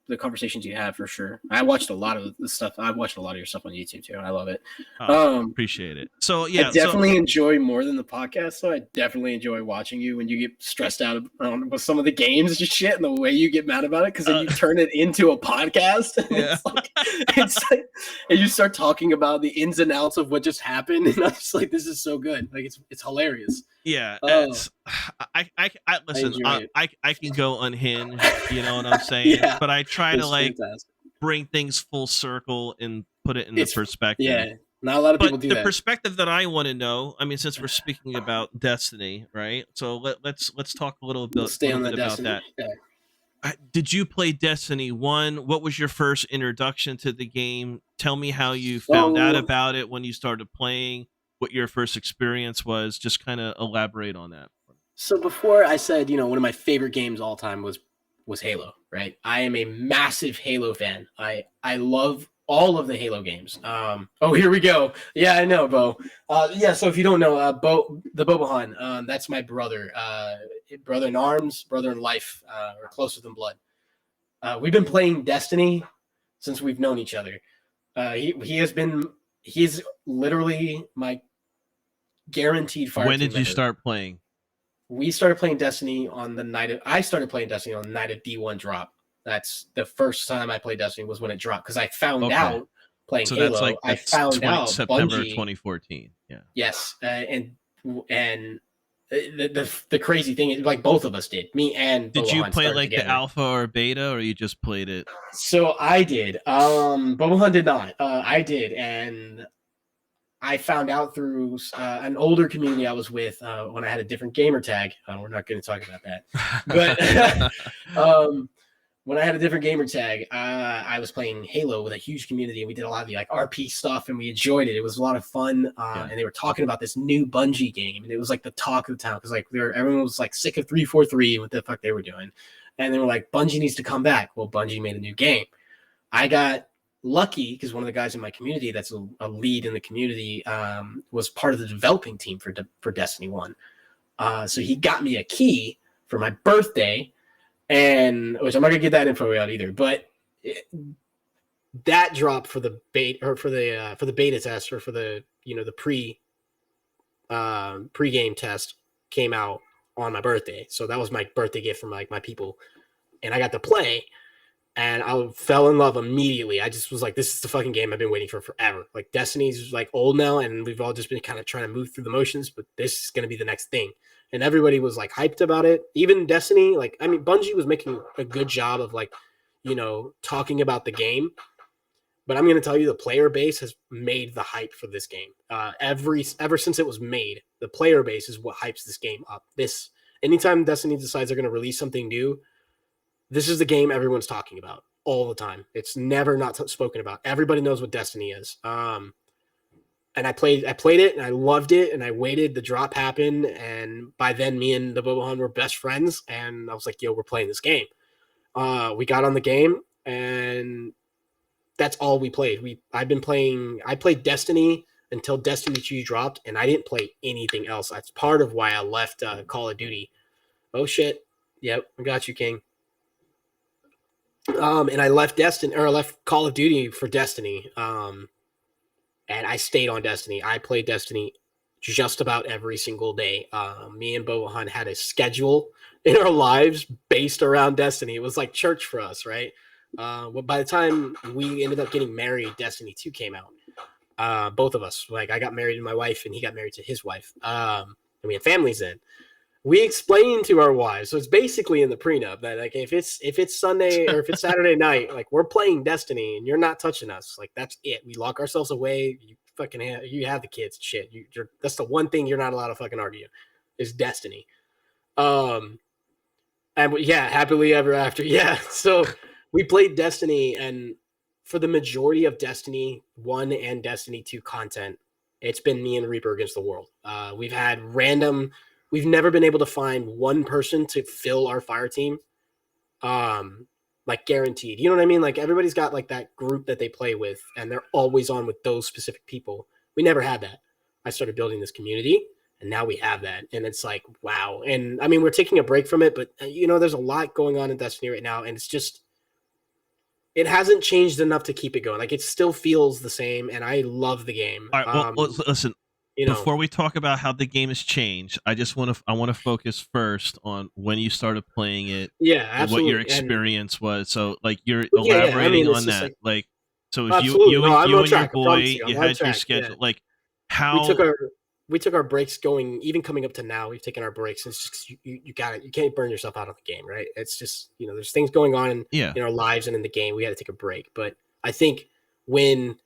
the conversations you have, for sure. I watched a lot of the stuff. I've watched a lot of your stuff on YouTube too, and I love it. Appreciate it. So yeah, I definitely enjoy more than the podcast. So I definitely enjoy watching you when you get stressed out with some of the games and shit, and the way you get mad about it, because then you turn it into a podcast. And Yeah. it's like, and you start talking about the ins and outs of what just happened, and I'm just like, this is so good. Like it's hilarious. Yeah, I listen. enjoy it. I can go unhinged, you know what I'm saying? Yeah, but I try to it's like fantastic. bring things full circle and put it into perspective. Yeah, not a lot of people do the that. perspective that I want to know, I mean, since we're speaking about Destiny, right? So let's talk a little bit, Stay on bit that about Destiny. that. Yeah. Did you play Destiny 1? What was your first introduction to the game? Tell me how you found out about it when you started playing, what your first experience was. Just kind of elaborate on that. So before I said, one of my favorite games all time was Halo, right? I am a massive Halo fan. I love all of the Halo games. Oh, here we go. Yeah, I know, Bo. Yeah, so if you don't know, Bobahan, that's my brother. Brother in arms, brother in life, or closer than blood. We've been playing Destiny since we've known each other. He's literally my guaranteed fire. When did you start playing? We started playing Destiny on the night of D1 drop. That's the first time I played Destiny was when it dropped, because I found out playing Halo. That's like I found out September Bungie, 2014. Yeah. Yes, and the crazy thing is, like, both of us did. Me and did you play like together. the alpha or beta, or you just played it? So I did. Bobahan did not. I did, and I found out through an older community I was with when I had a different gamer tag. We're not going to talk about that. But when I had a different gamer tag, I was playing Halo with a huge community, and we did a lot of the RP stuff, and we enjoyed it. It was a lot of fun. And they were talking about this new Bungie game, and it was like the talk of the town, because everyone was like sick of 343 and what the fuck they were doing. And they were like, Bungie needs to come back. Well, Bungie made a new game. I got lucky because one of the guys in my community that's a lead in the community was part of the developing team for Destiny 1. So he got me a key for my birthday, and which I'm not gonna get that info out either, but that drop for the beta, or for the beta test, or for the the pre-game test came out on my birthday. So that was my birthday gift from like my people, and I got to play. And I fell in love immediately. I just was like, this is the fucking game I've been waiting for forever. Like, Destiny's like old now, and we've all just been kind of trying to move through the motions, but this is going to be the next thing. And everybody was like hyped about it. Even Destiny, like, I mean, Bungie was making a good job of like, talking about the game. But I'm going to tell you, the player base has made the hype for this game. Ever since it was made, the player base is what hypes this game up. Anytime Destiny decides they're going to release something new, this is the game everyone's talking about all the time. It's never not spoken about. Everybody knows what Destiny is. And I played it, and I loved it, and I waited. The drop happened, and by then, me and the Bobahan were best friends, and I was like, yo, we're playing this game. We got on the game, and that's all we played. I played Destiny until Destiny 2 dropped, and I didn't play anything else. That's part of why I left Call of Duty. Oh, shit. Yep, I got you, King. And I left Call of Duty for Destiny. And I stayed on Destiny. I played Destiny just about every single day. Me and Bohan had a schedule in our lives based around Destiny. It was like church for us, right? Well, by the time we ended up getting married, Destiny 2 came out. Both of us, like, I got married to my wife, and he got married to his wife. And we had families then. We explained to our wives, so it's basically in the prenup that, like, if it's Sunday or if it's Saturday night, like, we're playing Destiny and you're not touching us. Like, that's it. We lock ourselves away. You have the kids. Shit. That's the one thing you're not allowed to fucking argue is Destiny. And yeah, happily ever after. Yeah. So we played Destiny, and for the majority of Destiny 1 and Destiny 2 content, it's been me and Reaper against the world. We've never been able to find one person to fill our fire team, like, guaranteed. You know what I mean? Like, everybody's got like that group that they play with, and they're always on with those specific people. We never had that. I started building this community, and now we have that, and it's like, wow. And I mean, we're taking a break from it, but there's a lot going on in Destiny right now, and it hasn't changed enough to keep it going. Like, it still feels the same, and I love the game. All right, well, listen. Before we talk about how the game has changed, I want to focus first on when you started playing it. Yeah, absolutely. What your experience was. So, like, you're elaborating on that. Like, so if you and your boy, you had your schedule. Yeah. Like, how we took our breaks even coming up to now. We've taken our breaks. It's just you got it. You can't burn yourself out of the game, right? It's just there's things going on in our lives and in the game. We had to take a break. But I think when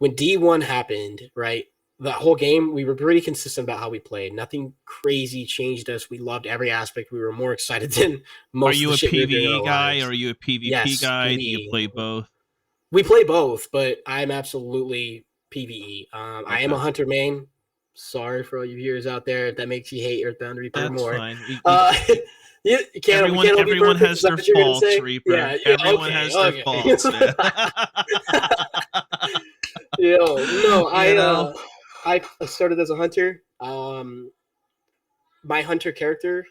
D1 happened, right, that whole game we were pretty consistent about how we played. Nothing crazy changed us. We loved every aspect. We were more excited than most. Are you of the a shit we were doing in PvE our guy? lives. Or are you a PvP Yes, guy? PvE. Do you play both? We play both, but I'm absolutely PvE. I am a hunter main. Sorry for all you viewers out there if that makes you hate Earthbound Reaper That's more. fine. You can't. Everyone has their faults, Reaper. Yeah, everyone has their faults. Man. No, I started as a hunter. My hunter character.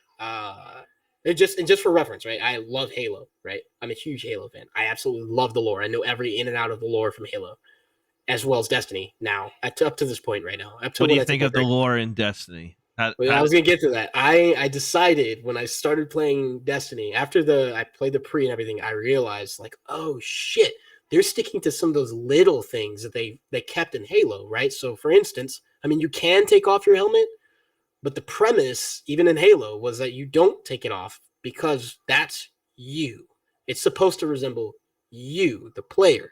Just for reference, right? I love Halo, right? I'm a huge Halo fan. I absolutely love the lore. I know every in and out of the lore from Halo, as well as Destiny. Now, up to this point, right now. What do you think of the lore in Destiny? I was gonna get to that. I decided when I started playing Destiny after I played the pre and everything, I realized like, oh shit, they're sticking to some of those little things that they kept in Halo, right? So, for instance, I mean, you can take off your helmet. But the premise, even in Halo, was that you don't take it off because that's you. It's supposed to resemble you, the player.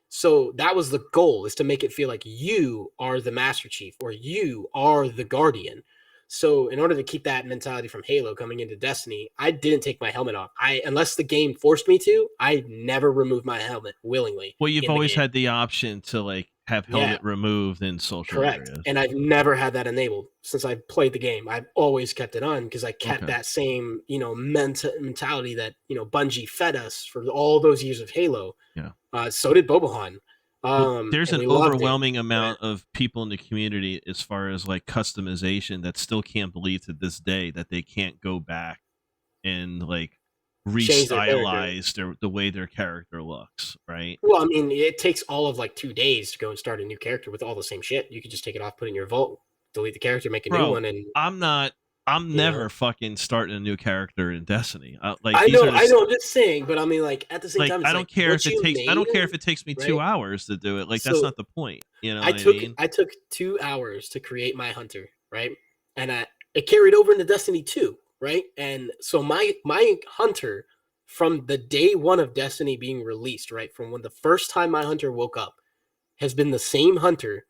So that was the goal, is to make it feel like you are the Master Chief or you are the Guardian. So in order to keep that mentality from Halo coming into Destiny, I didn't take my helmet off. Unless the game forced me to, I never removed my helmet willingly. Well, you've always had the option to like have helmet removed in social areas. And I've never had that enabled since I played the game. I've always kept it on because I kept that same, mentality that, Bungie fed us for all those years of Halo. Yeah. So did Bobahan. There's an overwhelming amount of people in the community as far as like customization that still can't believe to this day that they can't go back and like restylize the way their character looks, right? Well, I mean, it takes all of like 2 days to go and start a new character with all the same shit. You could just take it off, put it in your vault, delete the character, make a new one. And I'm never fucking starting a new character in Destiny. I know. I'm just saying, but I mean, like at the same time, I don't care if it takes. I don't care if it takes me 2 hours to do it. Like that's not the point. I took 2 hours to create my hunter, right? And it carried over into Destiny 2, right? And so my hunter from the day one of Destiny being released, right, from when the first time my hunter woke up, has been the same hunter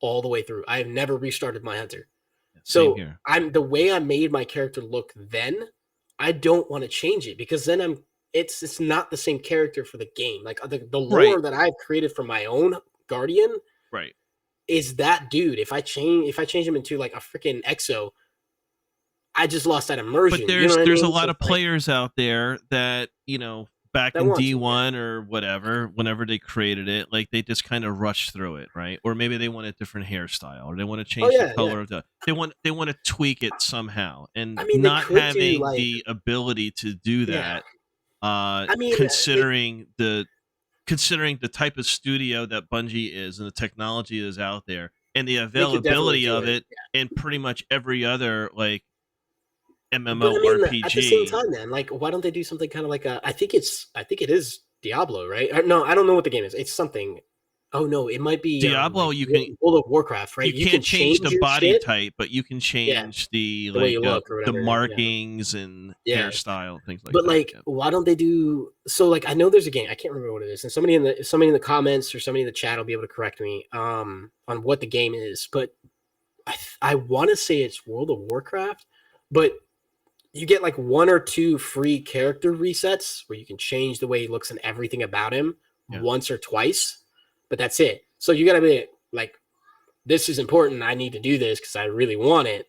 all the way through. I have never restarted my hunter. So the way I made my character look then, I don't want to change it because then it's not the same character for the game. Like the lore that I've created for my own Guardian, is that dude. If I change him into like a freaking Exo, I just lost that immersion. But there's a lot of players out there that back in D1 or whatever, whenever they created it, like they just kind of rushed through it, right? Or maybe they want a different hairstyle, or they want to change the color of the. They want to tweak it somehow, and not having the ability to do that. Considering the type of studio that Bungie is and the technology that is out there, and the availability of it, and pretty much every other like MMORPG. At the same time, then, like, why don't they do something kind of like I think it is Diablo, right? No, I don't know what the game is. It's something. Oh no, it might be Diablo. Like you can World of Warcraft, right? You can't change the body type, but you can change the way you look or whatever, the markings and hairstyle, things like that. But like, why don't they do so? Like, I know there's a game. I can't remember what it is, and somebody in the comments or somebody in the chat will be able to correct me on what the game is. But I want to say it's World of Warcraft, but you get like 1 or 2 free character resets where you can change the way he looks and everything about him once or twice, but that's it. So you got to be like, this is important. I need to do this because I really want it.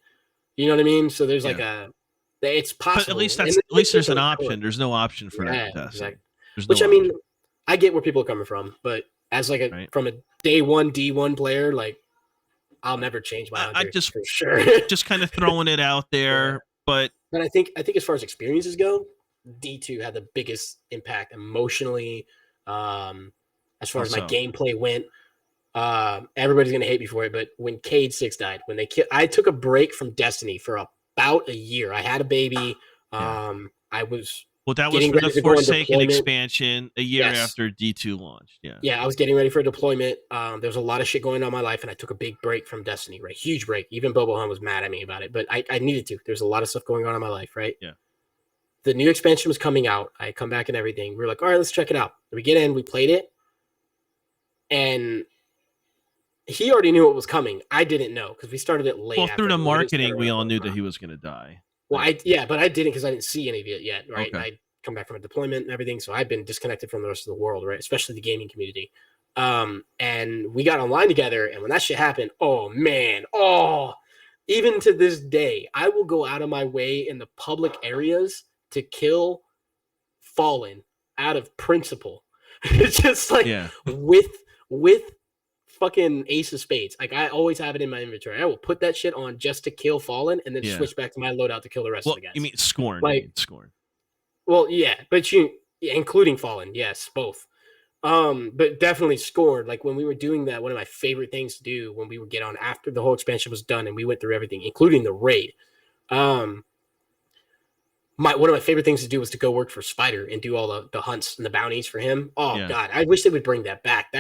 You know what I mean? So there's like it's possible. But at least there's an option. There's no option for that. Exactly. Which I mean, I get where people are coming from, but as like from a day one D1 player, like I'll never change my hunter. I just for sure. just kind of throwing it out there, but I think as far as experiences go, D2 had the biggest impact emotionally. As far as my gameplay went, everybody's gonna hate me for it, but when Cade 6 died, I took a break from Destiny for about a year. I had a baby. I was Well, that was getting for ready the to go on Forsaken deployment. expansion a year Yes. after D2 launched. Yeah. Yeah, I was getting ready for deployment. There was a lot of shit going on in my life, and I took a big break from Destiny, right? Huge break. Even Bobo Han was mad at me about it, but I needed to. There's a lot of stuff going on in my life, right? Yeah. The new expansion was coming out. I come back and everything. We were like, all right, let's check it out. We get in, we played it, and he already knew what was coming. I didn't know because we started it late. Well, after through the we didn't marketing, start we around all knew the- that he was going to die. Well, but I didn't because I didn't see any of it yet, right? Okay. I come back from a deployment and everything, so I've been disconnected from the rest of the world, right? Especially the gaming community. And we got online together, and when that shit happened, oh man, even to this day, I will go out of my way in the public areas to kill Fallen out of principle. It's just like Yeah. with fucking Ace of Spades. Like I always have it in my inventory. I will put that shit on just to kill Fallen and then Yeah. switch back to my loadout to kill the rest Well, of the guys. you mean Scorn? Like- Scorn. Well, yeah, but including Fallen, yes, both. But definitely Scorn. Like when we were doing that, one of my favorite things to do when we would get on after the whole expansion was done and we went through everything, including the raid. One of my favorite things to do was to go work for Spider and do all the hunts and the bounties for him. Oh Yeah. God, I wish they would bring that back.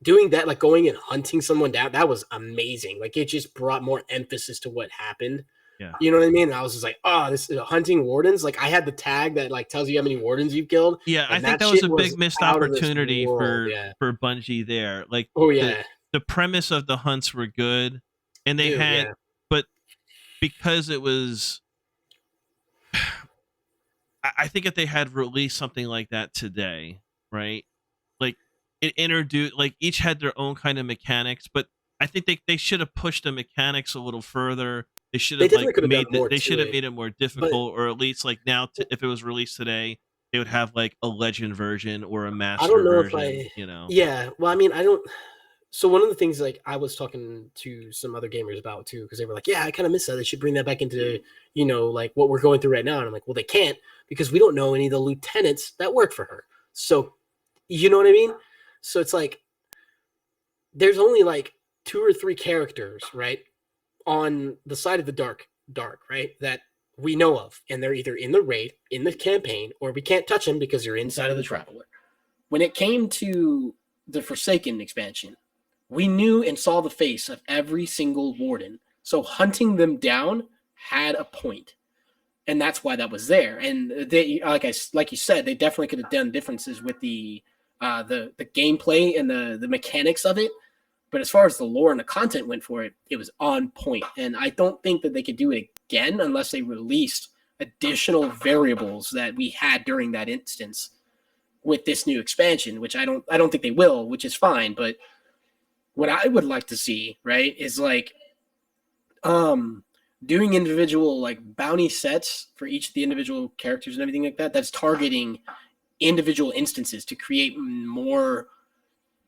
Doing that, like going and hunting someone down, that was amazing. Like it just brought more emphasis to what happened. Yeah. You know what I mean? And I was just like, oh, this is hunting wardens. Like I had the tag that like tells you how many wardens you've killed. Yeah, I And think that that was shit a big was missed out of this opportunity world, yeah. for Bungie there. Like, Oh yeah, the premise of the hunts were good, and they Dude, had, yeah. but because it was, I think if they had released something like that today, right? Like it introduced, like each had their own kind of mechanics, but I think they should have pushed the mechanics a little further. They should They have definitely like could have made done more they to should have it. made it more difficult, or at least like now, if it was released today, they would have like a legend version or a master I don't know version. if You know, Yeah, well, I mean, I don't. So one of the things like I was talking to some other gamers about too, because they were like, "Yeah, I kind of miss that. They should bring that back into like what we're going through right now." And I'm like, "Well, they can't because we don't know any of the lieutenants that work for her." So, you know what I mean? So it's like there's only like 2 or 3 characters, right, on the side of the dark, right, that we know of, and they're either in the raid, in the campaign, or we can't touch them because they're inside of the Traveler. When it came to the Forsaken expansion, we knew and saw the face of every single warden. So hunting them down had a point. And that's why that was there. And they, like you said, they definitely could have done differences with the gameplay and the mechanics of it. But as far as the lore and the content went for it, it was on point. And I don't think that they could do it again unless they released additional variables that we had during that instance with this new expansion, which I don't think they will, which is fine. But what I would like to see, right, is like doing individual like bounty sets for each of the individual characters and everything like that. That's targeting individual instances to create more,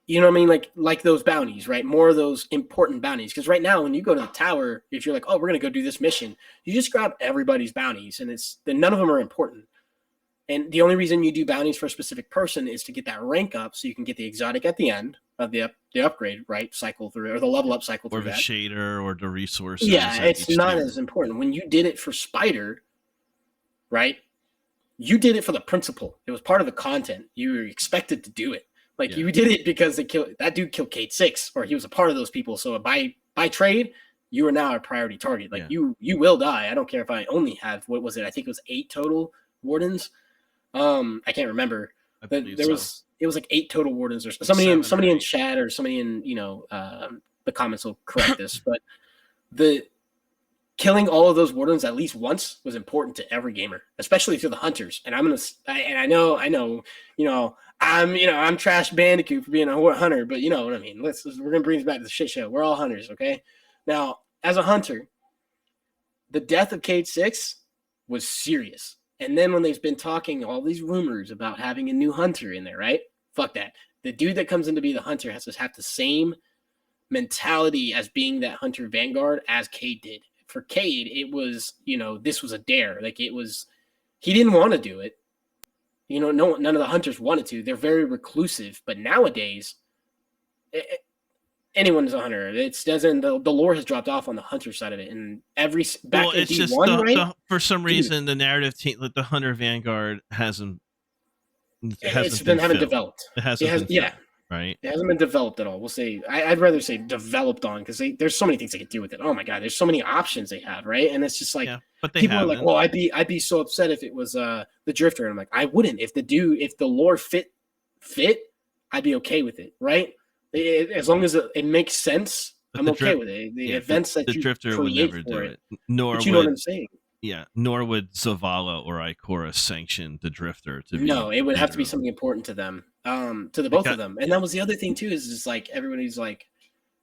you know what I mean? Like those bounties, right? More of those important bounties. Because right now, when you go to the tower, if you're like, oh, we're gonna go do this mission, you just grab everybody's bounties, and then none of them are important. And the only reason you do bounties for a specific person is to get that rank up, so you can get the exotic at the end of the upgrade, right? Cycle through, or the level up cycle or through the that. shader or the resources. Yeah, at it's each not tier. as important. When you did it for Spider, right? You did it for the principle. It was part of the content. You were expected to do it. Like Yeah. you did it because that dude killed Kate 6, or he was a part of those people. So by trade, you are now a priority target. Like Yeah. you will die. I don't care if I only have, what was it? I think it was 8 total wardens. I can't remember. I But believe there so. was it was like 8 total wardens, or somebody Seven in or somebody in 8. chat, or somebody in the comments will correct this. But the killing all of those wardens at least once was important to every gamer, especially to the hunters. And I know, I'm Trash Bandicoot for being a hunter, but you know what I mean. We're gonna bring this back to the shit show. We're all hunters, okay? Now, as a hunter, the death of Cade 6 was serious. And then when they've been talking all these rumors about having a new hunter in there, right? Fuck that. The dude that comes in to be the hunter has to have the same mentality as being that hunter vanguard as Cade did. For Cade, it was, this was a dare. Like he didn't want to do it. None of the hunters wanted to. They're very reclusive. But nowadays, anyone's a hunter. It doesn't. The lore has dropped off on the hunter side of it, and back in it's D1, just right? for some Dude. reason the narrative team, like the Hunter Vanguard, hasn't Haven't filled. developed. It hasn't been yeah. filled, right? It hasn't been developed at all. We'll say I'd rather say developed on, because there's so many things they could do with it. Oh my god, there's so many options they have, right? And it's just like but they people haven't. are like, well, I'd be so upset if it was the Drifter, and I'm like, I wouldn't. If the lore fit, I'd be okay with it, right? As long as it makes sense, I'm okay with it. The events that the you Drifter would create never for do it, nor but you know what I'm saying. Yeah, nor would Zavala or Ikora sanction the Drifter to be. No, it would have to be something important to them, to the both of them. And that was the other thing too, is just like everybody's like,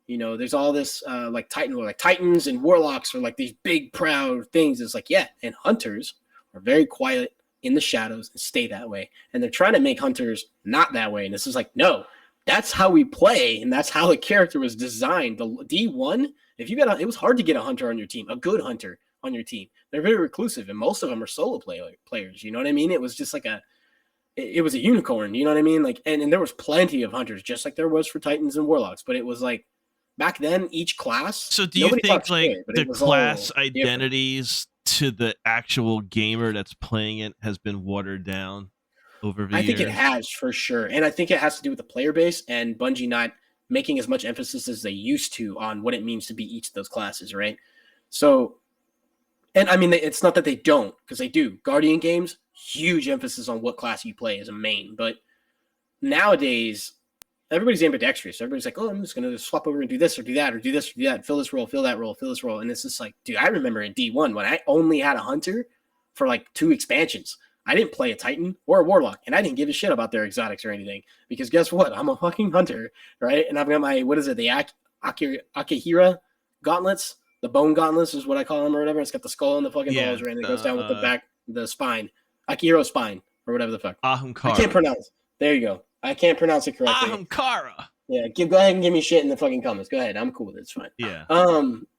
you know, there's all this like Titans and Warlocks are like these big proud things. It's like, yeah, and Hunters are very quiet in the shadows and stay that way. And they're trying to make Hunters not that way. And this is like, no, that's how we play, and that's how the character was designed. The D1, if you got it was hard to get a Hunter on your team, a good Hunter on your team. They're very reclusive, and most of them are solo players. You know what I mean? It was just like it was a unicorn. You know what I mean? Like, and there was plenty of Hunters, just like there was for Titans and Warlocks. But it was like back then, each class. So do you think like the class identities to the actual gamer that's playing it has been watered down over the years? I think it has, for sure, and I think it has to do with the player base and Bungie not making as much emphasis as they used to on what it means to be each of those classes, right? So. And I mean, it's not that they don't, because they do. Guardian games, huge emphasis on what class you play as a main. But nowadays, everybody's ambidextrous. Everybody's like, oh, I'm just going to swap over and do this or do that or do this or do that. Fill this role, fill that role, fill this role. And it's just like, dude, I remember in D1 when I only had a Hunter for like 2 expansions. I didn't play a Titan or a Warlock, and I didn't give a shit about their exotics or anything. Because guess what? I'm a fucking Hunter, right? And I've got my, the Akihira gauntlets. The bone gauntlets is what I call them or whatever. It's got the skull and the fucking balls, right? And it goes down with the back, the spine. Akihiro spine or whatever the fuck. Ahamkara. I can't pronounce. There you go. I can't pronounce it correctly. Ahamkara. Yeah, go ahead and give me shit in the fucking comments. Go ahead. I'm cool with it. It's fine. Yeah.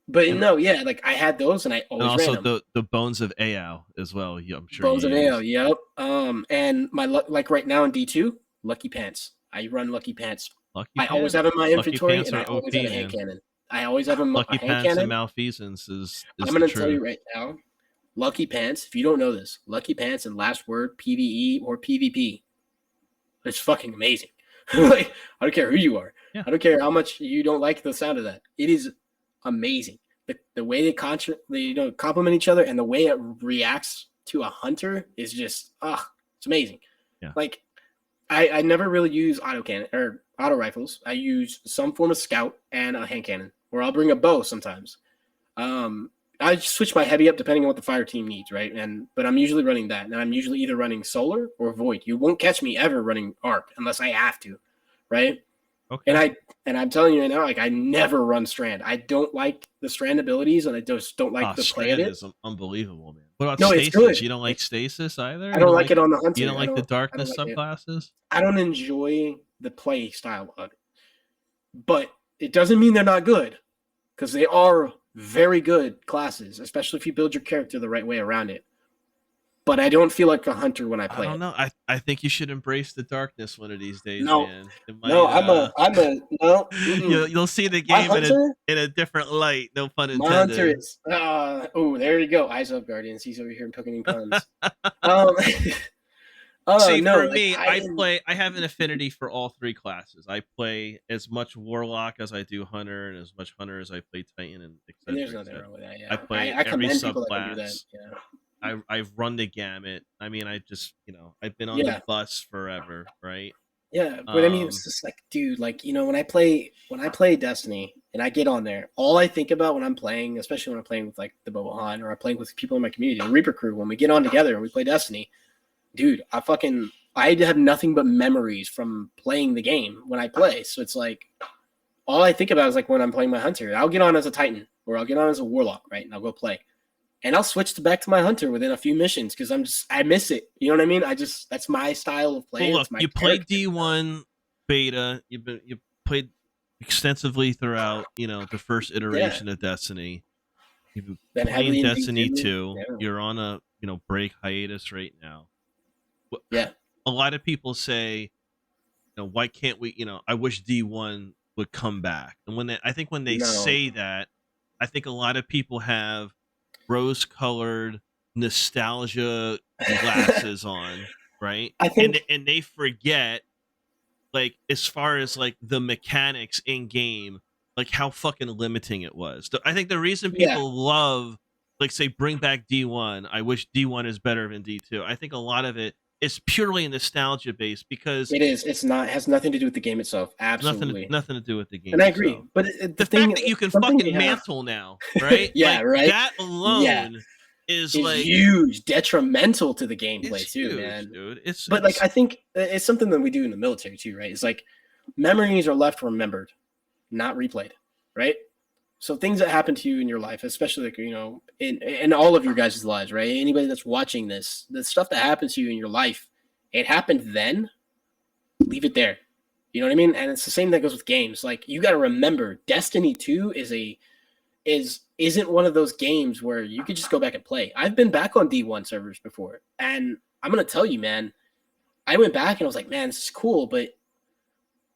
But no, yeah, like I had those and I always ran them. the bones of Ao as well. Yeah, I'm sure. Bones of Ao, yep. And my like right now in D2, Lucky Pants. I run Lucky Pants. I always have in my inventory, and I always have a hand cannon. I always have a Lucky hand Pants cannon. and Malfeasance is I'm going to tell you right now, Lucky Pants, if you don't know this, Lucky Pants and Last Word, PvE or PvP, it's fucking amazing. Like, I don't care who you are. Yeah. I don't care how much you don't like the sound of that. It is amazing. The way they complement each other and the way it reacts to a Hunter is just, it's amazing. Yeah. Like, I never really use auto rifles. I use some form of scout and a hand cannon, or I'll bring a bow sometimes. I switch my heavy up depending on what the fire team needs, right? But I'm usually running that, and I'm usually either running solar or void. You won't catch me ever running arc unless I have to, right? Okay. And I'm telling you right now, like I never run strand. I don't like the strand abilities, and I just don't like the play of it. Is unbelievable, man. What about stasis? It's good. You don't like stasis either? I don't like it on the Hunter. You don't like the darkness subclasses? I don't enjoy the play style of it. But it doesn't mean they're not good, because they are very good classes, especially if you build your character the right way around it. But I don't feel like a Hunter when I play. I don't know. I think you should embrace the darkness one of these days, no, man. No. You'll see the game in a different light. No pun intended. My Hunter is. There you go. Eyes up, Guardians. He's over here poking puns. For me, I have an affinity for all 3 classes. I play as much Warlock as I do Hunter, and as much Hunter as I play Titan, and etc. And there's nothing wrong with that. Yeah. I play every subclass. I've run the gamut. I mean, I've been on the bus forever, right? Yeah, but I mean, it's just like, dude, like, when I play Destiny and I get on there, all I think about when I'm playing, especially when I'm playing with like the Bohan or I'm playing with people in my community, the Reaper crew, when we get on together and we play Destiny, dude, I have nothing but memories from playing the game when I play. So it's like, all I think about is like when I'm playing my Hunter, I'll get on as a Titan or I'll get on as a Warlock, right? And I'll go play. And I'll switch back to my Hunter within a few missions because I miss it. You know what I mean? That's my style of play. Well, look, you played D1 beta. You played extensively throughout, the first iteration of Destiny. You've been playing Destiny 2. Yeah. You're on a, break hiatus right now. Yeah. A lot of people say, why can't we, I wish D1 would come back. And I think when they No. say that, I think a lot of people have rose-colored nostalgia glasses on, right? I think And they forget, like, as far as like the mechanics in game, like how fucking limiting it was. I think the reason people love, like, say, bring back D1, I wish D1 is better than D2. I think a lot of it is purely nostalgia based because it is. It's not. Has nothing to do with the game itself. Absolutely, nothing to do with the game. And I agree. itself. But The fact that you can fucking mantle now, right? Yeah, like, right. That alone is like huge, detrimental to the gameplay it's too, huge, man. dude. Like, I think it's something that we do in the military too, right? It's like memories are left remembered, not replayed, right? So things that happen to you in your life, especially like, you know, in all of your guys' lives, right? Anybody that's watching this, the stuff that happens to you in your life, it happened then, leave it there. You know what I mean? And it's the same that goes with games. Like, you got to remember, Destiny 2 isn't one of those games where you could just go back and play. I've been back on D1 servers before, and I'm going to tell you, man, I went back and I was like, man, this is cool, but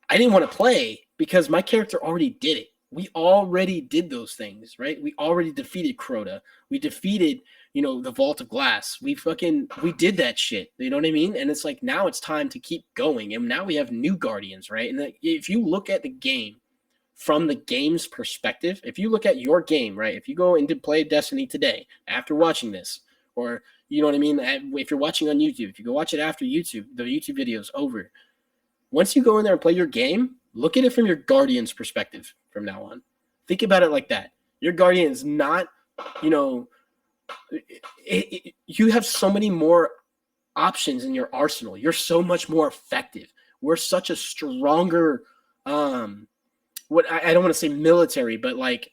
I didn't want to play because my character already did it. We already did those things, right? We already defeated Crota. We defeated, you know, the Vault of Glass. We did that shit. You know what I mean? And it's like, now it's time to keep going. And now we have new Guardians, right? And if you look at the game from the game's perspective, if you look at your game, right? If you go and play Destiny today after watching this, or, you know what I mean? If you're watching on YouTube, if you go watch it after YouTube, the YouTube video is over. Once you go in there and play your game, look at it from your Guardian's perspective from now on. Think about it like that. Your Guardian is not, you know, you have so many more options in your arsenal. You're so much more effective. We're such a stronger, I don't want to say military, but like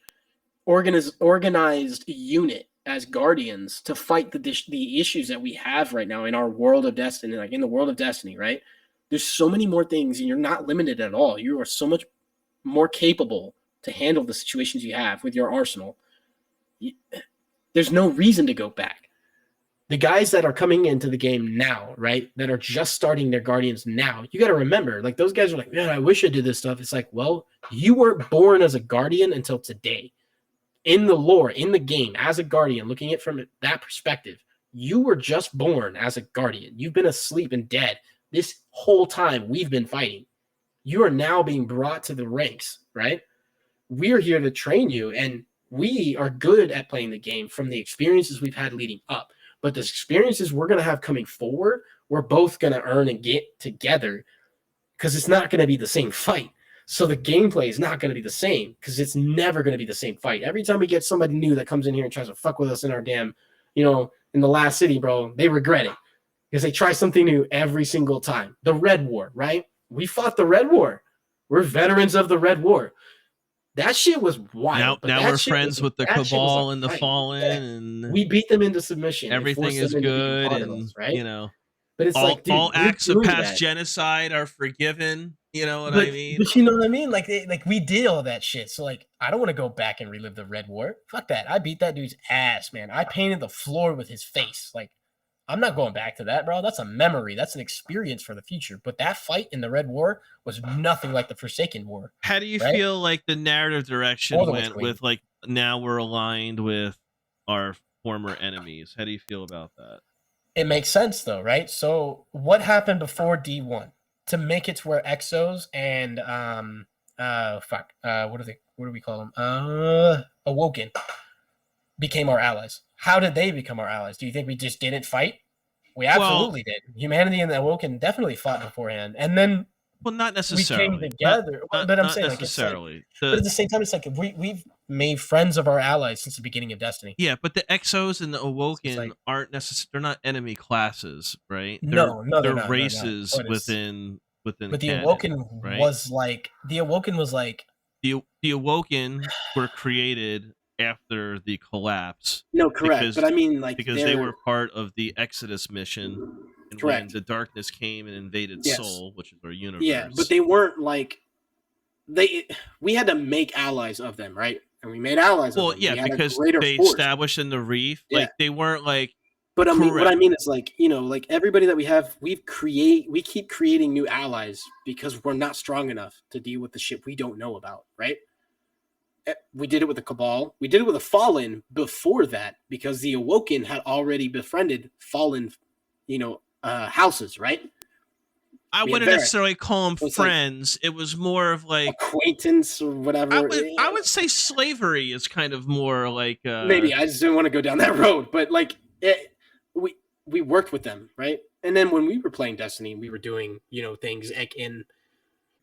organized unit as Guardians to fight the issues that we have right now in our world of Destiny, like in the world of Destiny, right? There's so many more things, and you're not limited at all. You are so much more capable to handle the situations you have with your arsenal. There's no reason to go back. The guys that are coming into the game now, right, that are just starting their Guardians now, you got to remember, like, those guys are like, man, I wish I did this stuff. It's like, well, you weren't born as a Guardian until today. In the lore, in the game, as a Guardian, looking at it from that perspective, you were just born as a Guardian. You've been asleep and dead this whole time we've been fighting. You are now being brought to the ranks, right? We're here to train you, and we are good at playing the game from the experiences we've had leading up. But the experiences we're going to have coming forward, we're both going to earn and get together, because it's not going to be the same fight. So the gameplay is not going to be the same, because it's never going to be the same fight. Every time we get somebody new that comes in here and tries to fuck with us in our damn, you know, in the last city, bro, they regret it. Because they try something new every single time. The Red War, right? We fought the Red War. We're veterans of the Red War. That shit was wild. Now we're friends with the Cabal and the Fallen, and we beat them into submission. Everything is good, and us, right? You know, but it's like, dude, all acts of past genocide are forgiven. You know what I mean? But you know what I mean? Like we did all that shit. So like, I don't want to go back and relive the Red War. Fuck that. I beat that dude's ass, man. I painted the floor with his face. Like, I'm not going back to that, bro. That's a memory. That's an experience for the future. But that fight in the Red War was nothing like the Forsaken War. How do you feel like the narrative direction went with, like, now we're aligned with our former enemies? How do you feel about that? It makes sense, though, right? So what happened before D1 to make it to where Exos and what do we call them? Awoken became our allies. How did they become our allies? Do you think we just didn't fight? We absolutely did. Humanity and the Awoken definitely fought beforehand, and then not necessarily. We came together. But I'm saying, necessarily. But at the same time, it's like we've made friends of our allies since the beginning of Destiny. Yeah, but the Exos and the Awoken aren't necessarily. They're not enemy classes, right? They're they're races within. But the Awoken was like the Awoken were created after the collapse. No, correct. But I mean, like, because they were part of the Exodus mission, and when the darkness came and invaded Sol, which is our universe. Yeah, but they weren't like we had to make allies of them, right? And we made allies of them. Yeah, because they established in the reef, like, they weren't like But I mean, what I Correct. mean is like, like everybody that we have, we keep creating new allies because we're not strong enough to deal with the shit we don't know about, right? We did it with the Cabal. We did it with the Fallen before that because the Awoken had already befriended Fallen, houses, right? I We had wouldn't Varric. necessarily call them So it's like friends. It was more of like acquaintance or whatever. I would say slavery is kind of more like Maybe I just didn't want to go down that road, but like we worked with them, right? And then when we were playing Destiny, we were doing things like in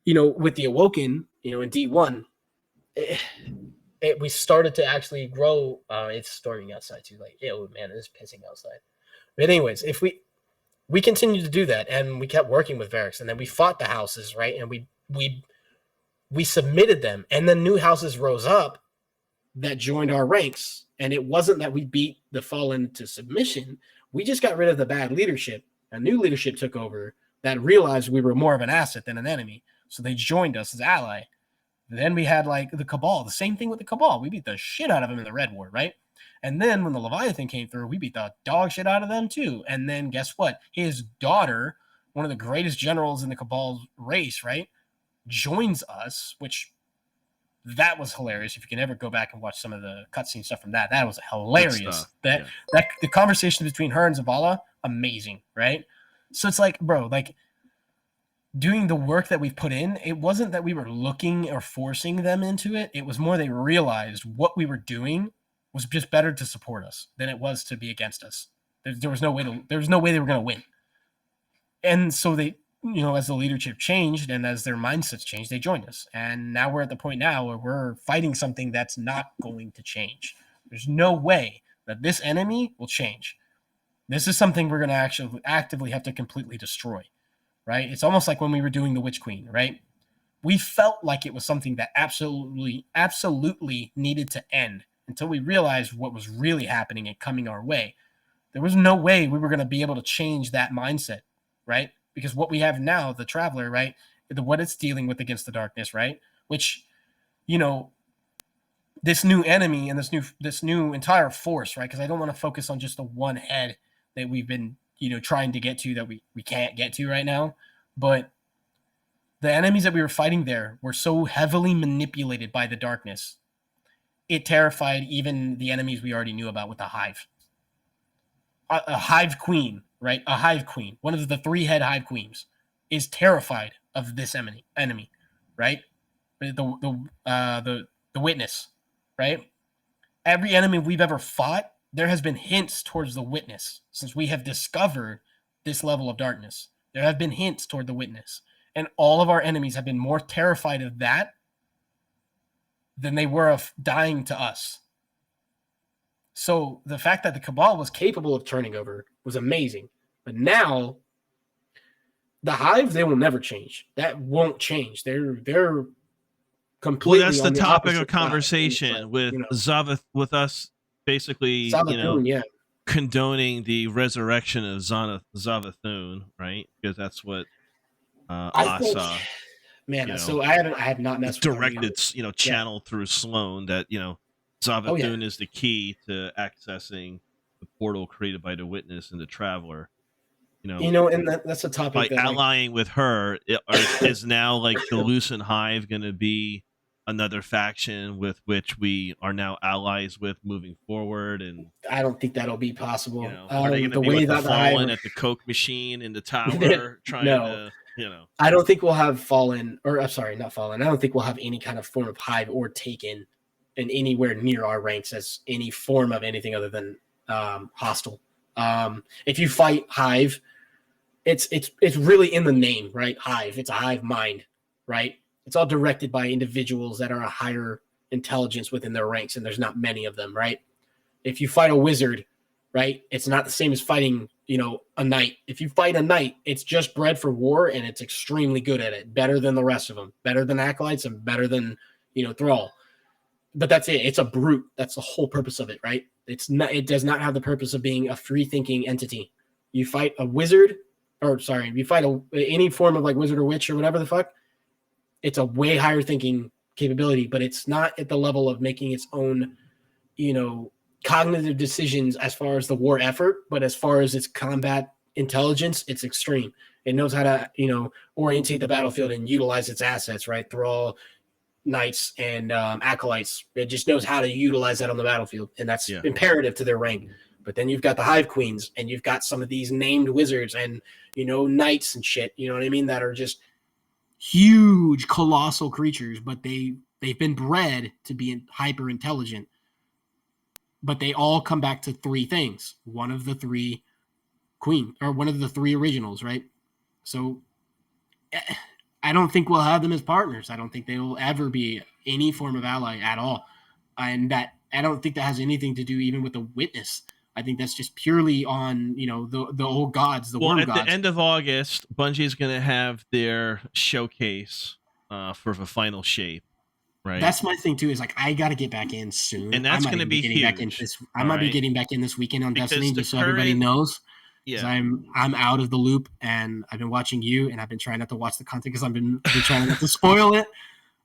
with the Awoken, in D1, we started to actually grow. It's storming outside too. Like, oh man, it is pissing outside. But anyways, if we continued to do that, and we kept working with Varix, and then we fought the houses, right? And we submitted them, and then new houses rose up that joined our ranks. And it wasn't that we beat the Fallen to submission. We just got rid of the bad leadership. A new leadership took over that realized we were more of an asset than an enemy. So they joined us as ally. Then we had like the Cabal, the same thing with the Cabal. We beat the shit out of them in the Red War, right? And then when the Leviathan came through, we beat the dog shit out of them too. And then guess what? His daughter, one of the greatest generals in the Cabal race, right, joins us, which that was hilarious. If you can ever go back and watch some of the cutscene stuff from that was hilarious. That the conversation between her and Zavala, amazing, right? So it's like, bro, like doing the work that we've put in, it wasn't that we were looking or forcing them into it. It was more they realized what we were doing was just better to support us than it was to be against us. There was no way they were going to win. And so they, as the leadership changed and as their mindsets changed, they joined us. And now we're at the point now where we're fighting something that's not going to change. There's no way that this enemy will change. This is something we're going to actually actively have to completely destroy, right? It's almost like when we were doing the Witch Queen, right? We felt like it was something that absolutely needed to end until we realized what was really happening and coming our way. There was no way we were going to be able to change that mindset, right? Because what we have now, the Traveler, right, what it's dealing with against the darkness, right, which, this new enemy and this new entire force, right, because I don't want to focus on just the one head that we've been, trying to get to that we can't get to right now, but the enemies that we were fighting there were so heavily manipulated by the darkness, it terrified even the enemies we already knew about with the Hive. A Hive Queen, right? A Hive Queen, one of the 3-head Hive Queens, is terrified of this enemy, right? The Witness, right? Every enemy we've ever fought, there has been hints towards the Witness since we have discovered this level of darkness. There have been hints toward the Witness, and all of our enemies have been more terrified of that than they were of dying to us. So the fact that the Cabal was capable of turning over was amazing. But now, the Hive, they will never change. That won't change. They're completely. Well, that's the topic of side, conversation with Zavath, with us basically, condoning the resurrection of Zavathun, right? Because that's what Asa. Man, so I have not messed with directed, channeled through Sloan that Zavathun is the key to accessing the portal created by the Witness and the Traveler. And that's a topic by that allying with her is now like the Lucent Hive going to be another faction with which we are now allies with moving forward, and I don't think that'll be possible. Are they going to be with the Fallen at the Coke machine in the tower trying to? I don't think we'll have Fallen, or I'm sorry, not Fallen. I don't think we'll have any kind of form of Hive or Taken in anywhere near our ranks as any form of anything other than hostile. If you fight Hive, it's really in the name, right? Hive. It's a hive mind, right? It's all directed by individuals that are a higher intelligence within their ranks, and there's not many of them, right? If you fight a wizard, right, it's not the same as fighting, a knight. If you fight a knight, it's just bred for war, and it's extremely good at it, better than the rest of them, better than acolytes, and better than, Thrall. But that's it. It's a brute. That's the whole purpose of it, right? It does not have the purpose of being a free-thinking entity. You fight a wizard, you fight any form of like wizard or witch or whatever the fuck, it's a way higher thinking capability, but it's not at the level of making its own, cognitive decisions as far as the war effort, but as far as its combat intelligence, it's extreme. It knows how to, orientate the battlefield and utilize its assets, right? Thrall, knights, and acolytes. It just knows how to utilize that on the battlefield, and that's imperative to their rank. But then you've got the Hive Queens, and you've got some of these named wizards and, knights and shit, you know what I mean, that are just huge, colossal creatures, but they've been bred to be hyper intelligent. But they all come back to three things. One of the three one of the three originals, right? So I don't think we'll have them as partners. I don't think they will ever be any form of ally at all. And that I don't think that has anything to do even with the Witness. I think that's just purely on, the old gods, the worm gods. Well, at the end of August, Bungie's going to have their showcase for the final shape. Right. That's my thing too. Is like I got to get back in soon, and that's going to be huge. I might be getting back in this weekend on Destiny, just so everybody knows. Yeah, I'm out of the loop, and I've been watching you, and I've been trying not to watch the content because I've been trying not to spoil it.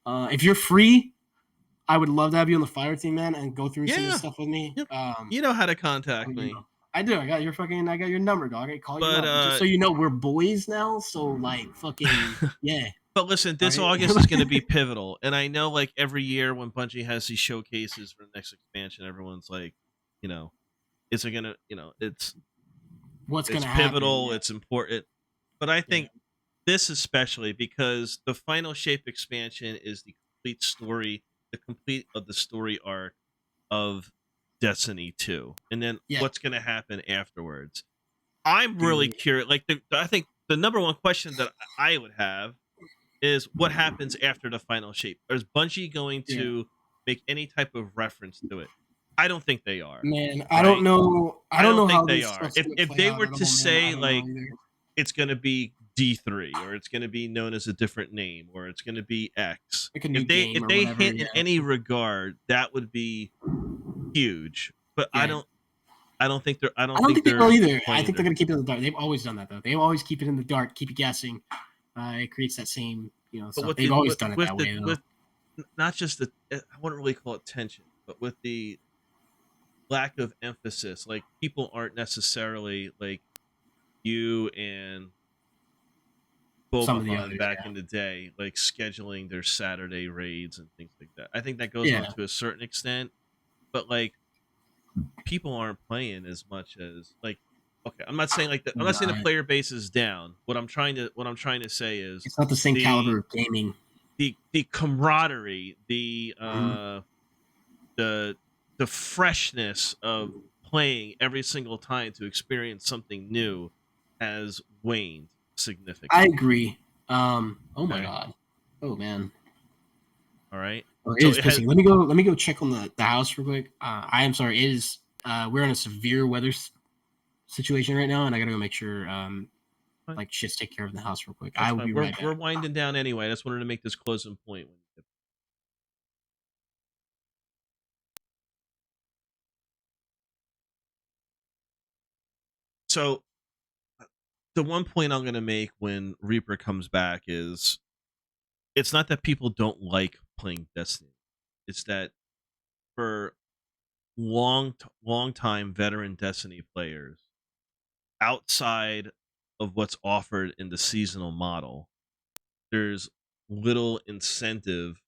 If you're free, I would love to have you on the fire team, man, and go through some of the stuff with me. You know how to contact me. I do. I got your number, dog. I call you up. Just so you know, we're boys now. So like, fucking yeah. But listen, this August is going to be pivotal, and I know like every year when Bungie has these showcases for the next expansion, everyone's like, is it gonna, it's what's going to pivotal, happen, it's important. But I think this especially because the final shape expansion is the complete story, the story arc of Destiny 2, and then what's going to happen afterwards. I'm really curious. Like, I think the number one question that I would have is what happens after the final shape. Is Bungie going to make any type of reference to it? I don't think they are. Man, I don't know. I don't know think how they are. If they were to say like it's going to be D3 or it's going to be known as a different name or it's going to be X, if they hint in any regard, that would be huge. But I don't think they're. I don't think they will either. I think they're going to keep it in the dark. They've always done that though. They always keep it in the dark, keep you guessing. It creates that same, stuff. They've always done it that way. With not just I wouldn't really call it tension, but with the lack of emphasis, like people aren't necessarily like you and Boba back in the day, like scheduling their Saturday raids and things like that. I think that goes on to a certain extent, but like people aren't playing as much as like. Okay, I'm not saying I'm not saying the player base is down. What I'm trying to say is it's not the same caliber of gaming. The camaraderie, the freshness of playing every single time to experience something new has waned significantly. I agree. Oh my god. Oh man. All right. Oh, it is let me go check on the house real quick. I am sorry. It is we're in a severe weather situation right now, and I gotta go make sure like shit's take care of the house real quick. I will be right back. We're winding down anyway. I just wanted to make this closing point. So the one point I'm going to make when Reaper comes back is it's not that people don't like playing Destiny. It's that for long time veteran Destiny players, outside of what's offered in the seasonal model, there's little incentive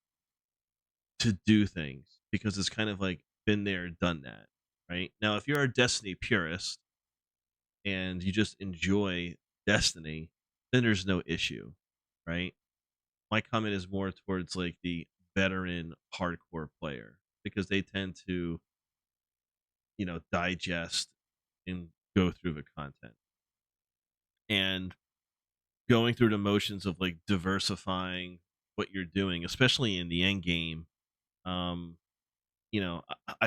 to do things because it's kind of like been there, done that, right? Now, if you're a Destiny purist and you just enjoy Destiny, then there's no issue, right? My comment is more towards like the veteran hardcore player because they tend to, digest and go through the content. And going through the motions of like diversifying what you're doing, especially in the end game, I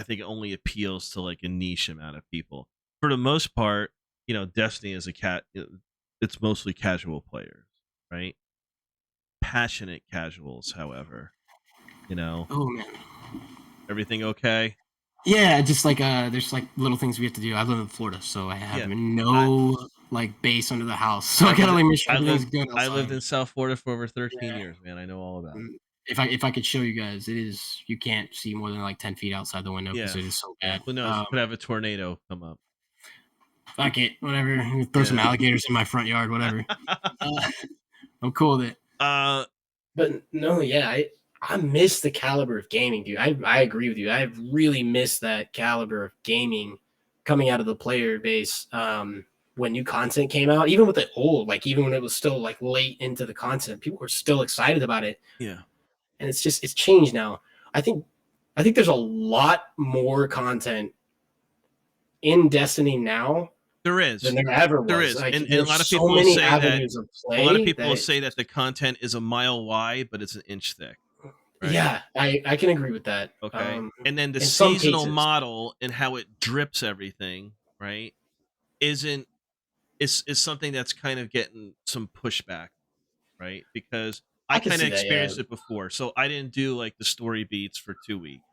think it only appeals to like a niche amount of people. For the most part, Destiny is it's mostly casual players, right? Passionate casuals, however, Oh man. Everything okay? Yeah, just like there's like little things we have to do. I live in Florida, so I have no base under the house. So I gotta make sure everything's good outside. I lived in South Florida for over 13 years, man. I know all about it. if I could show you guys, it is, you can't see more than like 10 feet outside the window because Yeah. it is so bad. Who knows? You could have a tornado come up. Fuck it, whatever. Throw some alligators in my front yard, whatever. I'm cool with it. But no, yeah, I miss the caliber of gaming, dude. I agree with you. I really miss that caliber of gaming coming out of the player base. When new content came out, even with the old, like even when it was still like late into the content, people were still excited about it. Yeah. And it's changed now. I think there's a lot more content in Destiny now. There is. Than there ever was. There is. Like, and a lot of people will say that a lot of people will say that the content is a mile wide, but it's an inch thick. Right? Yeah, I can agree with that. Okay. And then the seasonal model and how it drips everything, right, is something that's kind of getting some pushback, right? Because I kind of experienced it before. So I didn't do like the story beats for 2 weeks.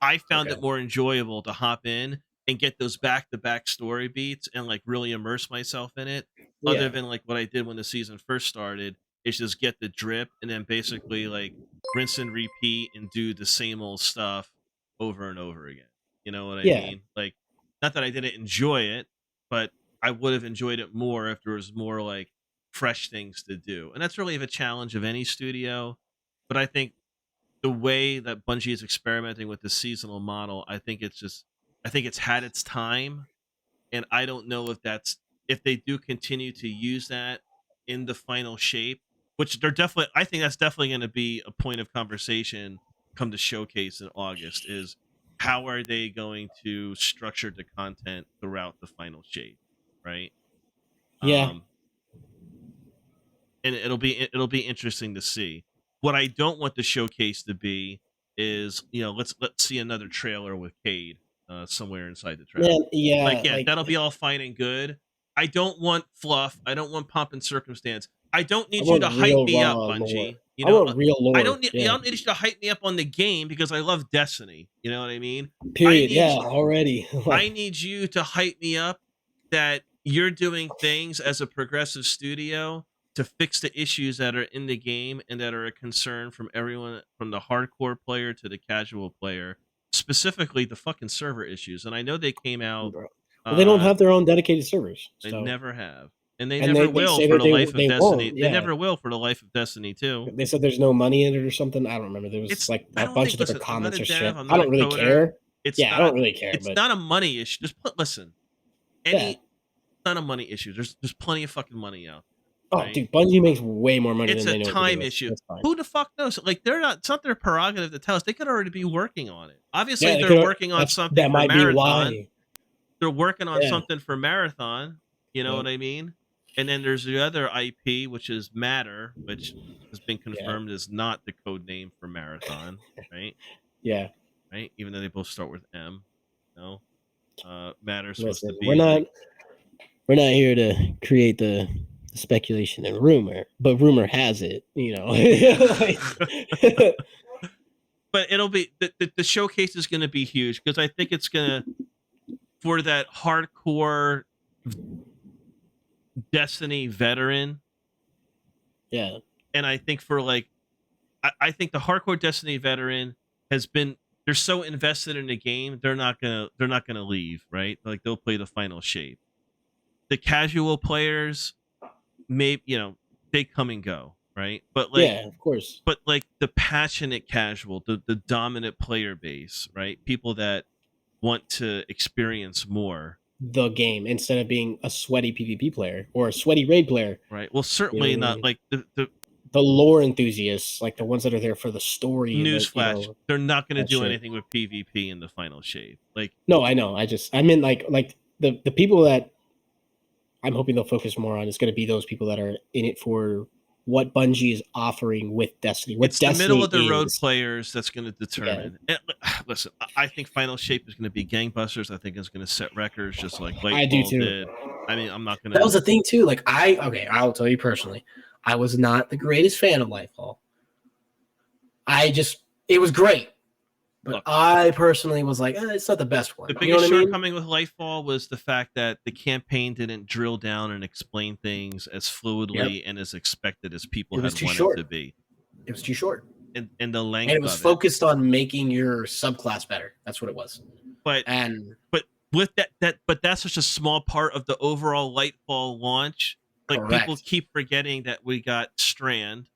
I found it more enjoyable to hop in and get those back-to-back story beats and like really immerse myself in it. Other than like what I did when the season first started, is just get the drip and then basically like rinse and repeat and do the same old stuff over and over again. You know what I mean? Like, not that I didn't enjoy it, but I would have enjoyed it more if there was more like fresh things to do. And that's really the challenge of any studio. But I think the way that Bungie is experimenting with the seasonal model, I think it's had its time. And I don't know if they do continue to use that in the final shape, which I think that's definitely going to be a point of conversation come to Showcase in August, is how are they going to structure the content throughout the final shape, right? Yeah. And it'll be interesting to see. What I don't want the Showcase to be is, let's see another trailer with Cade somewhere inside the trailer. That'll be all fine and good. I don't want fluff. I don't want pomp and circumstance. I don't need you to hype me up, Bungie. I want real lore. I don't need you to hype me up on the game because I love Destiny. You know what I mean? Period. Already. I need you to hype me up that you're doing things as a progressive studio to fix the issues that are in the game and that are a concern from everyone, from the hardcore player to the casual player, specifically the fucking server issues. And I know they came out. Well, they don't have their own dedicated servers. They never have. And they never will for the life of Destiny. They never will for the life of Destiny 2. They said there's no money in it or something. I don't remember. There was like a bunch of different comments or shit. I don't really care. I don't really care. It's not a money issue. Listen. It's not a money issue. There's plenty of fucking money out there. Oh, dude, Bungie makes way more money than they know. It's a time issue. Who the fuck knows? Like, it's not their prerogative to tell us. They could already be working on it. Obviously, they're working on something that might be why. They're working on something for Marathon. You know what I mean? And then there's the other IP, which is Matter, which has been confirmed is not the code name for Marathon, right? Yeah. Right? Even though they both start with M. No? Matter's supposed to be... We're not here to create the speculation and rumor, but rumor has it, But it'll be... The showcase is going to be huge, because I think it's going to... For that hardcore... Destiny veteran, and I think for I think the hardcore Destiny veteran they're so invested in the game, they're not gonna leave, right? Like, they'll play the final shape. The casual players, maybe they come and go, right? But of course. But like the passionate casual, the dominant player base, right? People that want to experience more. The game instead of being a sweaty PvP player or a sweaty raid player. Right. Well, certainly not like the lore enthusiasts, like the ones that are there for the story. Newsflash, they're not going to do anything with PvP in the final shape. Like, no, I know. I mean, like the people that I'm hoping they'll focus more on is going to be those people that are in it for what Bungie is offering with Destiny. It's the middle of the road players that's going to determine. Yeah. Listen, I think Final Shape is going to be gangbusters. I think it's going to set records just like Lightfall I do too. did. I mean, I'm not going to. That was the thing too. Like I'll tell you personally, I was not the greatest fan of Lightfall. It was great. But look, I personally was like, it's not the best one. The biggest shortcoming with Lightfall was the fact that the campaign didn't drill down and explain things as fluidly and as expected as people had wanted it to be. It was too short. and the length And it was of focused on making your subclass better. That's what it was. But with but that's such a small part of the overall Lightfall launch. Like people Correct. keep forgetting that we got Strand.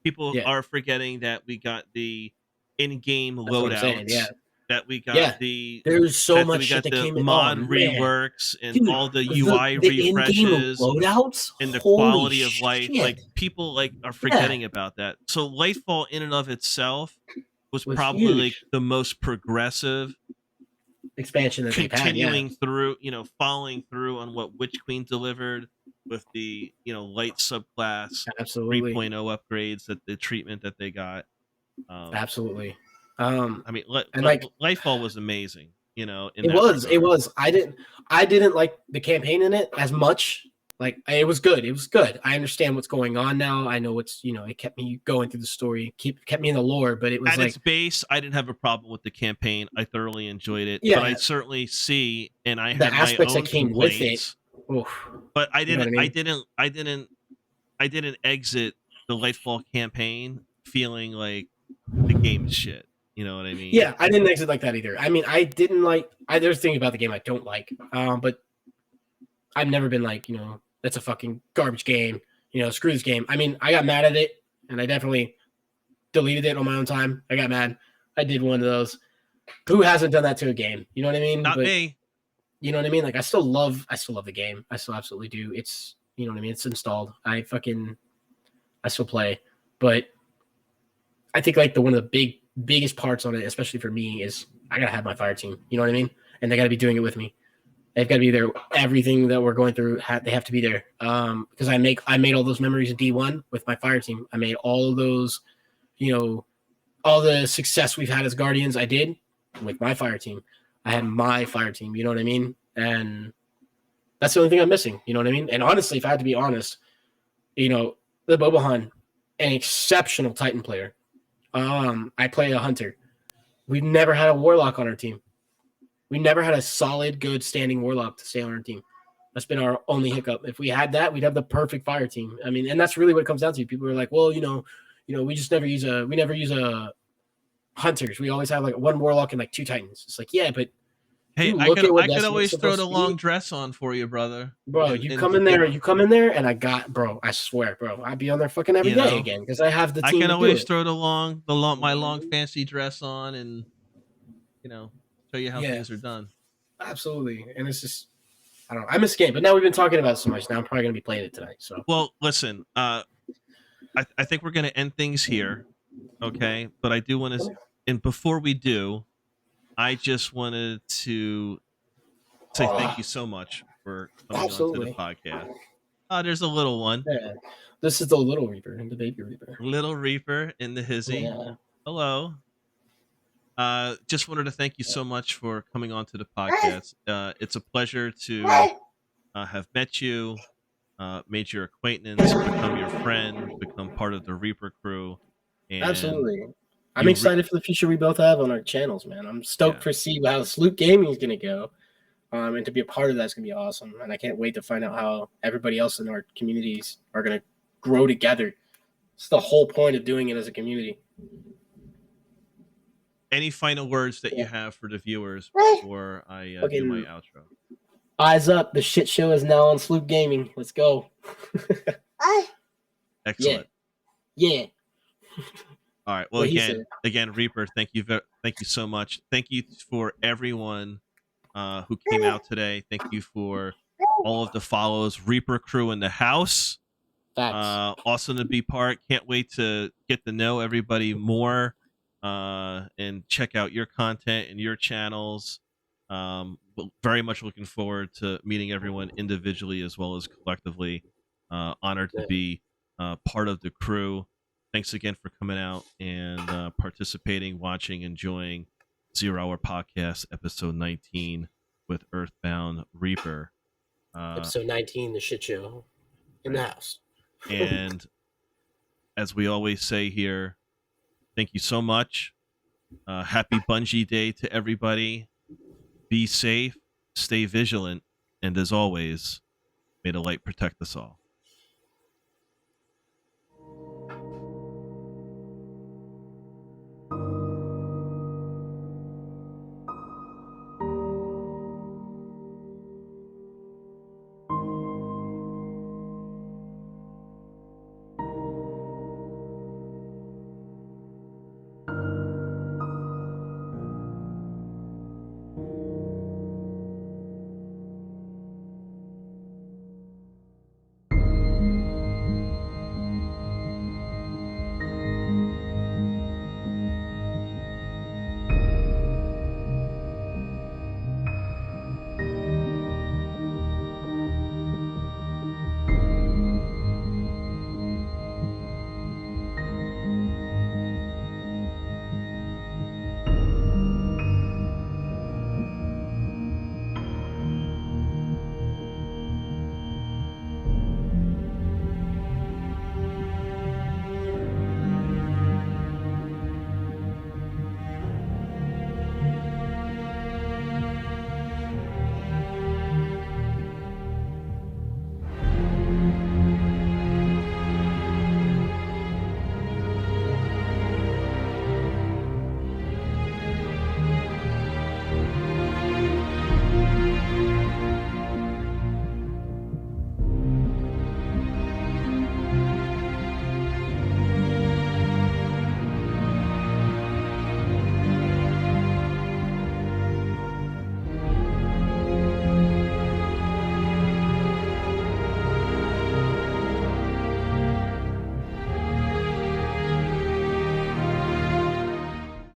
People Yeah. are forgetting that we got the in-game That's what I'm saying, loadouts. yeah. That we got Yeah. the There's so that much we shit got that the came in. mod Oh, man. reworks and Dude, all the UI the in-game refreshes loadouts and the holy quality of life. shit. Like people like are forgetting about that. So Lightfall in and of itself was probably like huge. the most progressive Expansion that they've had, continuing through, following through on what Witch Queen delivered with the, light subclass absolutely 3.0 upgrades, that the treatment that they got. Absolutely. I mean, and like Lightfall was amazing, in it that was. regard. It was. I didn't like the campaign in it as much. Like it was good. It was good. I understand what's going on now. I know what's it kept me going through the story, kept me in the lore. But it was at like its base, I didn't have a problem with the campaign. I thoroughly enjoyed it. Yeah. But I certainly see, and I the had my aspects own that came complaints. with it. Oof. But I You know didn't. what I mean? I didn't exit the Lightfall campaign feeling like the game is shit. You know what I mean? Yeah, I didn't exit like that either. I mean, I didn't like. There's things about the game I don't like. But I've never been like, that's a fucking garbage game. Screw this game. I mean, I got mad at it, and I definitely deleted it on my own time. I got mad. I did one of those. Who hasn't done that to a game? You know what I mean? Not me. You know what I mean? Like I still love the game. I still absolutely do. It's you know what I mean? It's installed. I still play. But I think like one of the biggest parts on it, especially for me, is I gotta have my fire team. You know what I mean? And they gotta be doing it with me. They've got to be there. Everything that we're going through, they have to be there. Because I made all those memories in D1 with my fire team. I made all of those, all the success we've had as Guardians. I did with my fire team. I had my fire team. You know what I mean? And that's the only thing I'm missing. You know what I mean? And honestly, if I had to be honest, the Bobahan, an exceptional Titan player. I play a hunter. We've never had a warlock on our team. We never had a solid, good standing warlock to stay on our team. That's been our only hiccup. If we had that, we'd have the perfect fire team. I mean, and that's really what it comes down to. People are like, well, we just never use hunters. We always have like one warlock and like two titans. It's like, yeah, but hey, I could always throw the long dress on for you, brother. Bro, you come in there, and I swear, bro, I'd be on there fucking every day again because I have the team. I can always throw my long fancy dress on and show you how things are done. Absolutely. And it's just, I don't know. I miss the game, but now we've been talking about it so much. Now I'm probably going to be playing it tonight. So, well, listen, I think we're going to end things here. Okay. But I do want to, and before we do, I just wanted to say thank you so much for coming on to the podcast. There's a little one. Yeah. This is the little Reaper and the baby Reaper. Little Reaper in the hizzy. Yeah. Hello. Just wanted to thank you so much for coming on to the podcast. It's a pleasure to have met you, made your acquaintance, become your friend, become part of the Reaper crew. And absolutely. I'm excited for the future we both have on our channels, man. I'm stoked to see how SloopGaming is going to go. And to be a part of that's going to be awesome. And I can't wait to find out how everybody else in our communities are going to grow together. It's the whole point of doing it as a community. Any final words that you have for the viewers before I do my outro? Eyes up. The shit show is now on SloopGaming. Let's go. Excellent. Yeah. All right. Well, again, Reaper, thank you so much. Thank you for everyone who came out today. Thank you for all of the follows. Reaper crew in the house. Awesome to be part. Can't wait to get to know everybody more. And check out your content and your channels. Very much looking forward to meeting everyone individually as well as collectively. Honored to be part of the crew. Thanks again for coming out and participating, watching, enjoying ZEROHOUR Podcast, episode 19 with Earthbound Reaper. Episode 19, the shit show in the house. And as we always say here, thank you so much. Happy Bungie Day to everybody. Be safe, stay vigilant, and as always, may the light protect us all.